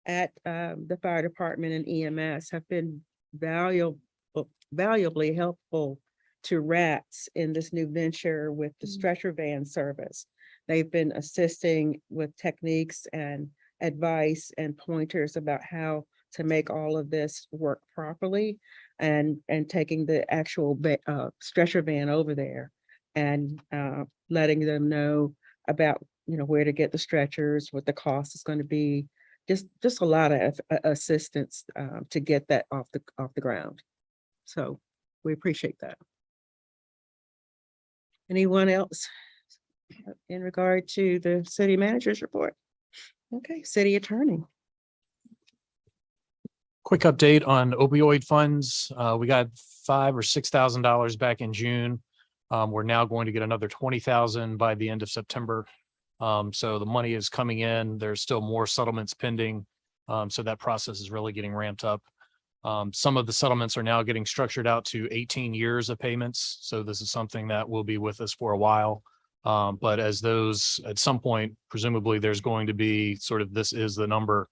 at the fire department and EMS have been valuably helpful to RATS in this new venture with the stretcher van service. They've been assisting with techniques and advice and pointers about how to make all of this work properly, and taking the actual stretcher van over there and letting them know about where to get the stretchers, what the cost is going to be, just a lot of assistance to get that off the ground. So we appreciate that. Anyone else in regard to the city manager's report? Okay, city attorney. Quick update on opioid funds. We got $5,000 or $6,000 back in June. We're now going to get another 20,000 by the end of September. So the money is coming in. There's still more settlements pending. So that process is really getting ramped up. Some of the settlements are now getting structured out to 18 years of payments. So this is something that will be with us for a while. But as those, at some point, presumably there's going to be sort of, this is the number,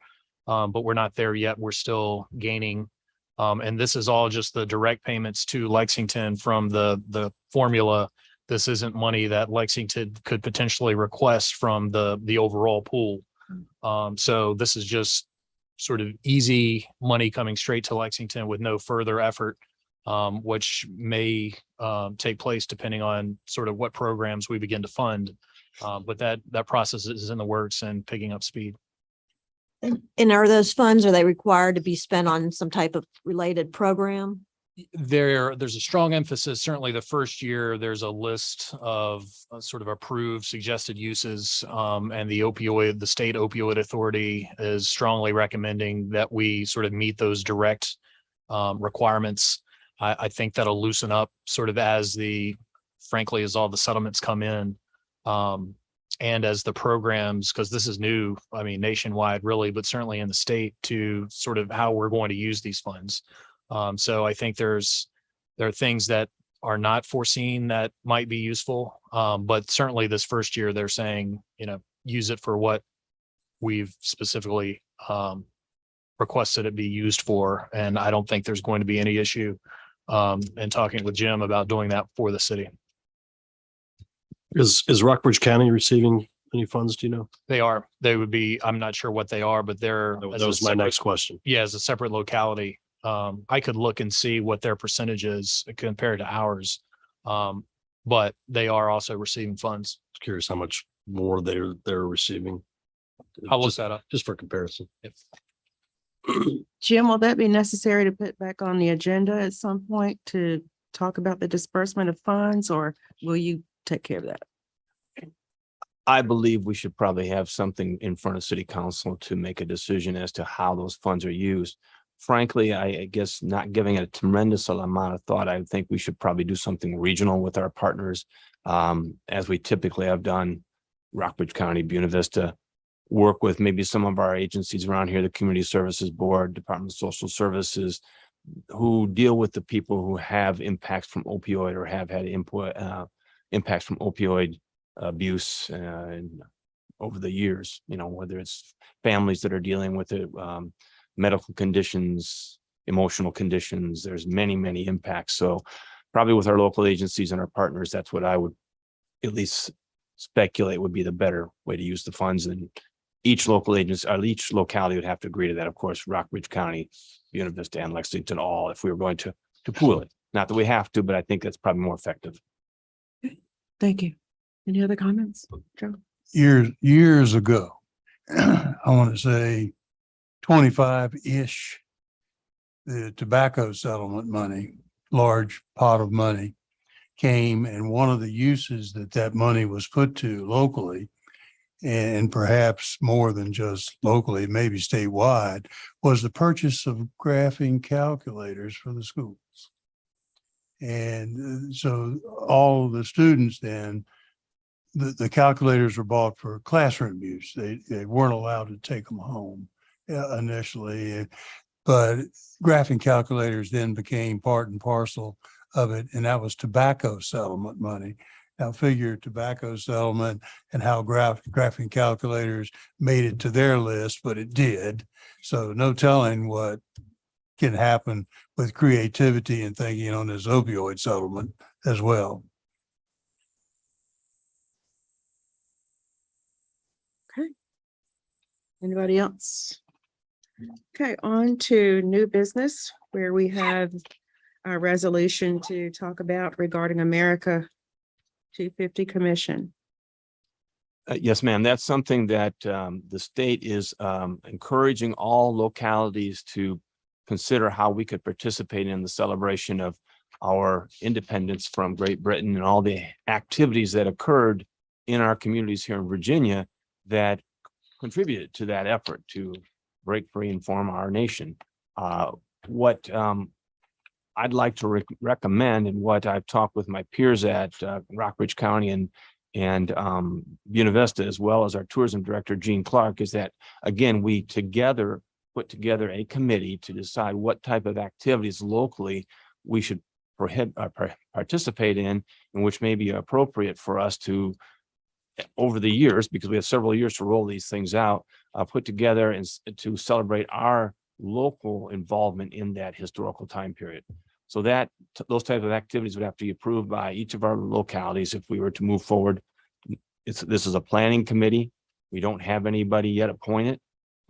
but we're not there yet. We're still gaining. And this is all just the direct payments to Lexington from the formula. This isn't money that Lexington could potentially request from the overall pool. So this is just sort of easy money coming straight to Lexington with no further effort, which may take place depending on sort of what programs we begin to fund. But that process is in the works and picking up speed. And are those funds, are they required to be spent on some type of related program? There's a strong emphasis, certainly the first year, there's a list of sort of approved suggested uses. And the state opioid authority is strongly recommending that we sort of meet those direct requirements. I think that'll loosen up sort of as frankly, as all the settlements come in. And as the programs, because this is new, I mean, nationwide really, but certainly in the state, to sort of how we're going to use these funds. So I think there are things that are not foreseen that might be useful. But certainly this first year, they're saying, use it for what we've specifically requested it be used for. And I don't think there's going to be any issue in talking with Jim about doing that for the city. Is Rockbridge County receiving any funds? Do you know? They would be, I'm not sure what they are, but they're. That was my next question. Yeah, as a separate locality. I could look and see what their percentage is compared to ours. But they are also receiving funds. Curious how much more they're receiving. I'll look that up. Just for comparison. Jim, will that be necessary to put back on the agenda at some point to talk about the disbursement of funds, or will you take care of that? I believe we should probably have something in front of city council to make a decision as to how those funds are used. Frankly, I guess not giving it a tremendous amount of thought. I think we should probably do something regional with our partners, as we typically have done. Rockbridge County, Buena Vista, work with maybe some of our agencies around here, the Community Services Board, Department of Social Services, who deal with the people who have impacts from opioid or have had impacts from opioid abuse over the years, whether it's families that are dealing with it, medical conditions, emotional conditions. There's many, many impacts. So probably with our local agencies and our partners, that's what I would at least speculate would be the better way to use the funds. And each local agency, or each locality would have to agree to that. Of course, Rockbridge County, Buena Vista, and Lexington, all, if we were going to pool it. Not that we have to, but I think that's probably more effective. Thank you. Any other comments, Joe? Years ago, I want to say 25-ish, the tobacco settlement money, large pot of money came, and one of the uses that money was put to locally, and perhaps more than just locally, maybe statewide, was the purchase of graphing calculators for the schools. And so all the students then, the calculators were bought for classroom use. They weren't allowed to take them home initially, but graphing calculators then became part and parcel of it, and that was tobacco settlement money. Now figure tobacco settlement and how graphing calculators made it to their list, but it did. So no telling what can happen with creativity and thinking on this opioid settlement as well. Okay. Anybody else? Okay, on to new business, where we have a resolution to talk about regarding America 250 Commission. Yes, ma'am. That's something that the state is encouraging all localities to consider how we could participate in the celebration of our independence from Great Britain and all the activities that occurred in our communities here in Virginia that contributed to that effort to break free and form our nation. What I'd like to recommend, and what I've talked with my peers at Rockbridge County and Buena Vista, as well as our tourism director, Gene Clark, is that, again, we together put together a committee to decide what type of activities locally we should participate in, and which may be appropriate for us to, over the years, because we have several years to roll these things out, put together and to celebrate our local involvement in that historical time period. So that those types of activities would have to be approved by each of our localities if we were to move forward. This is a planning committee. We don't have anybody yet appointed.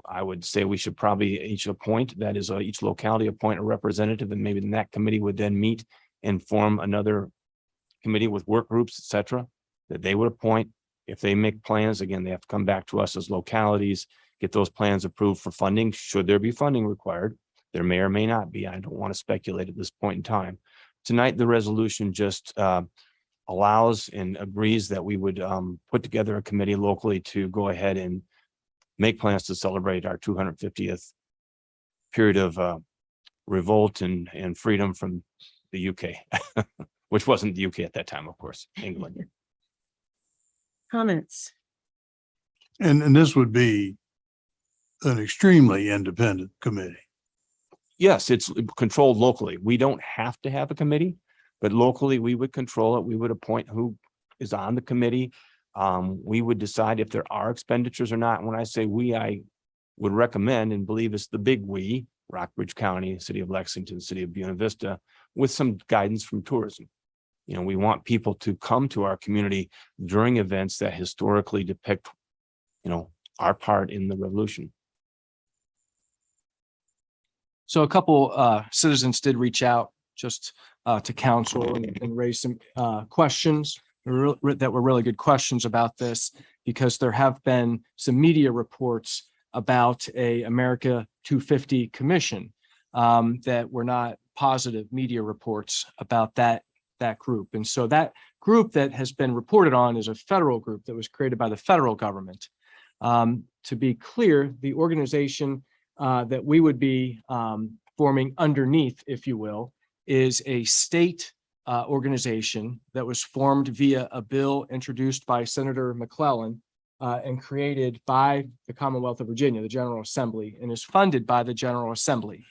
I would say we should probably each appoint, that is, each locality appoint a representative, and maybe that committee would then meet and form another committee with work groups, et cetera, that they would appoint. If they make plans, again, they have to come back to us as localities, get those plans approved for funding. Should there be funding required? There may or may not be. I don't want to speculate at this point in time. Tonight, the resolution just allows and agrees that we would put together a committee locally to go ahead and make plans to celebrate our 250th period of revolt and freedom from the UK, which wasn't the UK at that time, of course, England. Comments? And this would be an extremely independent committee. Yes, it's controlled locally. We don't have to have a committee, but locally we would control it. We would appoint who is on the committee. We would decide if there are expenditures or not. When I say we, I would recommend and believe it's the big we, Rockbridge County, City of Lexington, City of Buena Vista, with some guidance from tourism. You know, we want people to come to our community during events that historically depict, you know, our part in the revolution. So a couple citizens did reach out just to council and raise some questions that were really good questions about this, because there have been some media reports about a America 250 commission that were not positive media reports about that group. And so that group that has been reported on is a federal group that was created by the federal government. To be clear, the organization that we would be forming underneath, if you will, is a state organization that was formed via a bill introduced by Senator McClellan and created by the Commonwealth of Virginia, the General Assembly, and is funded by the General Assembly.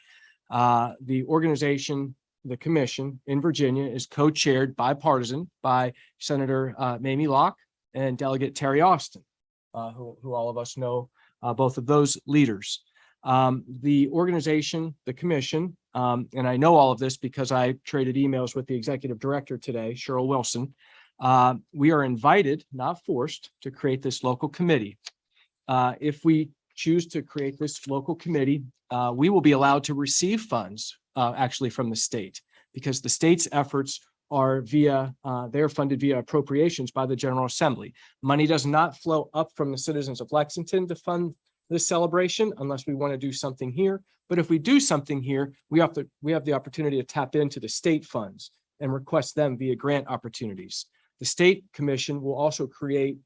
The organization, the commission in Virginia, is co-chaired bipartisan by Senator Mamie Locke and Delegate Terry Austin, who all of us know both of those leaders. The organization, the commission, and I know all of this because I traded emails with the executive director today, Cheryl Wilson. We are invited, not forced, to create this local committee. If we choose to create this local committee, we will be allowed to receive funds actually from the state, because the state's efforts are via, they're funded via appropriations by the General Assembly. Money does not flow up from the citizens of Lexington to fund this celebration unless we want to do something here. But if we do something here, we have the opportunity to tap into the state funds and request them via grant opportunities. The state commission will also create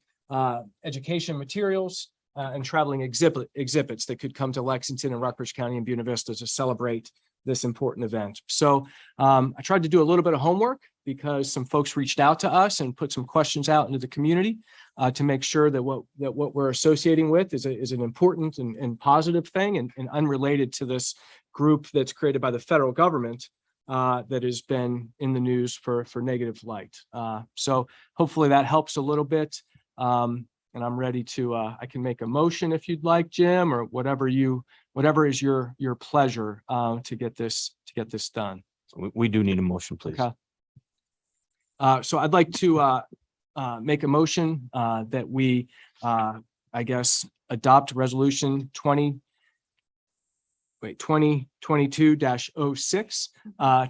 education materials and traveling exhibits that could come to Lexington and Rockbridge County and Buena Vista to celebrate this important event. So I tried to do a little bit of homework because some folks reached out to us and put some questions out into the community to make sure that what we're associating with is an important and positive thing and unrelated to this group that's created by the federal government that has been in the news for negative light. So hopefully that helps a little bit. And I'm ready to, I can make a motion if you'd like, Jim, or whatever is your pleasure to get this done. We do need a motion, please. Okay. So I'd like to make a motion that we, I guess, adopt resolution 2022-06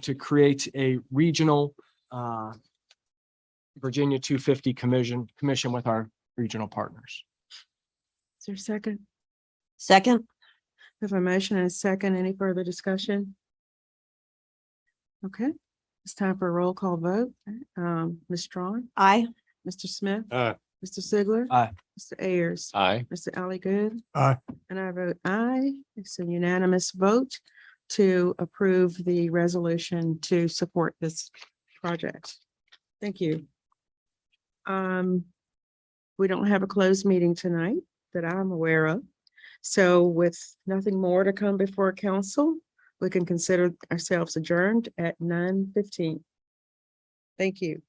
to create a regional Virginia 250 commission with our regional partners. Is there a second? Second, We have a motion and a second. Any further discussion? Okay, it's time for a roll call vote. Ms. Strawn, aye. Mr. Smith, Aye. Mr. Sigler. Aye. Mr. Ayers. Aye. Mr. Ali Good. Aye. And I vote aye. It's a unanimous vote to approve the resolution to support this project. Thank you. We don't have a closed meeting tonight that I'm aware of. So with nothing more to come before council, we can consider ourselves adjourned at 9:15. Thank you.